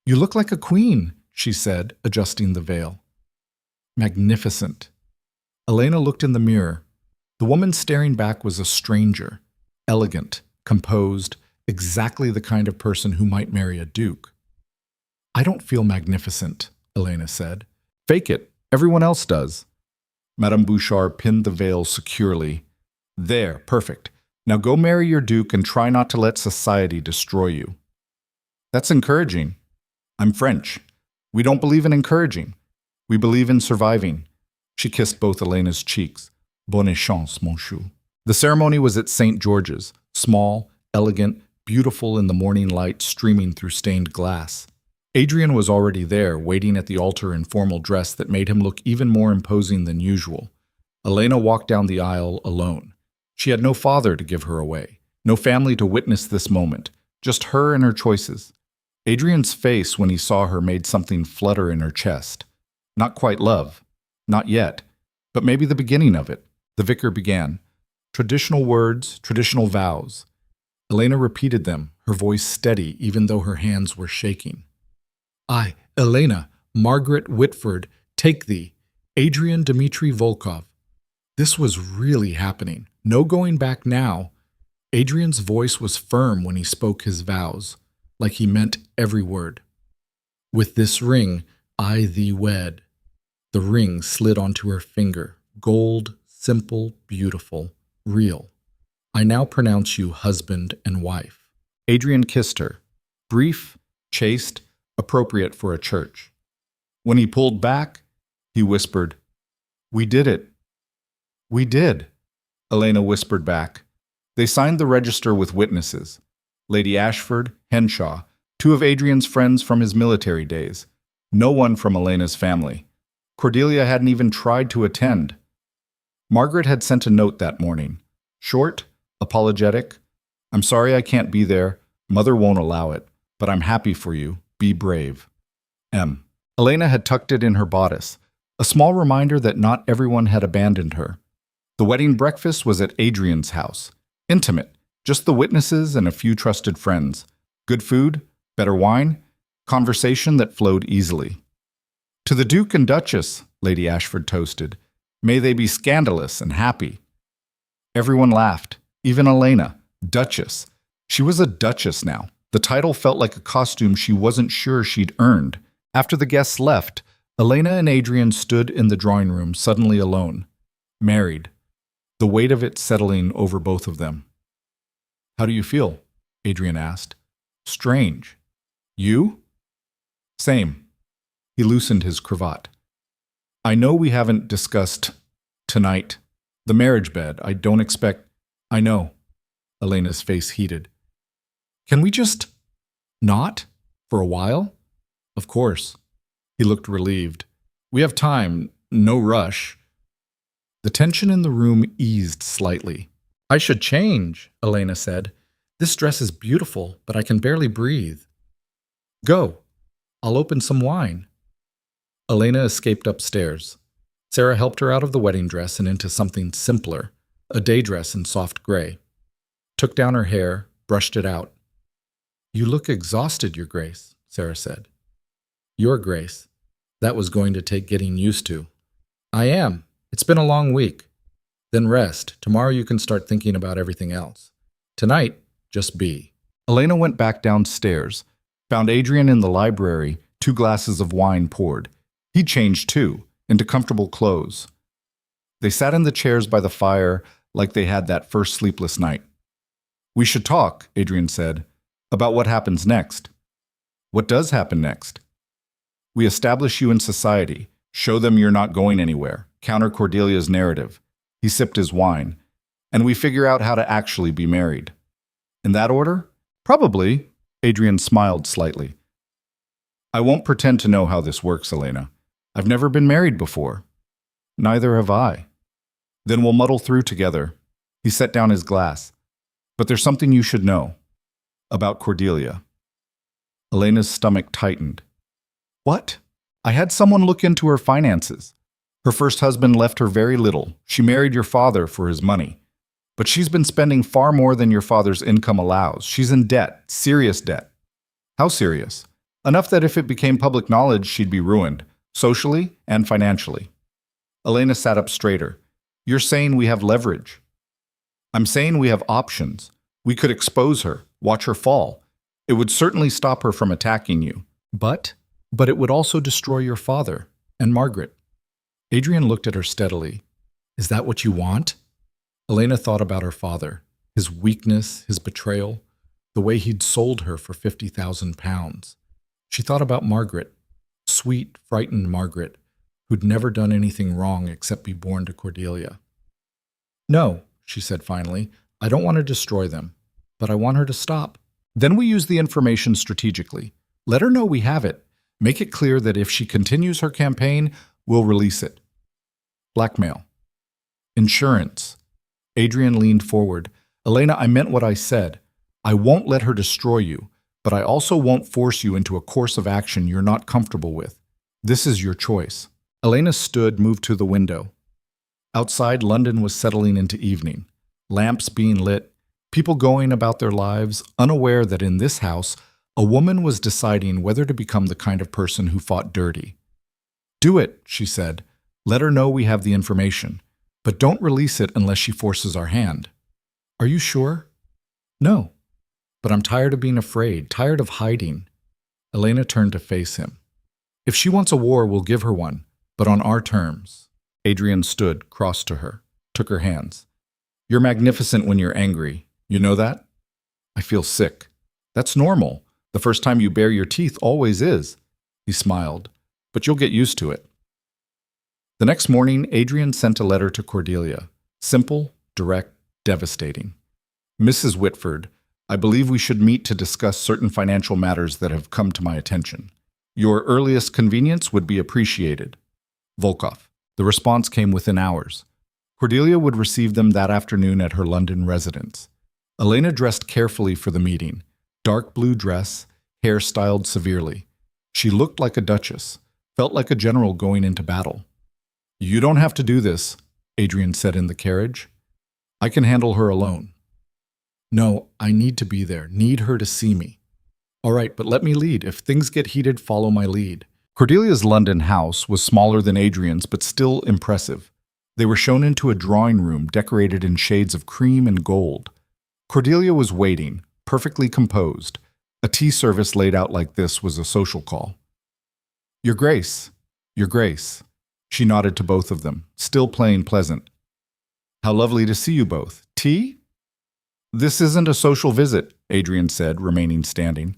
Speaker 1: You look like a queen, she said, adjusting the veil. Magnificent. Elena looked in the mirror. The woman staring back was a stranger, elegant, composed, exactly the kind of person who might marry a duke. I don't feel magnificent, Elena said. Fake it. Everyone else does. Madame Bouchard pinned the veil securely. There, perfect. Now go marry your duke and try not to let society destroy you. That's encouraging. I'm French. We don't believe in encouraging. We believe in surviving. She kissed both Elena's cheeks. Bonne chance, mon chou. The ceremony was at St. George's, small, elegant, beautiful in the morning light streaming through stained glass. Adrian was already there, waiting at the altar in formal dress that made him look even more imposing than usual. Elena walked down the aisle alone. She had no father to give her away, no family to witness this moment, just her and her choices. Adrian's face when he saw her made something flutter in her chest. Not quite love. Not yet. But maybe the beginning of it. The vicar began. Traditional words, traditional vows. Elena repeated them, her voice steady even though her hands were shaking. I, Elena, Margaret Whitford, take thee, Adrian Dmitri Volkov. This was really happening. No going back now. Adrian's voice was firm when he spoke his vows, like he meant every word. With this ring, I thee wed. The ring slid onto her finger, gold, simple, beautiful, real. I now pronounce you husband and wife. Adrian kissed her, brief, chaste, appropriate for a church. When he pulled back, he whispered, We did it. We did, Elena whispered back. They signed the register with witnesses. Lady Ashford, Henshaw, 2 of Adrian's friends from his military days. No one from Elena's family. Cordelia hadn't even tried to attend. Margaret had sent a note that morning. Short, apologetic. I'm sorry I can't be there. Mother won't allow it, but I'm happy for you. Be brave. M. Elena had tucked it in her bodice, a small reminder that not everyone had abandoned her. The wedding breakfast was at Adrian's house. Intimate, just the witnesses and a few trusted friends. Good food, better wine, conversation that flowed easily. To the Duke and Duchess, Lady Ashford toasted. May they be scandalous and happy. Everyone laughed, even Elena, Duchess. She was a duchess now. The title felt like a costume she wasn't sure she'd earned. After the guests left, Elena and Adrian stood in the drawing room, suddenly alone. Married. The weight of it settling over both of them. How do you feel? Adrian asked. Strange. You? Same. He loosened his cravat. I know we haven't discussed tonight. The marriage bed. I don't expect... I know. Elena's face heated. Can we just... not? For a while? Of course. He looked relieved. We have time. No rush. The tension in the room eased slightly. I should change, Elena said. This dress is beautiful, but I can barely breathe. Go. I'll open some wine. Elena escaped upstairs. Sarah helped her out of the wedding dress and into something simpler, a day dress in soft gray. Took down her hair, brushed it out. You look exhausted, Your Grace, Sarah said. Your Grace. That was going to take getting used to. I am. It's been a long week. Then rest. Tomorrow you can start thinking about everything else. Tonight, just be. Elena went back downstairs, found Adrian in the library, 2 glasses of wine poured. He changed too, into comfortable clothes. They sat in the chairs by the fire like they had that first sleepless night. We should talk, Adrian said, about what happens next. What does happen next? We establish you in society, show them you're not going anywhere, counter Cordelia's narrative. He sipped his wine. And we figure out how to actually be married. In that order? Probably. Adrian smiled slightly. I won't pretend to know how this works, Elena. I've never been married before. Neither have I. Then we'll muddle through together. He set down his glass. But there's something you should know. About Cordelia. Elena's stomach tightened. What? I had someone look into her finances. Her first husband left her very little. She married your father for his money. But she's been spending far more than your father's income allows. She's in debt, serious debt. How serious? Enough that if it became public knowledge, she'd be ruined, socially and financially. Elena sat up straighter. You're saying we have leverage. I'm saying we have options. We could expose her, watch her fall. It would certainly stop her from attacking you. But it would also destroy your father and Margaret. Adrian looked at her steadily. Is that what you want? Elena thought about her father, his weakness, his betrayal, the way he'd sold her for 50,000 pounds. She thought about Margaret, sweet, frightened Margaret, who'd never done anything wrong except be born to Cordelia. No, she said finally, I don't want to destroy them, but I want her to stop. Then we use the information strategically. Let her know we have it. Make it clear that if she continues her campaign, we'll release it. Blackmail. Insurance. Adrian leaned forward. Elena, I meant what I said. I won't let her destroy you, but I also won't force you into a course of action you're not comfortable with. This is your choice. Elena stood, moved to the window. Outside, London was settling into evening. Lamps being lit, people going about their lives, unaware that in this house, a woman was deciding whether to become the kind of person who fought dirty. Do it, she said. Let her know we have the information. But don't release it unless she forces our hand. Are you sure? No. But I'm tired of being afraid, tired of hiding. Elena turned to face him. If she wants a war, we'll give her one, but on our terms. Adrian stood, crossed to her, took her hands. You're magnificent when you're angry. You know that? I feel sick. That's normal. The first time you bare your teeth always is. He smiled. But you'll get used to it. The next morning, Adrian sent a letter to Cordelia. Simple, direct, devastating. Mrs. Whitford, I believe we should meet to discuss certain financial matters that have come to my attention. Your earliest convenience would be appreciated. Volkov. The response came within hours. Cordelia would receive them that afternoon at her London residence. Elena dressed carefully for the meeting.
Speaker 2: Dark blue dress, hair styled severely. She looked like a duchess, felt like a general going into battle. "You don't have to do this," Adrian said in the carriage. "I can handle her alone." "No, I need to be there, need her to see me." "All right, but let me lead. If things get heated, follow my lead."
Speaker 1: Cordelia's London house was smaller than Adrian's, but still impressive. They were shown into a drawing room decorated in shades of cream and gold. Cordelia was waiting, perfectly composed. A tea service laid out like this was a social call. "Your Grace, Your Grace." She nodded to both of them, still playing pleasant. "How lovely to see you both. Tea?" "This isn't a social visit," Adrian said, remaining standing.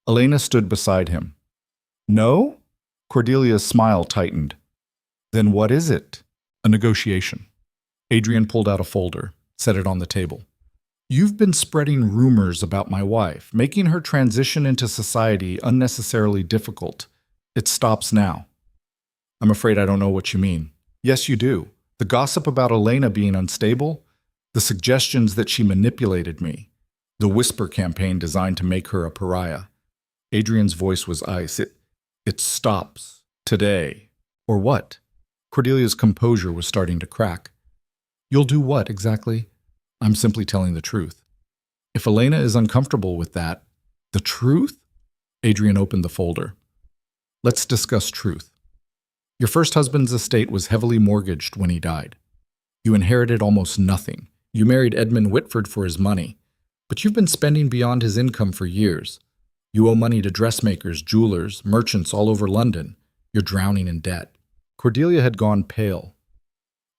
Speaker 1: Elena stood beside him. "No?" Cordelia's smile tightened. "Then what is it?" "A negotiation." Adrian pulled out a folder, set it on the table. "You've been spreading rumors about my wife, making her transition into society unnecessarily difficult. It stops now." "I'm afraid I don't know what you mean." "Yes, you do. The gossip about Elena being unstable, the suggestions that she manipulated me, the whisper campaign designed to make her a pariah." Adrian's voice was ice. It stops. Today. Or what? Cordelia's composure was starting to crack. "You'll do what, exactly?" "I'm simply telling the truth." "If Elena is uncomfortable with that..." "The truth?" Adrian opened the folder. "Let's discuss truth. Your first husband's estate was heavily mortgaged when he died. You inherited almost nothing. You married Edmund Whitford for his money, but you've been spending beyond his income for years. You owe money to dressmakers, jewelers, merchants all over London. You're drowning in debt." Cordelia had gone pale.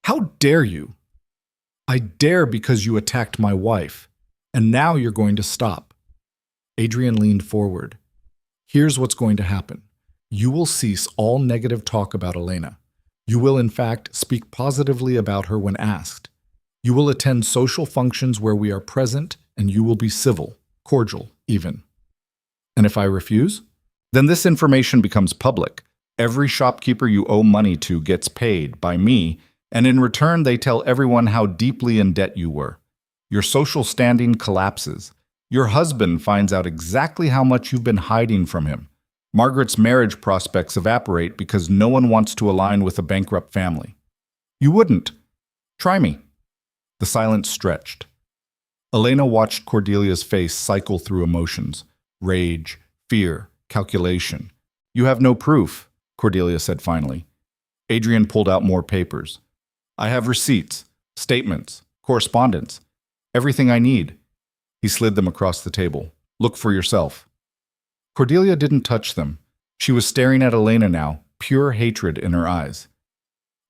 Speaker 1: "How dare you?" "I dare because you attacked my wife, and now you're going to stop." Adrian leaned forward. "Here's what's going to happen. You will cease all negative talk about Elena. You will, in fact, speak positively about her when asked. You will attend social functions where we are present, and you will be civil, cordial, even." "And if I refuse?" "Then this information becomes public. Every shopkeeper you owe money to gets paid by me, and in return they tell everyone how deeply in debt you were. Your social standing collapses. Your husband finds out exactly how much you've been hiding from him. Margaret's marriage prospects evaporate because no one wants to align with a bankrupt family." "You wouldn't." "Try me." The silence stretched. Elena watched Cordelia's face cycle through emotions. Rage, fear, calculation. "You have no proof," Cordelia said finally. Adrian pulled out more papers. "I have receipts, statements, correspondence, everything I need." He slid them across the table. "Look for yourself." Cordelia didn't touch them. She was staring at Elena now, pure hatred in her eyes.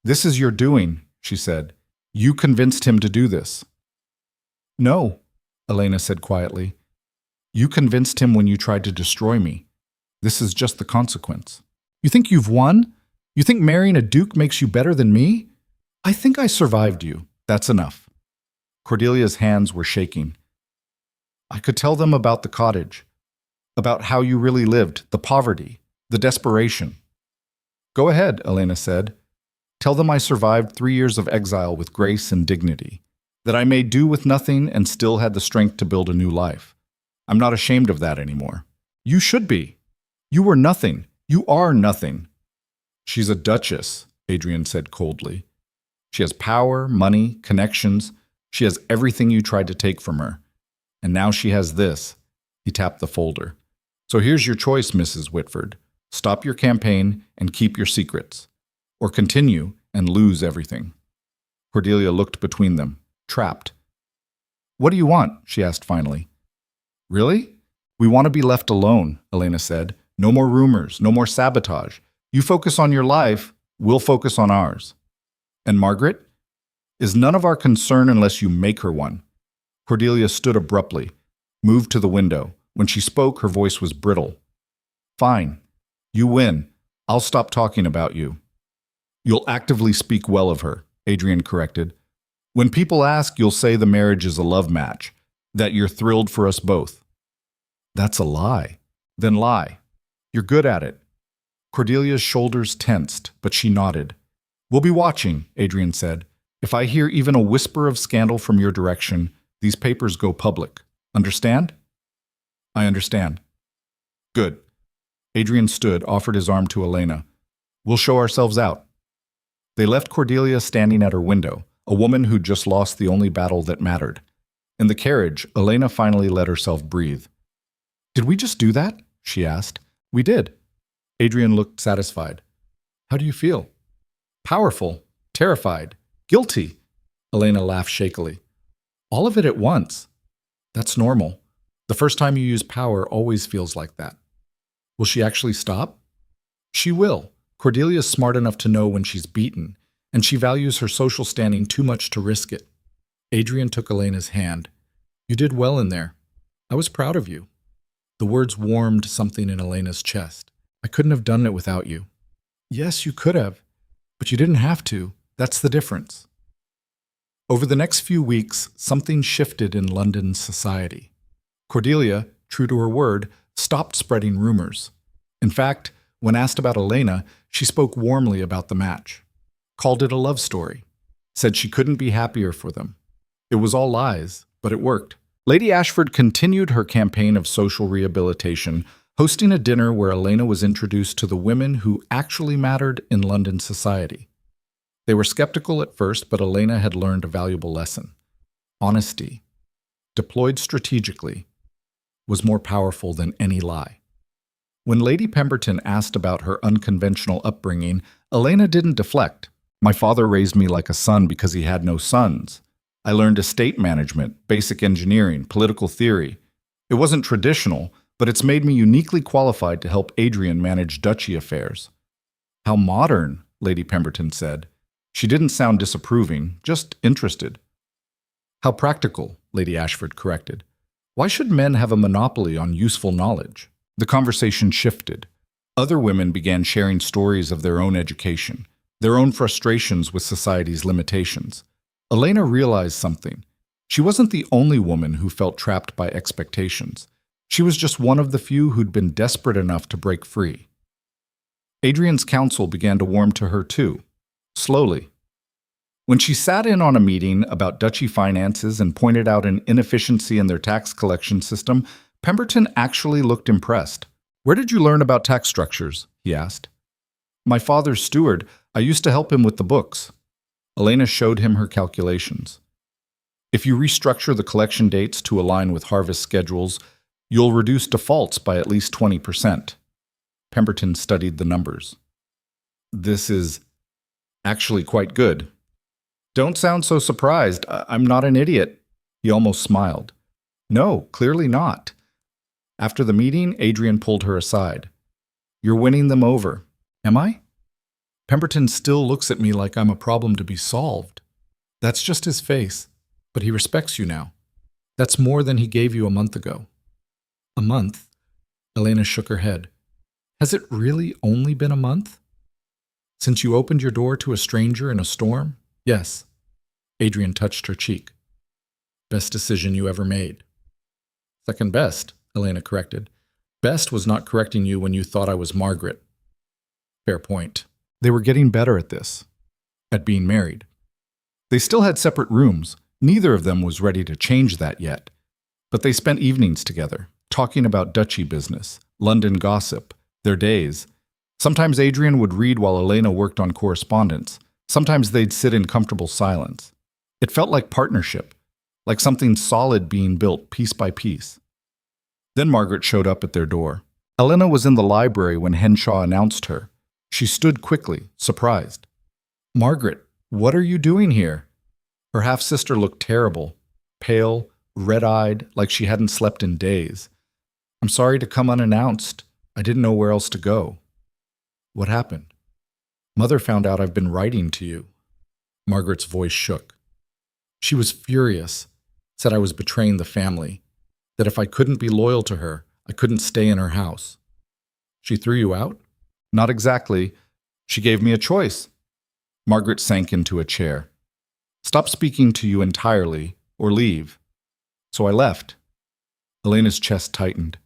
Speaker 1: "This is your doing," she said. "You convinced him to do this." "No," Elena said quietly. "You convinced him when you tried to destroy me. This is just the consequence." "You think you've won? You think marrying a duke makes you better than me? I think I survived you. That's enough." Cordelia's hands were shaking. "I could tell them about the cottage, about how you really lived, the poverty, the desperation." "Go ahead," Elena said. "Tell them I survived 3 years of exile with grace and dignity, that I made do with nothing and still had the strength to build a new life. I'm not ashamed of that anymore." "You should be. You were nothing. You are nothing." "She's a duchess," Adrian said coldly. "She has power, money, connections. She has everything you tried to take from her. And now she has this." He tapped the folder. "So here's your choice, Mrs. Whitford. Stop your campaign and keep your secrets. Or continue and lose everything." Cordelia looked between them, trapped. "What do you want?" she asked finally. "Really? We want to be left alone," Elena said. "No more rumors, no more sabotage. You focus on your life, we'll focus on ours." "And Margaret?" "Is none of our concern unless you make her one." Cordelia stood abruptly, moved to the window. When she spoke, her voice was brittle. "Fine. You win. I'll stop talking about you." "You'll actively speak well of her," Adrian corrected. "When people ask, you'll say the marriage is a love match, that you're thrilled for us both." "That's a lie." "Then lie. You're good at it." Cordelia's shoulders tensed, but she nodded. "We'll be watching," Adrian said. "If I hear even a whisper of scandal from your direction, these papers go public. Understand?" I understand. Good. Adrian stood, offered his arm to Elena. We'll show ourselves out. They left Cordelia standing at her window, a woman who'd just lost the only battle that mattered. In the carriage, Elena finally let herself breathe. Did we just do that? She asked. We did. Adrian looked satisfied. How do you feel? Powerful, terrified, guilty. Elena laughed shakily. All of it at once. That's normal. The first time you use power always feels like that. Will she actually stop? She will. Cordelia's smart enough to know when she's beaten, and she values her social standing too much to risk it. Adrian took Elena's hand. You did well in there. I was proud of you. The words warmed something in Elena's chest. I couldn't have done it without you. Yes, you could have, but you didn't have to. That's the difference. Over the next few weeks, something shifted in London's society. Cordelia, true to her word, stopped spreading rumors. In fact, when asked about Elena, she spoke warmly about the match, called it a love story, said she couldn't be happier for them. It was all lies, but it worked. Lady Ashford continued her campaign of social rehabilitation, hosting a dinner where Elena was introduced to the women who actually mattered in London society. They were skeptical at first, but Elena had learned a valuable lesson. Honesty, deployed strategically, was more powerful than any lie. When Lady Pemberton asked about her unconventional upbringing, Elena didn't deflect. My father raised me like a son because he had no sons. I learned estate management, basic engineering, political theory. It wasn't traditional, but it's made me uniquely qualified to help Adrian manage duchy affairs. How modern, Lady Pemberton said. She didn't sound disapproving, just interested. How practical, Lady Ashford corrected. Why should men have a monopoly on useful knowledge? The conversation shifted. Other women began sharing stories of their own education, their own frustrations with society's limitations. Elena realized something. She wasn't the only woman who felt trapped by expectations. She was just one of the few who'd been desperate enough to break free. Adrian's counsel began to warm to her too, slowly. When she sat in on a meeting about duchy finances and pointed out an inefficiency in their tax collection system, Pemberton actually looked impressed. Where did you learn about tax structures? He asked. My father's steward. I used to help him with the books. Elena showed him her calculations. If you restructure the collection dates to align with harvest schedules, you'll reduce defaults by at least 20%. Pemberton studied the numbers. This is actually quite good. Don't sound so surprised. I'm not an idiot. He almost smiled. No, clearly not. After the meeting, Adrian pulled her aside. You're winning them over. Am I? Pemberton still looks at me like I'm a problem to be solved. That's just his face, but he respects you now. That's more than he gave you a month ago. A month? Elena shook her head. Has it really only been a month? Since you opened your door to a stranger in a storm? Yes. Adrian touched her cheek. Best decision you ever made. Second best, Elena corrected. Best was not correcting you when you thought I was Margaret. Fair point. They were getting better at this, at being married. They still had separate rooms. Neither of them was ready to change that yet. But they spent evenings together, talking about duchy business, London gossip, their days. Sometimes Adrian would read while Elena worked on correspondence. Sometimes they'd sit in comfortable silence. It felt like partnership, like something solid being built piece by piece. Then Margaret showed up at their door. Elena was in the library when Henshaw announced her. She stood quickly, surprised. Margaret, what are you doing here? Her half-sister looked terrible, pale, red-eyed, like she hadn't slept in days. I'm sorry to come unannounced. I didn't know where else to go. What happened? Mother found out I've been writing to you. Margaret's voice shook. She was furious, said I was betraying the family, that if I couldn't be loyal to her, I couldn't stay in her house. She threw you out? Not exactly. She gave me a choice. Margaret sank into a chair. Stop speaking to you entirely, or leave. So I left. Elena's chest tightened.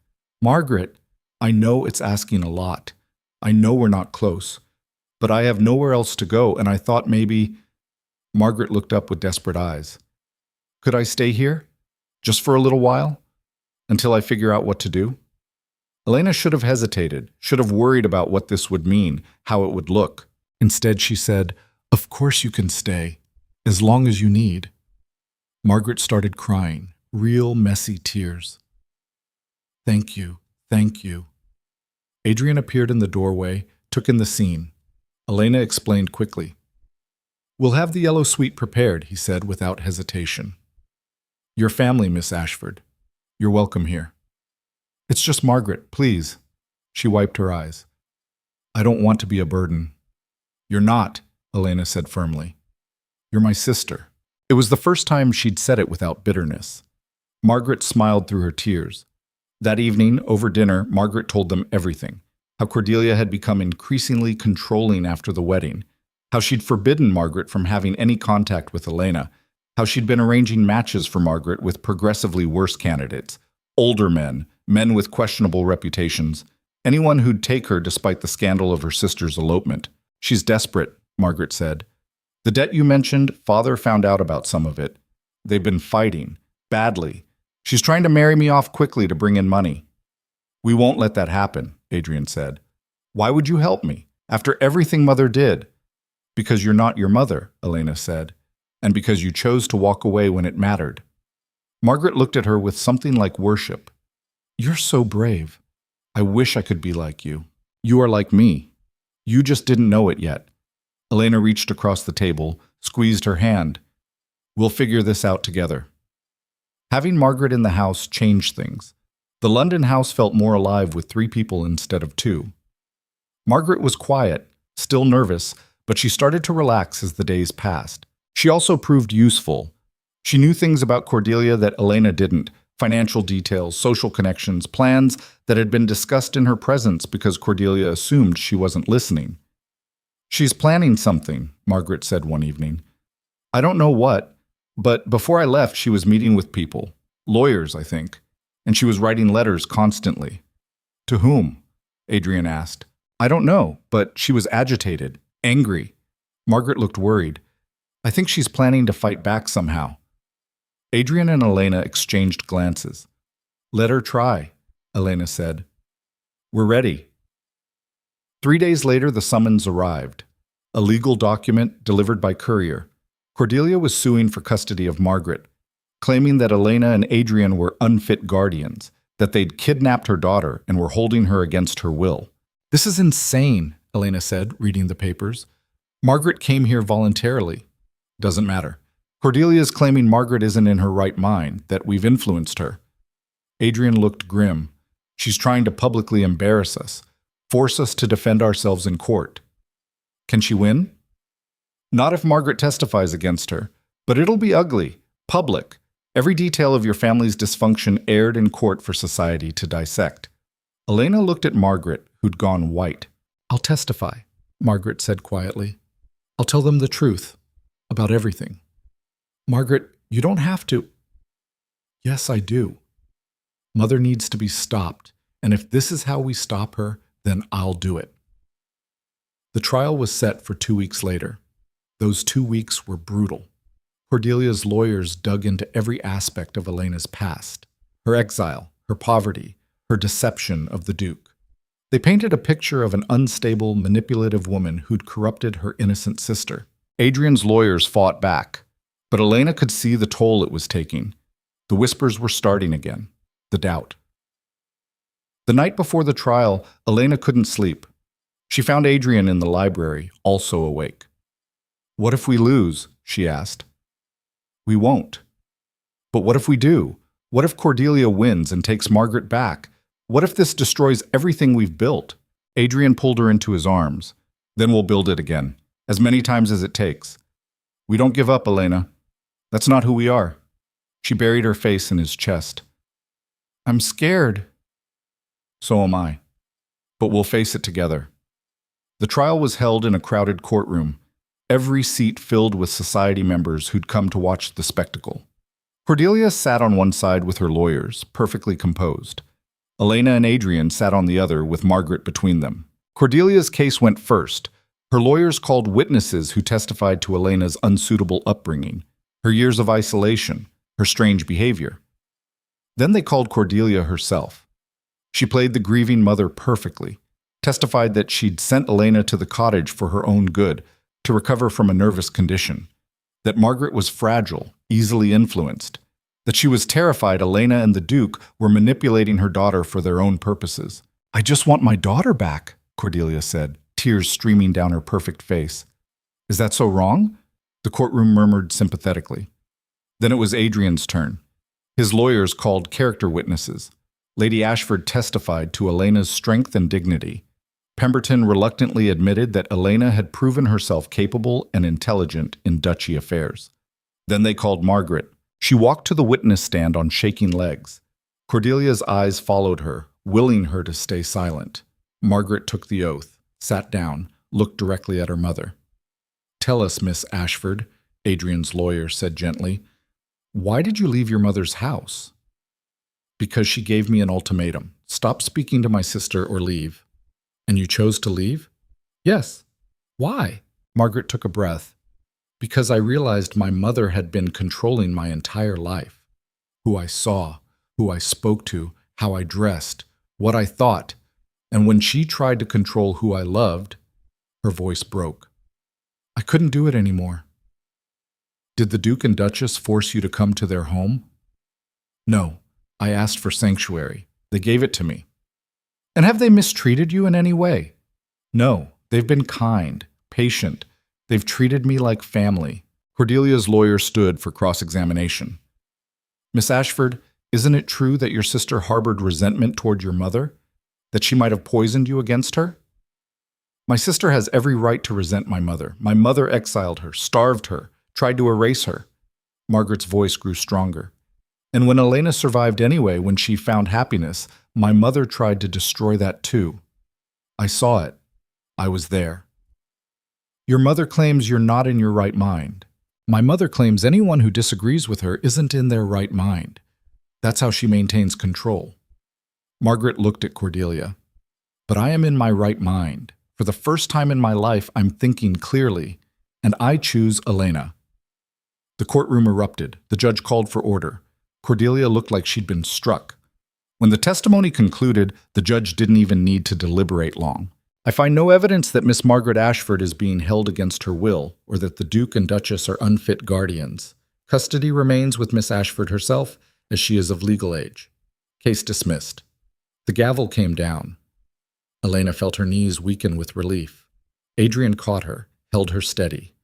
Speaker 1: Margaret, I know it's asking a lot. I know we're not close. But I have nowhere else to go, and I thought maybe... Margaret looked up with desperate eyes. Could I stay here? Just for a little while? Until I figure out what to do? Elena should have hesitated, should have worried about what this would mean, how it would look.
Speaker 2: Instead, she said, "Of course you can stay, as long as you need." Margaret started crying, real messy tears. "Thank you, thank you." Adrian appeared in the doorway, took in the scene. Elena explained quickly. "We'll have the yellow suite prepared," he said without hesitation. "Your family, Miss Ashford. You're welcome here." "It's just Margaret, please." She wiped her eyes. "I don't want to be a burden." "You're not," Elena said firmly. "You're my sister." It was the first time she'd said it without bitterness. Margaret smiled through her tears. That evening, over dinner, Margaret told them everything. How Cordelia had become increasingly controlling after the wedding. How she'd forbidden Margaret from having any contact with Elena. How she'd been arranging matches for Margaret with progressively worse candidates. Older men, men with questionable reputations. Anyone who'd take her despite the scandal of her sister's elopement. "She's desperate," Margaret said. "The debt you mentioned, Father found out about some of it. They've been fighting. Badly. She's trying to marry me off quickly to bring in money." "We won't let that happen," Adrian said. "Why would you help me, after everything Mother did?" "Because you're not your mother," Elena said, "and because you chose to walk away when it mattered." Margaret looked at her with something like worship. "You're so brave. I wish I could be like you. You are like me. You just didn't know it yet." Elena reached across the table, squeezed her hand. "We'll figure this out together." Having Margaret in the house changed things. The London house felt more alive with 3 people instead of 2. Margaret was quiet, still nervous, but she started to relax as the days passed. She also proved useful. She knew things about Cordelia that Elena didn't, financial details, social connections, plans that had been discussed in her presence because Cordelia assumed she wasn't listening. "She's planning something," Margaret said one evening. "I don't know what, but before I left she was meeting with people, lawyers, I think, and she was writing letters constantly." "To whom?" Adrian asked. "I don't know, but she was agitated, angry." Margaret looked worried. "I think she's planning to fight back somehow." Adrian and Elena exchanged glances. "Let her try," Elena said. "We're ready." 3 days later, the summons arrived. A legal document delivered by courier. Cordelia was suing for custody of Margaret, claiming that Elena and Adrian were unfit guardians, that they'd kidnapped her daughter and were holding her against her will. "This is insane," Elena said, reading the papers. "Margaret came here voluntarily." "Doesn't matter. Cordelia is claiming Margaret isn't in her right mind, that we've influenced her." Adrian looked grim. "She's trying to publicly embarrass us, force us to defend ourselves in court." "Can she win?" "Not if Margaret testifies against her, but it'll be ugly, public. Every detail of your family's dysfunction aired in court for society to dissect." Elena looked at Margaret, who'd gone white. "I'll testify," Margaret said quietly. "I'll tell them the truth, about everything." "Margaret, you don't have to." "Yes, I do. Mother needs to be stopped, and if this is how we stop her, then I'll do it." The trial was set for 2 weeks later. Those 2 weeks were brutal. Cordelia's lawyers dug into every aspect of Elena's past, her exile, her poverty, her deception of the Duke. They painted a picture of an unstable, manipulative woman who'd corrupted her innocent sister. Adrian's lawyers fought back, but Elena could see the toll it was taking. The whispers were starting again, the doubt. The night before the trial, Elena couldn't sleep. She found Adrian in the library, also awake. "What if we lose?" she asked. "We won't." "But what if we do? What if Cordelia wins and takes Margaret back? What if this destroys everything we've built?" Adrian pulled her into his arms. "Then we'll build it again, as many times as it takes. We don't give up, Elena. That's not who we are." She buried her face in his chest. "I'm scared." "So am I. But we'll face it together." The trial was held in a crowded courtroom, every seat filled with society members who'd come to watch the spectacle. Cordelia sat on one side with her lawyers, perfectly composed. Elena and Adrian sat on the other with Margaret between them. Cordelia's case went first. Her lawyers called witnesses who testified to Elena's unsuitable upbringing, her years of isolation, her strange behavior.
Speaker 1: Then they called Cordelia herself. She played the grieving mother perfectly, testified that she'd sent Elena to the cottage for her own good, to recover from a nervous condition, that Margaret was fragile, easily influenced, that she was terrified Elena and the Duke were manipulating her daughter for their own purposes. "I just want my daughter back," Cordelia said, tears streaming down her perfect face. "Is that so wrong?" The courtroom murmured sympathetically. Then it was Adrian's turn. His lawyers called character witnesses. Lady Ashford testified to Elena's strength and dignity. Pemberton reluctantly admitted that Elena had proven herself capable and intelligent in duchy affairs. Then they called Margaret. She walked to the witness stand on shaking legs. Cordelia's eyes followed her, willing her to stay silent. Margaret took the oath, sat down, looked directly at her mother. "Tell us, Miss Ashford," Adrian's lawyer said gently, "why did you leave your mother's house?" "Because she gave me an ultimatum. Stop speaking to my sister or leave." "And you chose to leave?" "Yes." "Why?" Margaret took a breath. "Because I realized my mother had been controlling my entire life. Who I saw, who I spoke to, how I dressed, what I thought. And when she tried to control who I loved," her voice broke. "I couldn't do it anymore." "Did the Duke and Duchess force you to come to their home?" "No. I asked for sanctuary. They gave it to me." "And have they mistreated you in any way?" "No. They've been kind, patient. They've treated me like family." Cordelia's lawyer stood for cross-examination. "Miss Ashford, isn't it true that your sister harbored resentment toward your mother? That she might have poisoned you against her?" "My sister has every right to resent my mother. My mother exiled her, starved her, tried to erase her." Margaret's voice grew stronger. "And when Elena survived anyway, when she found happiness, my mother tried to destroy that too. I saw it. I was there." "Your mother claims you're not in your right mind." "My mother claims anyone who disagrees with her isn't in their right mind. That's how she maintains control." Margaret looked at Cordelia. "But I am in my right mind. For the first time in my life, I'm thinking clearly, and I choose Elena." The courtroom erupted. The judge called for order. Cordelia looked like she'd been struck. When the testimony concluded, the judge didn't even need to deliberate long. "I find no evidence that Miss Margaret Ashford is being held against her will, or that the Duke and Duchess are unfit guardians. Custody remains with Miss Ashford herself, as she is of legal age. Case dismissed." The gavel came down. Elena felt her knees weaken with relief. Adrian caught her, held her steady.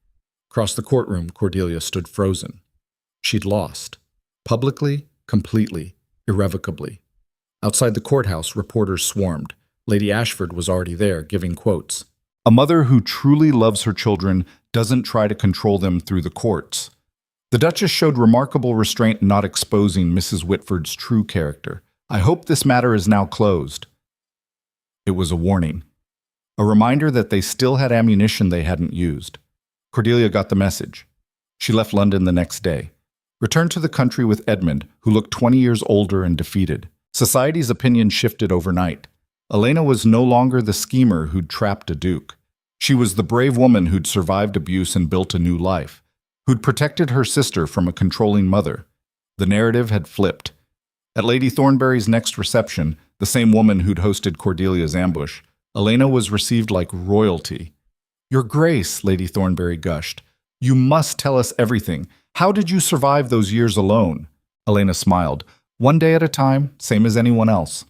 Speaker 1: Across the courtroom, Cordelia stood frozen. She'd lost. Publicly, completely, irrevocably. Outside the courthouse, reporters swarmed. Lady Ashford was already there, giving quotes. "A mother who truly loves her children doesn't try to control them through the courts." The Duchess showed remarkable restraint in not exposing Mrs. Whitford's true character. "I hope this matter is now closed." It was a warning. A reminder that they still had ammunition they hadn't used. Cordelia got the message. She left London the next day. Returned to the country with Edmund, who looked 20 years older and defeated. Society's opinion shifted overnight. Elena was no longer the schemer who'd trapped a duke. She was the brave woman who'd survived abuse and built a new life, who'd protected her sister from a controlling mother. The narrative had flipped. At Lady Thornbury's next reception, the same woman who'd hosted Cordelia's ambush, Elena was received like royalty. "Your Grace," Lady Thornbury gushed, "you must tell us everything. How did you survive those years alone?" Elena smiled. "One day at a time, same as anyone else."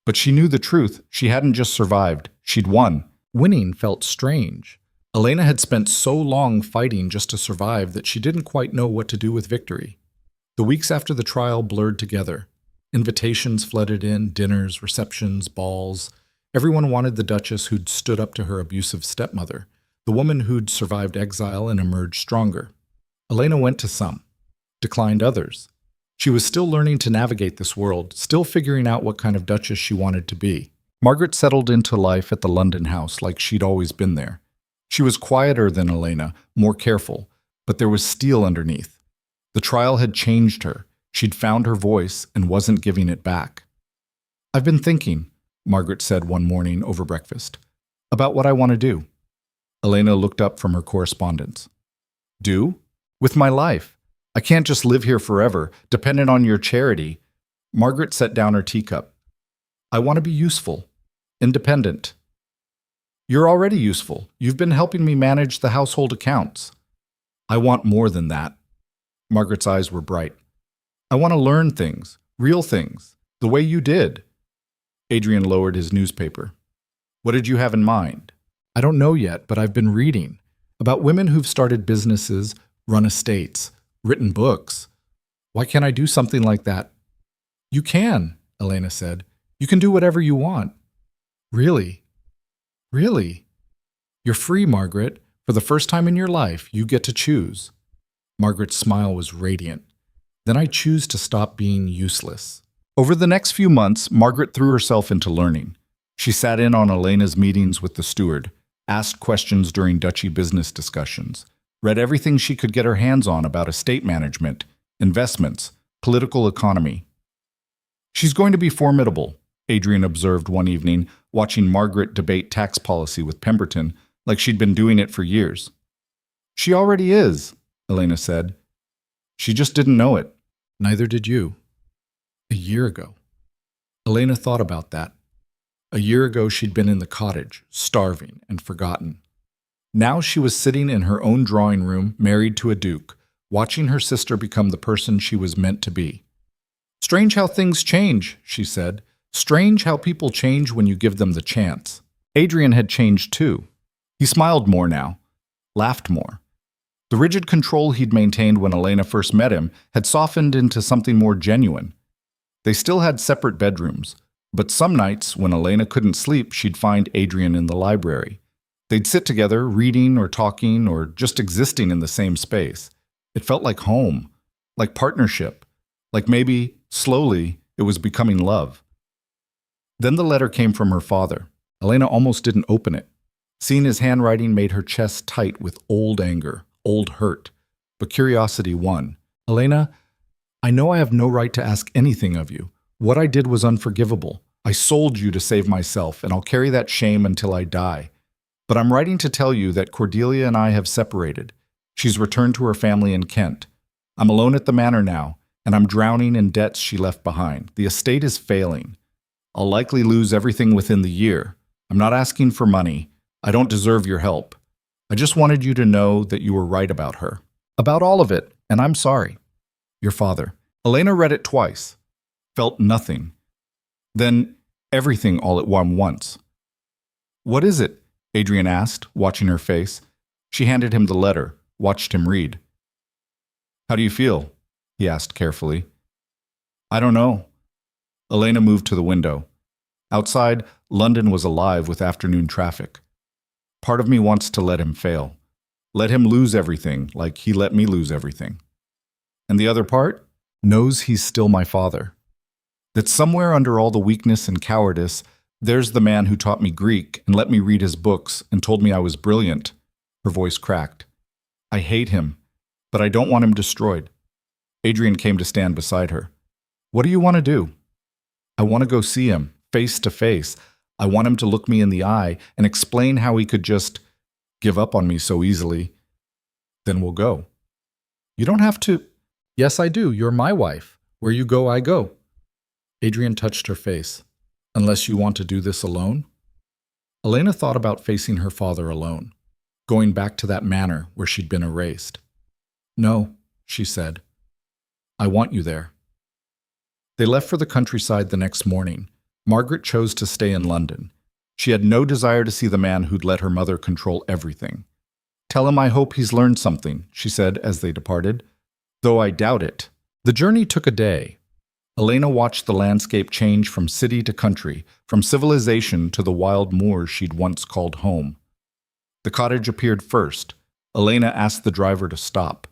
Speaker 1: But she knew the truth. She hadn't just survived. She'd won. Winning felt strange. Elena had spent so long fighting just to survive that she didn't quite know what to do with victory. The weeks after the trial blurred together. Invitations flooded in, dinners, receptions, balls. Everyone wanted the Duchess who'd stood up to her abusive stepmother, the woman who'd survived exile and emerged stronger. Elena went to some, declined others. She was still learning to navigate this world, still figuring out what kind of Duchess she wanted to be. Margaret settled into life at the London house like she'd always been there. She was quieter than Elena, more careful, but there was steel underneath. The trial had changed her. She'd found her voice and wasn't giving it back. "I've been thinking," Margaret said one morning over breakfast, "about what I want to do." Elena looked up from her correspondence. "Do? With my life. I can't just live here forever, dependent on your charity."
Speaker 2: Margaret set down her teacup. I want to be useful, independent. You're already useful. You've been helping me manage the household accounts. I want more than that. Margaret's eyes were bright. I want to learn things, real things, the way you did. Adrian lowered his newspaper. What did you have in mind? I don't know yet, but I've been reading about women who've started businesses, run estates, written books. Why can't I do something like that? You can, Elena said. You can do whatever you want. Really? Really? You're free, Margaret. For the first time in your life, you get to choose. Margaret's smile was radiant. Then I choose to stop being useless. Over the next few months, Margaret threw herself into learning. She sat in on Elena's meetings with the steward, asked questions during duchy business discussions, read everything she could get her hands on about estate management, investments, political economy. She's going to be formidable, Adrian observed one evening, watching Margaret debate tax policy with Pemberton like she'd been doing it for years. She already is, Elena said. She just didn't know it. Neither did you. A year ago. Elena thought about that. A year ago, she'd been in the cottage, starving and forgotten. Now she was sitting in her own drawing room, married to a duke, watching her sister become the person she was meant to be. Strange how things change, she said. Strange how people change when you give them the chance. Adrian had changed too. He smiled more now, laughed more. The rigid control he'd maintained when Elena first met him had softened into something more genuine. They still had separate bedrooms, but some nights, when Elena couldn't sleep, she'd find Adrian in the library. They'd sit together, reading or talking or just existing in the same space. It felt like home, like partnership, like maybe, slowly, it was becoming love. Then the letter came from her father. Elena almost didn't open it. Seeing his handwriting made her chest tight with old anger, old hurt. But curiosity won. Elena, I know I have no right to ask anything of you. What I did was unforgivable. I sold you to save myself, and I'll carry that shame until I die. But I'm writing to tell you that Cordelia and I have separated. She's returned to her family in Kent. I'm alone at the manor now, and I'm drowning in debts she left behind. The estate is failing. I'll likely lose everything within the year. I'm not asking for money. I don't deserve your help. I just wanted you to know that you were right about her. About all of it, and I'm sorry. Your father. Elena read it twice. Felt nothing. Then everything all at once. What is it? Adrian asked, watching her face. She handed him the letter, watched him read. How do you feel? He asked carefully. I don't know. Elena moved to the window. Outside, London was alive with afternoon traffic. Part of me wants to let him fail. Let him lose everything, like he let me lose everything. And the other part knows he's still my father. That somewhere under all the weakness and cowardice, there's the man who taught me Greek and let me read his books and told me I was brilliant. Her voice cracked. I hate him, but I don't want him destroyed. Adrian came to stand beside her. What do you want to do? I want to go see him, face to face. I want him to look me in the eye and explain how he could just give up on me so easily. Then we'll go. You don't have to. Yes, I do. You're my wife. Where you go, I go. Adrian touched her face. Unless you want to do this alone? Elena thought about facing her father alone, going back to that manor where she'd been erased. No, she said. I want you there. They left for the countryside the next morning. Margaret chose to stay in London. She had no desire to see the man who'd let her mother control everything. Tell him I hope he's learned something, she said as they departed, though I doubt it. The journey took a day. Elena watched the landscape change from city to country, from civilization to the wild moors she'd once called home. The cottage appeared first. Elena asked the driver to stop.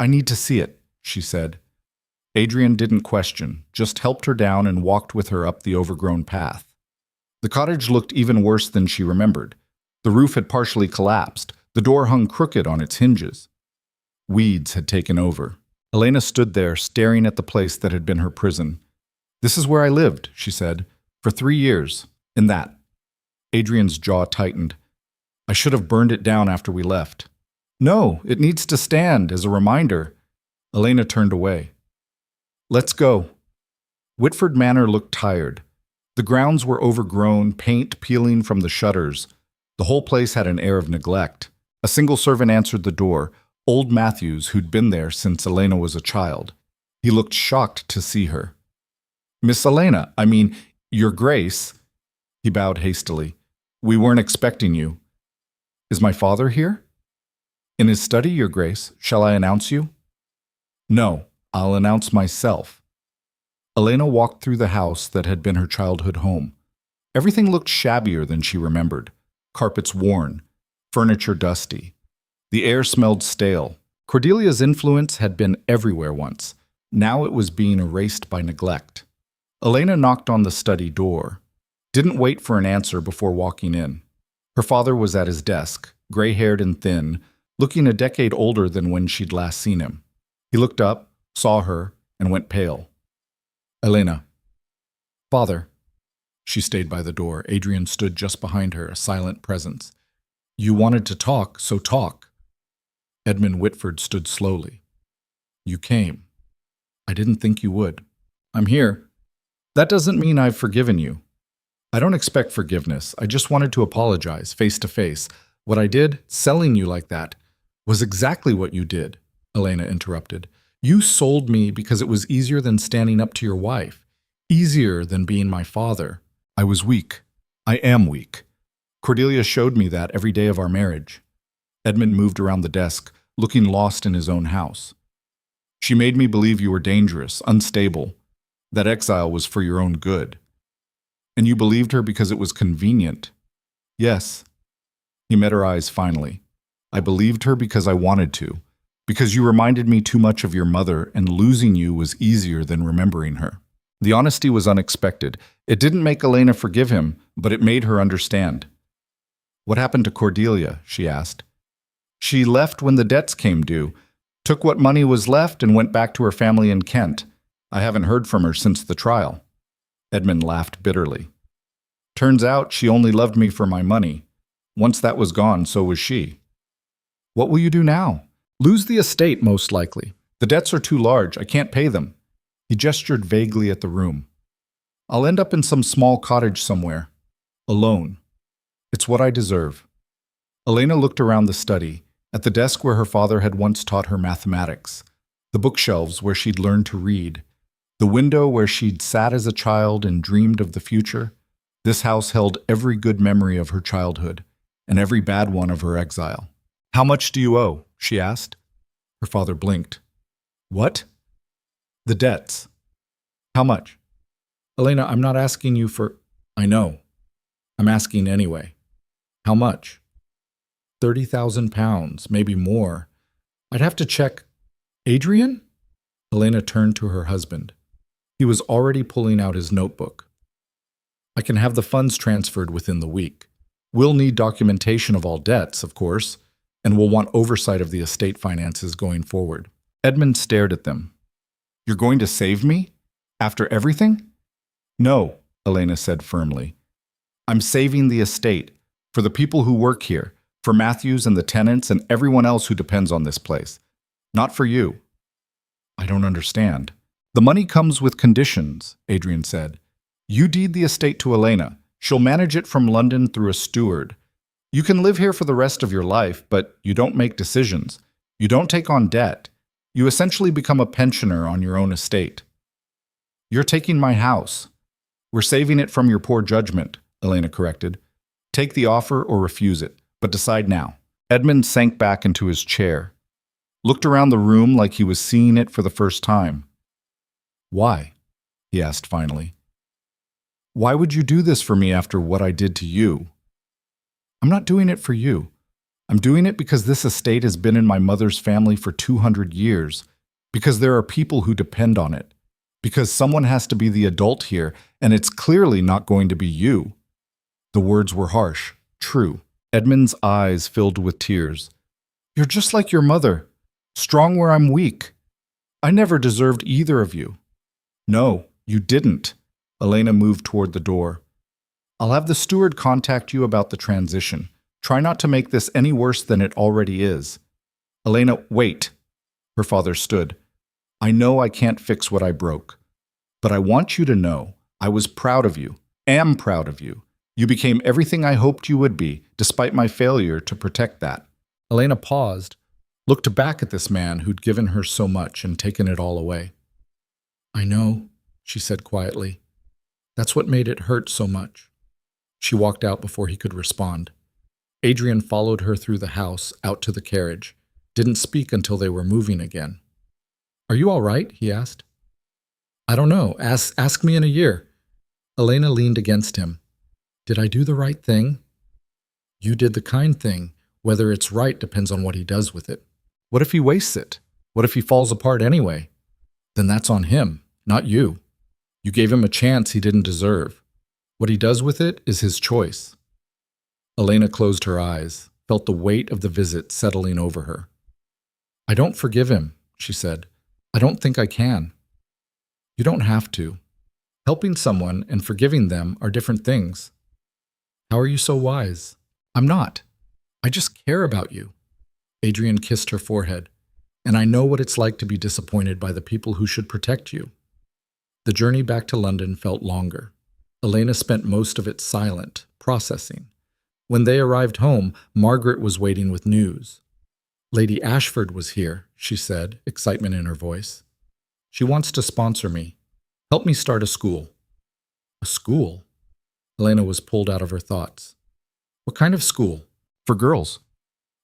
Speaker 2: I need to see it, she said. Adrian didn't question, just helped her down and walked with her up the overgrown path. The cottage looked even worse than she remembered. The roof had partially collapsed. The door hung crooked on its hinges. Weeds had taken over. Elena stood there, staring at the place that had been her prison. This is where I lived, she said, for 3 years, in that. Adrian's jaw tightened. I should have burned it down after we left. No, it needs to stand as a reminder. Elena turned away. Let's go.
Speaker 1: Whitford Manor looked tired. The grounds were overgrown, paint peeling from the shutters. The whole place had an air of neglect. A single servant answered the door, old Matthews, who'd been there since Elena was a child. He looked shocked to see her. "Miss Elena, Your Grace." He bowed hastily. "We weren't expecting you. Is my father here?" "In his study, Your Grace. Shall I announce you?" "No, I'll announce myself." Elena walked through the house that had been her childhood home. Everything looked shabbier than she remembered. Carpets worn, furniture dusty. The air smelled stale. Cordelia's influence had been everywhere once. Now it was being erased by neglect. Elena knocked on the study door. Didn't wait for an answer before walking in. Her father was at his desk, gray-haired and thin, looking a decade older than when she'd last seen him. He looked up, saw her, and went pale. "Elena." "Father." She stayed by the door. Adrian stood just behind her, a silent presence. "You wanted to talk, so talk." Edmund Whitford stood slowly. "You came. I didn't think you would. I'm here. That doesn't mean I've forgiven you. I don't expect forgiveness. I just wanted to apologize, face to face. What I did, selling you like that, was exactly what you did," Elena interrupted. "You sold me because it was easier than standing up to your wife, easier than being my father. I was weak. I am weak. Cordelia showed me that every day of our marriage." Edmund moved around the desk, looking lost in his own house. "She made me believe you were dangerous, unstable, that exile was for your own good. And you believed her because it was convenient." "Yes." He met her eyes finally. "I believed her because I wanted to, because you reminded me too much of your mother, and losing you was easier than remembering her." The honesty was unexpected. It didn't make Elena forgive him, but it made her understand. "What happened to Cordelia?" she asked. "She left when the debts came due, took what money was left and went back to her family in Kent. I haven't heard from her since the trial." Edmund laughed bitterly. "Turns out she only loved me for my money. Once that was gone, so was she." "What will you do now?" "Lose the estate, most likely. The debts are too large. I can't pay them." He gestured vaguely at the room. "I'll end up in some small cottage somewhere. Alone. It's what I deserve." Elena looked around the study, at the desk where her father had once taught her mathematics, the bookshelves where she'd learned to read, the window where she'd sat as a child and dreamed of the future. This house held every good memory of her childhood, and every bad one of her exile. "How much do you owe?" she asked. Her father blinked. "What?" "The debts." "How much?" "Elena, I'm not asking you for—" "I know. I'm asking anyway. How much?" £30,000, maybe more. I'd have to check. "Adrian?" Elena turned to her husband. He was already pulling out his notebook. "I can have the funds transferred within the week. We'll need documentation of all debts, of course, and we'll want oversight of the estate finances going forward." Edmund stared at them. "You're going to save me? After everything?" "No," Elena said firmly. "I'm saving the estate, for the people who work here, for Matthews and the tenants and everyone else who depends on this place. Not for you." "I don't understand." "The money comes with conditions," Adrian said. "You deed the estate to Elena. She'll manage it from London through a steward. You can live here for the rest of your life, but you don't make decisions. You don't take on debt. You essentially become a pensioner on your own estate." "You're taking my house." "We're saving it from your poor judgment," Elena corrected. "Take the offer or refuse it, but decide now." Edmund sank back into his chair, looked around the room like he was seeing it for the first time. "Why?" he asked finally. "Why would you do this for me after what I did to you?" "I'm not doing it for you. I'm doing it because this estate has been in my mother's family for 200 years, because there are people who depend on it, because someone has to be the adult here, and it's clearly not going to be you." The words were harsh, true. Edmund's eyes filled with tears. "You're just like your mother, strong where I'm weak. I never deserved either of you." "No, you didn't." Elena moved toward the door. "I'll have the steward contact you about the transition. Try not to make this any worse than it already is." "Elena, wait." Her father stood. "I know I can't fix what I broke. But I want you to know I was proud of you, am proud of you. You became everything I hoped you would be, despite my failure to protect that."
Speaker 2: Elena paused, looked back at this man who'd given her so much and taken it all away. "I know," she said quietly. "That's what made it hurt so much." She walked out before he could respond. Adrian followed her through the house, out to the carriage, didn't speak until they were moving again. "Are you all right?" he asked. "I don't know. Ask me in a year." Elena leaned against him. "Did I do the right thing?" "You did the kind thing. Whether it's right depends on what he does with it."
Speaker 1: "What if he wastes it?
Speaker 2: "What if he falls apart anyway?" "Then that's on him, not you. You gave him a chance he didn't deserve. What he does with it is his choice." Elena closed her eyes, felt the weight of the visit settling over her. "I don't forgive him," she said. "I don't think I can." "You don't have to. Helping someone and forgiving them are different things." "How are you so wise?" "I'm not. I just care about you." Adrian kissed her forehead. "And I know what it's like to be disappointed by the people who should protect you." The journey back to London felt longer. Elena spent most of it silent, processing. When they arrived home, Margaret was waiting with news. "Lady Ashford was here," she said, excitement in her voice. "She wants to sponsor me. Help me start a school." "A school?" Elena was pulled out of her thoughts. "What kind of school?"
Speaker 1: "For girls.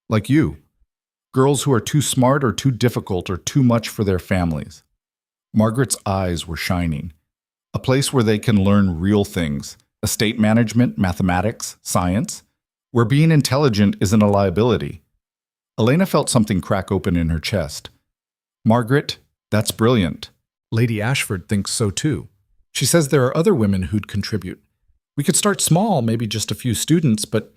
Speaker 1: Like you. Girls who are too smart or too difficult or too much for their families." Margaret's eyes were shining. "A place where they can learn real things, estate management, mathematics, science, where being intelligent isn't a liability." Elena felt something crack open in her chest. "Margaret, that's brilliant. Lady Ashford thinks so too. She says there are other women who'd contribute. We could start small, maybe just a few students, but—"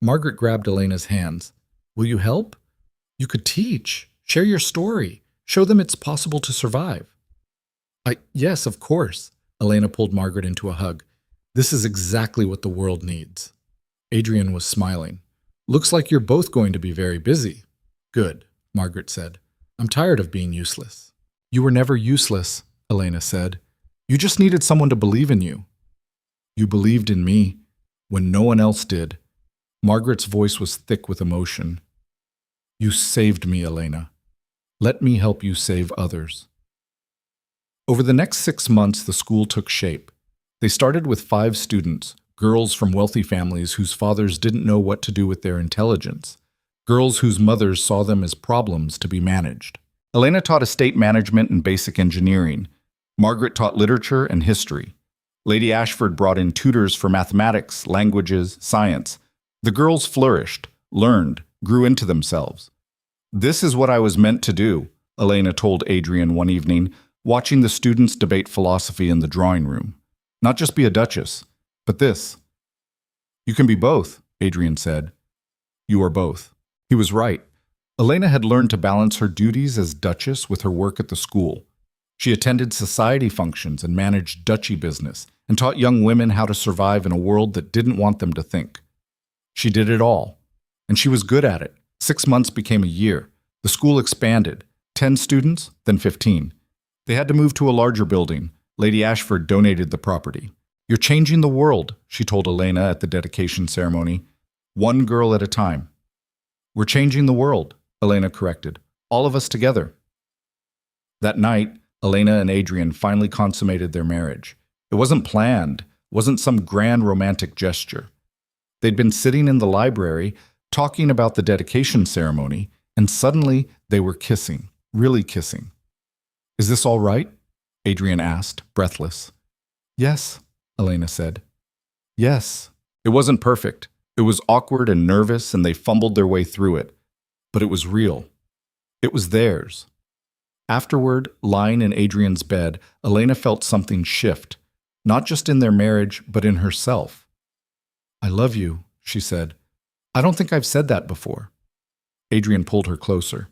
Speaker 1: Margaret grabbed Elena's hands. "Will you help? You could teach, share your story, show them it's possible to survive." Yes, of course." Elena pulled Margaret into a hug. "This is exactly what the world needs." Adrian was smiling. "Looks like you're both going to be very busy." "Good," Margaret said. "I'm tired of being useless." "You were never useless," Elena said. "You just needed someone to believe in you." "You believed in me when no one else did." Margaret's voice was thick with emotion. "You saved me, Elena. Let me help you save others." Over the next 6 months, the school took shape. They started with 5 students, girls from wealthy families whose fathers didn't know what to do with their intelligence, girls whose mothers saw them as problems to be managed. Elena taught estate management and basic engineering. Margaret taught literature and history. Lady Ashford brought in tutors for mathematics, languages, science. The girls flourished, learned, grew into themselves. "This is what I was meant to do," Elena told Adrian one evening, watching the students debate philosophy in the drawing room. "Not just be a duchess, but this." "You can be both," Adrian said. "You are both." He was right. Elena had learned to balance her duties as duchess with her work at the school. She attended society functions and managed duchy business, and taught young women how to survive in a world that didn't want them to think. She did it all, and she was good at it. 6 months became a year. The school expanded, 10 students, then 15. They had to move to a larger building. Lady Ashford donated the property. "You're changing the world," she told Elena at the dedication ceremony. "One girl at a time." "We're changing the world," Elena corrected. "All of us together." That night, Elena and Adrian finally consummated their marriage. It wasn't planned, wasn't some grand romantic gesture. They'd been sitting in the library, talking about the dedication ceremony, and suddenly they were kissing, really kissing. "Is this all right?" Adrian asked, breathless. "Yes," Elena said. "Yes." It wasn't perfect. It was awkward and nervous, and they fumbled their way through it. But it was real. It was theirs. Afterward, lying in Adrian's bed, Elena felt something shift, not just in their marriage, but in herself. "I love you," she said. "I don't think I've said that before." Adrian pulled her closer.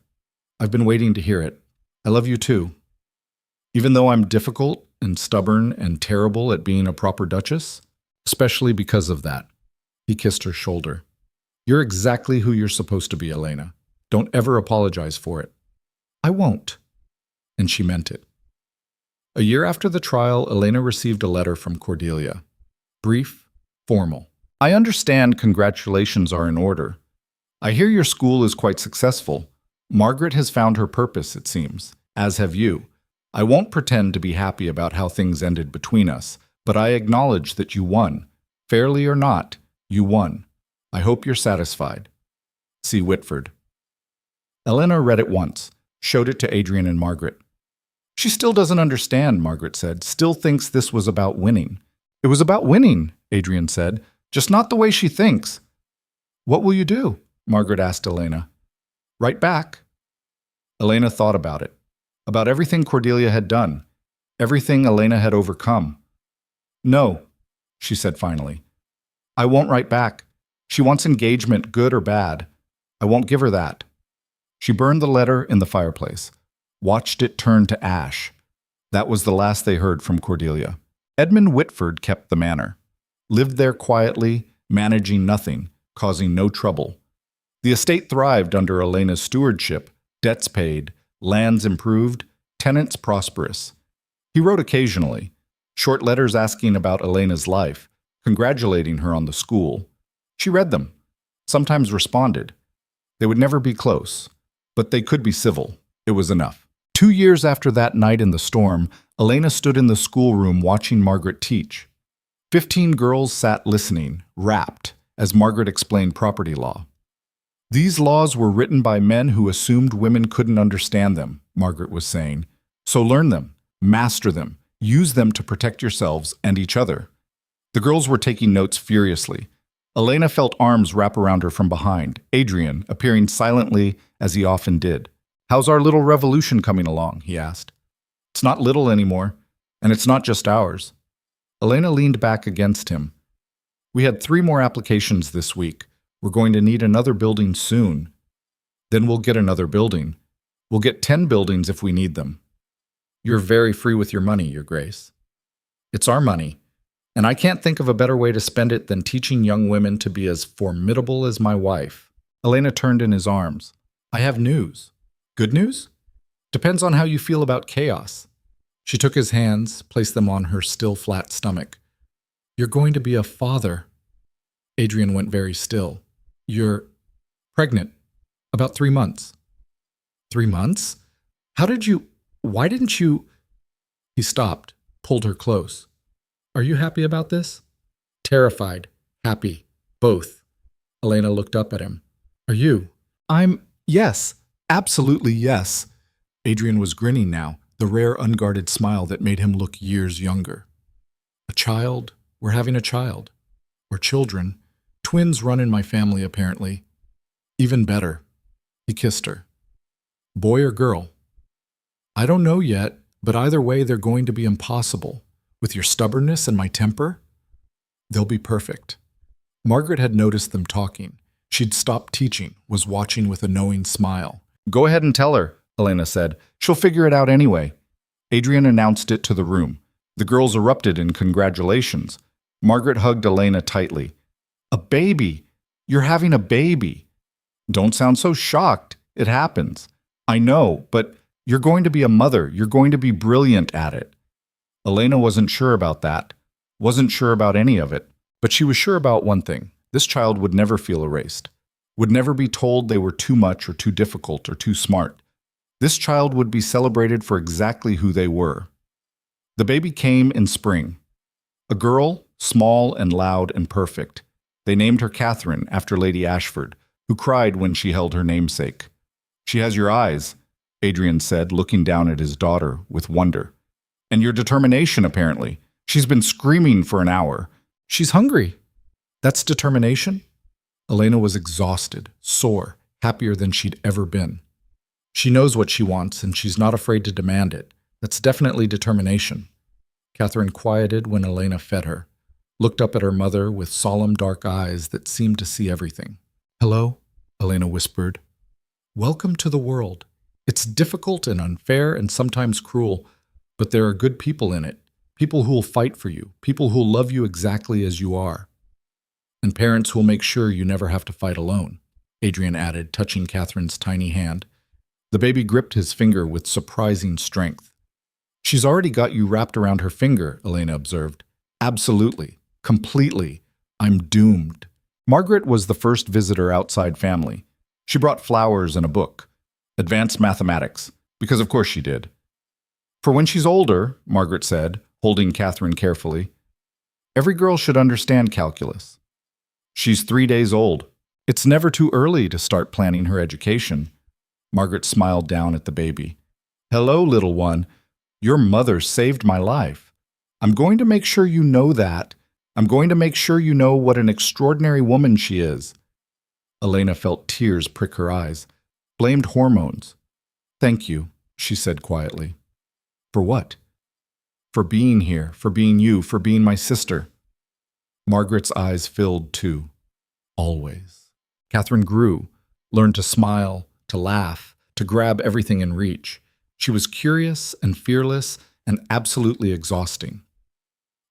Speaker 1: "I've been waiting to hear it. I love you too. Even though I'm difficult and stubborn and terrible at being a proper duchess, especially because of that." He kissed her shoulder. "You're exactly who you're supposed to be, Elena. Don't ever apologize for it." "I won't." And she meant it.
Speaker 2: A year after the trial, Elena received a letter from Cordelia. Brief, formal. I understand congratulations are in order. I hear your school is quite successful. Margaret has found her purpose, it seems, as have you. I won't pretend to be happy about how things ended between us, but I acknowledge that you won. Fairly or not, you won. I hope you're satisfied. C. Whitford. Elena read it once, showed it to Adrian and Margaret. She still doesn't understand, Margaret said, still thinks this was about winning. It was about winning, Adrian said, just not the way she thinks. What will you do? Margaret asked Elena. Write back. Elena thought about it, about everything Cordelia had done, everything Elena had overcome. No, she said finally. I won't write back. She wants engagement, good or bad. I won't give her that. She burned the letter in the fireplace, watched it turn to ash. That was the last they heard from Cordelia. Edmund Whitford kept the manor, lived there quietly, managing nothing, causing no trouble. The estate thrived under Elena's stewardship, debts paid, lands improved, tenants prosperous. He wrote occasionally, short letters asking about Elena's life, congratulating her on the school. She read them, sometimes responded. They would never be close, but they could be civil. It was enough. 2 years after that night in the storm, Elena stood in the schoolroom watching Margaret teach. 15 girls sat listening, rapt, as Margaret explained property law. These laws were written by men who assumed women couldn't understand them, Margaret was saying. So learn them, master them, use them to protect yourselves and each other. The girls were taking notes furiously. Elena felt arms wrap around her from behind, Adrian appearing silently as he often did. How's our little revolution coming along? He asked. It's not little anymore, and it's not just ours. Elena leaned back against him. We had 3 more applications this week. We're going to need another building soon. Then we'll get another building. We'll get 10 buildings if we need them. You're very free with your money, Your Grace. It's our money, and I can't think of a better way to spend it than teaching young women to be as formidable as my wife. Elena turned in his arms. I have news. Good news? Depends on how you feel about chaos. She took his hands, placed them on her still flat stomach. You're going to be a father. Adrian went very still. You're pregnant. About 3 months. 3 months? Why didn't you? He stopped, pulled her close. Are you happy about this? Terrified, happy, both. Elena looked up at him. Are you? Yes, absolutely yes. Adrian was grinning now, the rare unguarded smile that made him look years younger. A child? We're having a child. We're children. Twins run in my family, apparently. Even better. He kissed her. Boy or girl? I don't know yet, but either way they're going to be impossible. With your stubbornness and my temper, they'll be perfect. Margaret had noticed them talking. She'd stopped teaching, was watching with a knowing smile. Go ahead and tell her, Elena said. She'll figure it out anyway. Adrian announced it to the room. The girls erupted in congratulations. Margaret hugged Elena tightly. A baby! You're having a baby! Don't sound so shocked. It happens. I know, but you're going to be a mother. You're going to be brilliant at it. Elena wasn't sure about that, wasn't sure about any of it, but she was sure about one thing. This child would never feel erased, would never be told they were too much or too difficult or too smart. This child would be celebrated for exactly who they were. The baby came in spring. A girl, small and loud and perfect. They named her Catherine after Lady Ashford, who cried when she held her namesake. She has your eyes, Adrian said, looking down at his daughter with wonder. And your determination, apparently. She's been screaming for an hour. She's hungry. That's determination? Elena was exhausted, sore, happier than she'd ever been. She knows what she wants, and she's not afraid to demand it. That's definitely determination. Catherine quieted when Elena fed her, looked up at her mother with solemn dark eyes that seemed to see everything. Hello, Elena whispered. Welcome to the world. It's difficult and unfair and sometimes cruel, but there are good people in it, people who will fight for you, people who will love you exactly as you are. And parents who will make sure you never have to fight alone, Adrian added, touching Catherine's tiny hand. The baby gripped his finger with surprising strength. She's already got you wrapped around her finger, Elena observed. Absolutely. Completely. I'm doomed. Margaret was the first visitor outside family. She brought flowers and a book. Advanced mathematics, because of course she did. For when she's older, Margaret said, holding Catherine carefully, every girl should understand calculus. She's 3 days old. It's never too early to start planning her education. Margaret smiled down at the baby. Hello, little one. Your mother saved my life. I'm going to make sure you know that. I'm going to make sure you know what an extraordinary woman she is. Elena felt tears prick her eyes. Blamed hormones. Thank you, she said quietly. For what? For being here, for being you, for being my sister. Margaret's eyes filled too. Always. Catherine grew, learned to smile, to laugh, to grab everything in reach. She was curious and fearless and absolutely exhausting.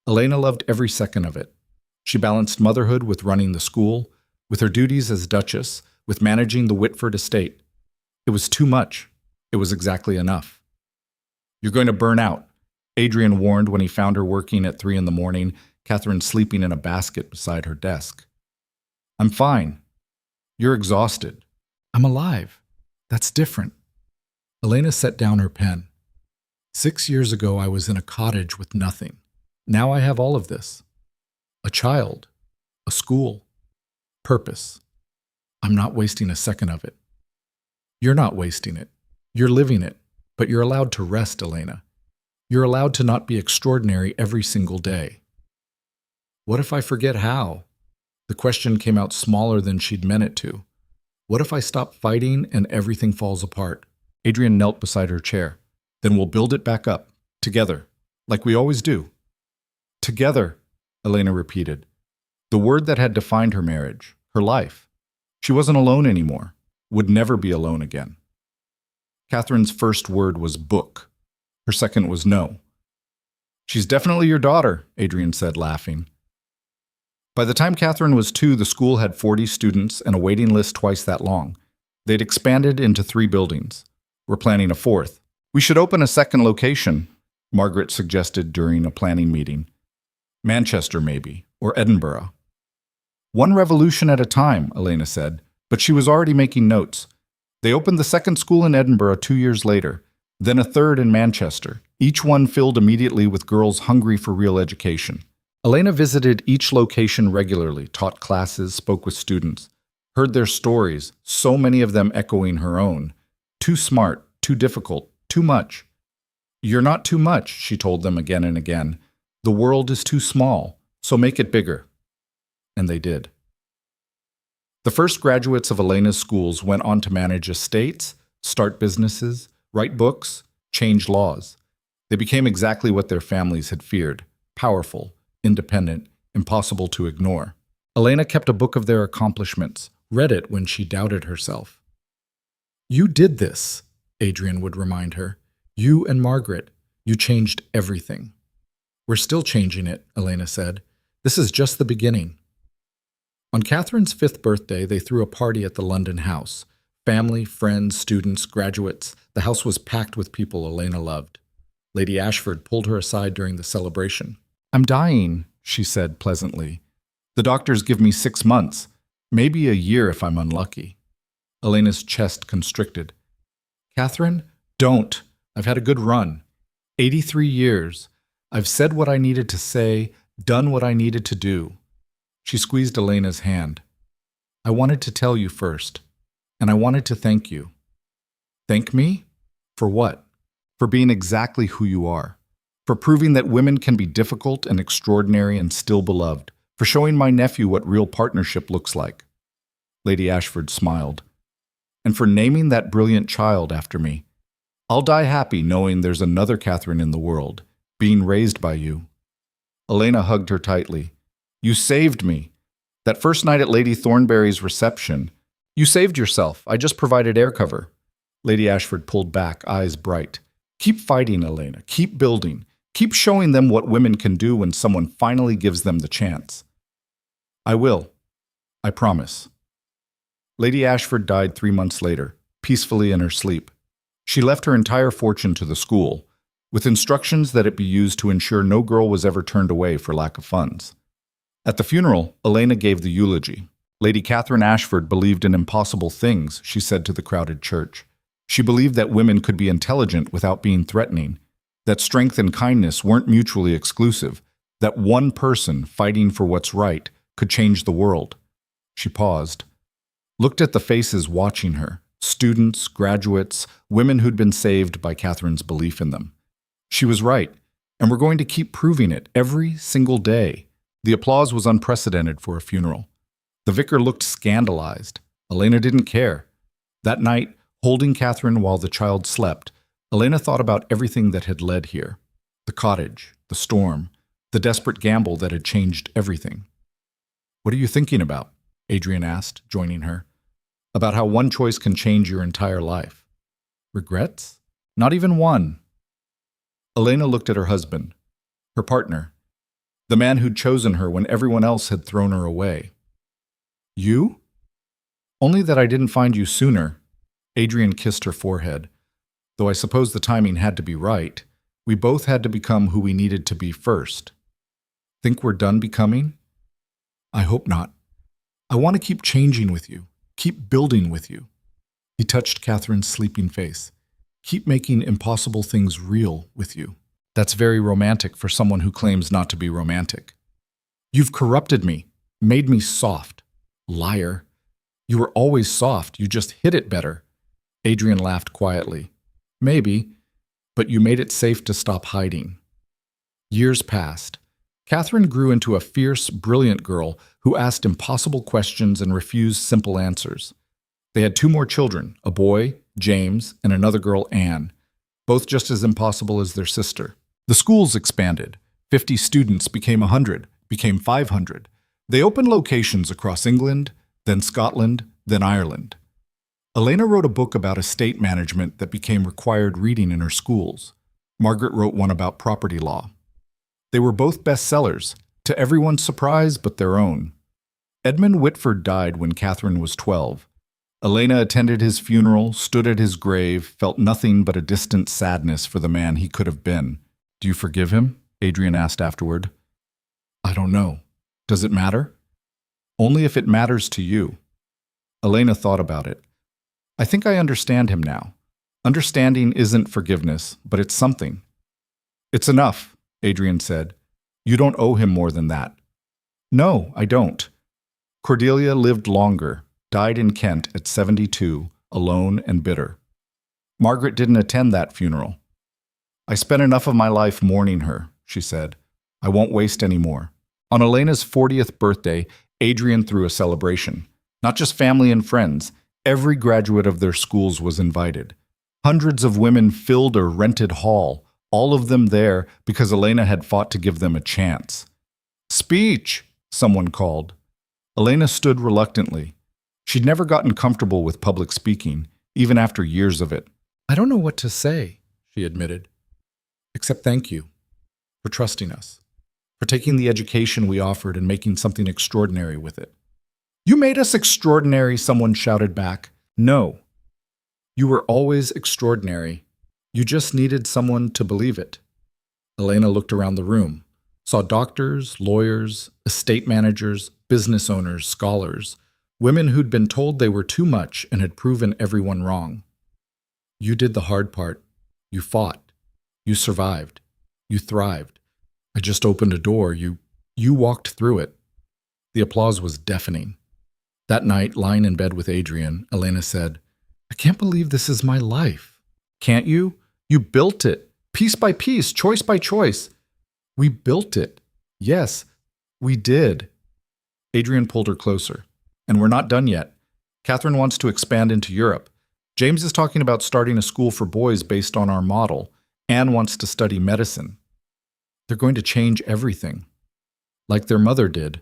Speaker 2: Elena loved every second of it. She balanced motherhood with running the school, with her duties as Duchess, with managing the Whitford estate. It was too much. It was exactly enough. You're going to burn out, Adrian warned when he found her working at 3 a.m, Catherine sleeping in a basket beside her desk. I'm fine. You're exhausted. I'm alive. That's different. Elena set down her pen. 6 years ago, I was in a cottage with nothing. Now I have all of this. A child, a school, purpose. I'm not wasting a second of it. You're not wasting it. You're living it, but you're allowed to rest, Elena. You're allowed to not be extraordinary every single day. What if I forget how? The question came out smaller than she'd meant it to. What if I stop fighting and everything falls apart? Adrian knelt beside her chair. Then we'll build it back up, together, like we always do. Together, Elena repeated. The word that had defined her marriage, her life. She wasn't alone anymore, would never be alone again. Catherine's first word was book. Her second was no. She's definitely your daughter, Adrian said, laughing. By the time Catherine was 2, the school had 40 students and a waiting list twice that long. They'd expanded into 3 buildings. We're planning a 4th. We should open a 2nd location, Margaret suggested during a planning meeting. Manchester, maybe, or Edinburgh. One revolution at a time, Elena said, but she was already making notes. They opened the 2nd school in Edinburgh 2 years later, then a 3rd in Manchester, each one filled immediately with girls hungry for real education. Elena visited each location regularly, taught classes, spoke with students, heard their stories, so many of them echoing her own. Too smart, too difficult, too much. You're not too much, she told them again and again. The world is too small, so make it bigger. And they did. The first graduates of Elena's schools went on to manage estates, start businesses, write books, change laws. They became exactly what their families had feared, powerful, independent, impossible to ignore. Elena kept a book of their accomplishments, read it when she doubted herself. You did this, Adrian would remind her. You and Margaret, you changed everything. We're still changing it, Elena said. This is just the beginning. On Catherine's 5th birthday, they threw a party at the London house. Family, friends, students, graduates. The house was packed with people Elena loved. Lady Ashford pulled her aside during the celebration. I'm dying, she said pleasantly. The doctors give me 6 months, maybe a year if I'm unlucky. Elena's chest constricted. Catherine, don't. I've had a good run. 83 years. I've said what I needed to say, done what I needed to do. She squeezed Elena's hand. I wanted to tell you first, and I wanted to thank you. Thank me? For what? For being exactly who you are. For proving that women can be difficult and extraordinary and still beloved. For showing my nephew what real partnership looks like. Lady Ashford smiled. And for naming that brilliant child after me. I'll die happy knowing there's another Catherine in the world, being raised by you. Elena hugged her tightly. You saved me. That first night at Lady Thornberry's reception, you saved yourself. I just provided air cover. Lady Ashford pulled back, eyes bright. Keep fighting, Elena. Keep building. Keep showing them what women can do when someone finally gives them the chance. I will. I promise. Lady Ashford died 3 months later, peacefully in her sleep. She left her entire fortune to the school,
Speaker 1: with instructions that it be used to ensure no girl was ever turned away for lack of funds. At the funeral, Elena gave the eulogy. Lady Catherine Ashford believed in impossible things, she said to the crowded church. She believed that women could be intelligent without being threatening, that strength and kindness weren't mutually exclusive, that one person fighting for what's right could change the world. She paused, looked at the faces watching her, students, graduates, women who'd been saved by Catherine's belief in them. She was right, and we're going to keep proving it every single day. The applause was unprecedented for a funeral. The vicar looked scandalized. Elena didn't care. That night, holding Catherine while the child slept, Elena thought about everything that had led here. The cottage, the storm, the desperate gamble that had changed everything. "What are you thinking about?" Adrian asked, joining her. "About how one choice can change your entire life." "Regrets?" "Not even one." Elena looked at her husband, her partner, the man who'd chosen her when everyone else had thrown her away. "You?" "Only that I didn't find you sooner." Adrian kissed her forehead. "Though I suppose the timing had to be right. We both had to become who we needed to be first." "Think we're done becoming?" "I hope not. I want to keep changing with you, keep building with you." He touched Catherine's sleeping face. "Keep making impossible things real with you." "That's very romantic for someone who claims not to be romantic." "You've corrupted me, made me soft." "Liar. You were always soft, you just hid it better." Adrian laughed quietly. "Maybe, but you made it safe to stop hiding." Years passed. Catherine grew into a fierce, brilliant girl who asked impossible questions and refused simple answers. They had 2 more children, a boy, James, and another girl, Anne, both just as impossible as their sister. The schools expanded. 50 students became 100, became 500. They opened locations across England, then Scotland, then Ireland. Elena wrote a book about estate management that became required reading in her schools. Margaret wrote one about property law. They were both bestsellers, to everyone's surprise but their own. Edmund Whitford died when Catherine was 12. Elena attended his funeral, stood at his grave, felt nothing but a distant sadness for the man he could have been. "Do you forgive him?" Adrian asked afterward. "I don't know. Does it matter?" "Only if it matters to you." Elena thought about it. "I think I understand him now. Understanding isn't forgiveness, but it's something." "It's enough," Adrian said. "You don't owe him more than that." "No, I don't." Cordelia lived longer, died in Kent at 72, alone and bitter. Margaret didn't attend that funeral. "I spent enough of my life mourning her," she said. "I won't waste any more." On Elena's 40th birthday, Adrian threw a celebration. Not just family and friends. Every graduate of their schools was invited. Hundreds of women filled a rented hall, all of them there because Elena had fought to give them a chance. "Speech!" someone called. Elena stood reluctantly. She'd never gotten comfortable with public speaking, even after years of it. "I don't know what to say," she admitted. "Except thank you for trusting us, for taking the education we offered and making something extraordinary with it." "You made us extraordinary," someone shouted back. "No. You were always extraordinary. You just needed someone to believe it." Elena looked around the room, saw doctors, lawyers, estate managers, business owners, scholars, women who'd been told they were too much and had proven everyone wrong. "You did the hard part. You fought. You survived. You thrived. I just opened a door. You walked through it." The applause was deafening. That night, lying in bed with Adrian, Elena said, "I can't believe this is my life." "Can't you? You built it, piece by piece, choice by choice." "We built it. Yes, we did." Adrian pulled her closer. "And we're not done yet. Catherine wants to expand into Europe. James is talking about starting a school for boys based on our model. Anne wants to study medicine. They're going to change everything, like their mother did."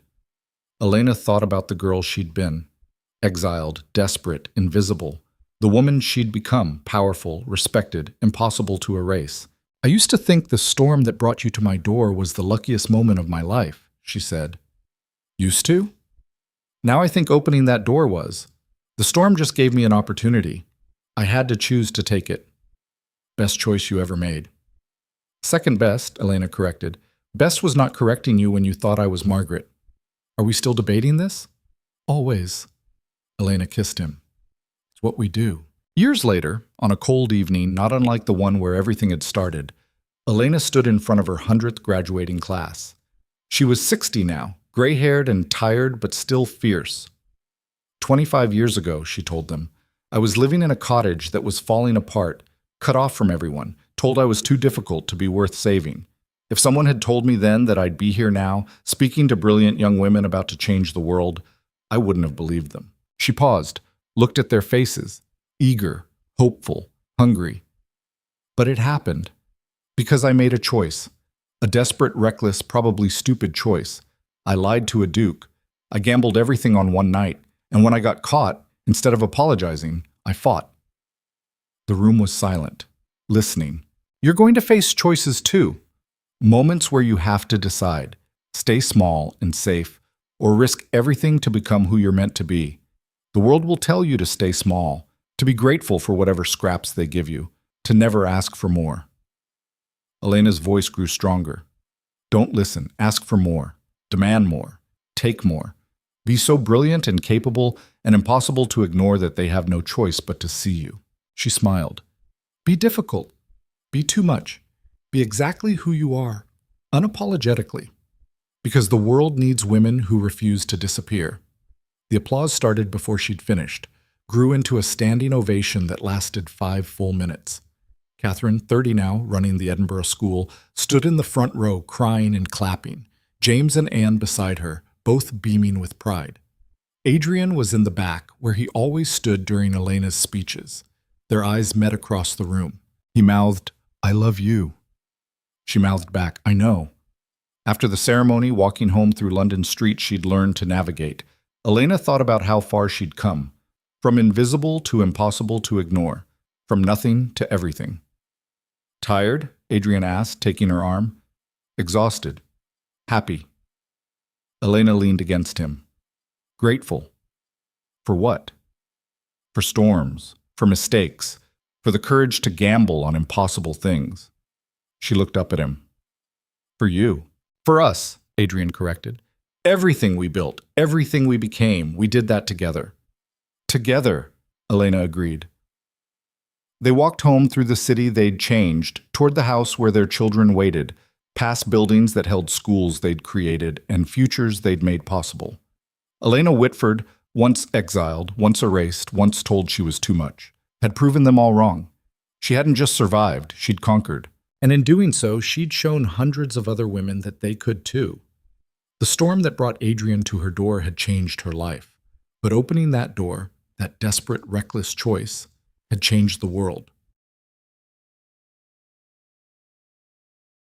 Speaker 1: Elena thought about the girl she'd been, exiled, desperate, invisible, the woman she'd become, powerful, respected, impossible to erase. "I used to think the storm that brought you to my door was the luckiest moment of my life," she said. "Used to? Now I think opening that door was. The storm just gave me an opportunity. I had to choose to take it. Best choice you ever made."
Speaker 2: Second best, Elena corrected. Best was not correcting you when you thought I was Margaret. Are we still debating this? Always. Elena kissed him. It's what we do. Years later, on a cold evening, not unlike the one where everything had started, Elena stood in front of her 100th graduating class. She was 60 now, gray-haired and tired, but still fierce. 25 years ago, she told them, I was living in a cottage that was falling apart, cut off from everyone, told I was too difficult to be worth saving. If someone had told me then that I'd be here now, speaking to brilliant young women about to change the world, I wouldn't have believed them. She paused, looked at their faces, eager, hopeful, hungry. But it happened. Because I made a choice. A desperate, reckless, probably stupid choice. I lied to a duke. I gambled everything on one night. And when I got caught, instead of apologizing, I fought. The room was silent, listening. You're going to face choices too. Moments where you have to decide. Stay small and safe, or risk everything to become who you're meant to be. The world will tell you to stay small, to be grateful for whatever scraps they give you, to never ask for more. Elena's voice grew stronger. Don't listen. Ask for more. Demand more. Take more. Be so brilliant and capable and impossible to ignore that they have no choice but to see you. She smiled. Be difficult. Be too much. Be exactly who you are, unapologetically. Because the world needs women who refuse to disappear. The applause started before she'd finished, grew into a standing ovation that lasted 5 full minutes. Catherine, 30 now, running the Edinburgh School, stood in the front row crying and clapping, James and Anne beside her, both beaming with pride. Adrian was in the back, where he always stood during Elena's speeches. Their eyes met across the room. He mouthed, I love you. She mouthed back, I know. After the ceremony, walking home through London streets she'd learned to navigate, Elena thought about how far she'd come, from invisible to impossible to ignore, from nothing to everything. Tired? Adrian asked, taking her arm. Exhausted. Happy. Elena leaned against him. Grateful. For what? For storms, for mistakes, for the courage to gamble on impossible things. She looked up at him. For you. For us, Adrian corrected. Everything we built, everything we became, we did that together. Together, Elena agreed. They walked home through the city they'd changed, toward the house where their children waited, past buildings that held schools they'd created and futures they'd made possible. Elena Whitford, once exiled, once erased, once told she was too much, had proven them all wrong. She hadn't just survived, she'd conquered. And in doing so, she'd shown hundreds of other women that they could too. The storm that brought Adrian to her door had changed her life. But opening that door, that desperate, reckless choice, had changed the world.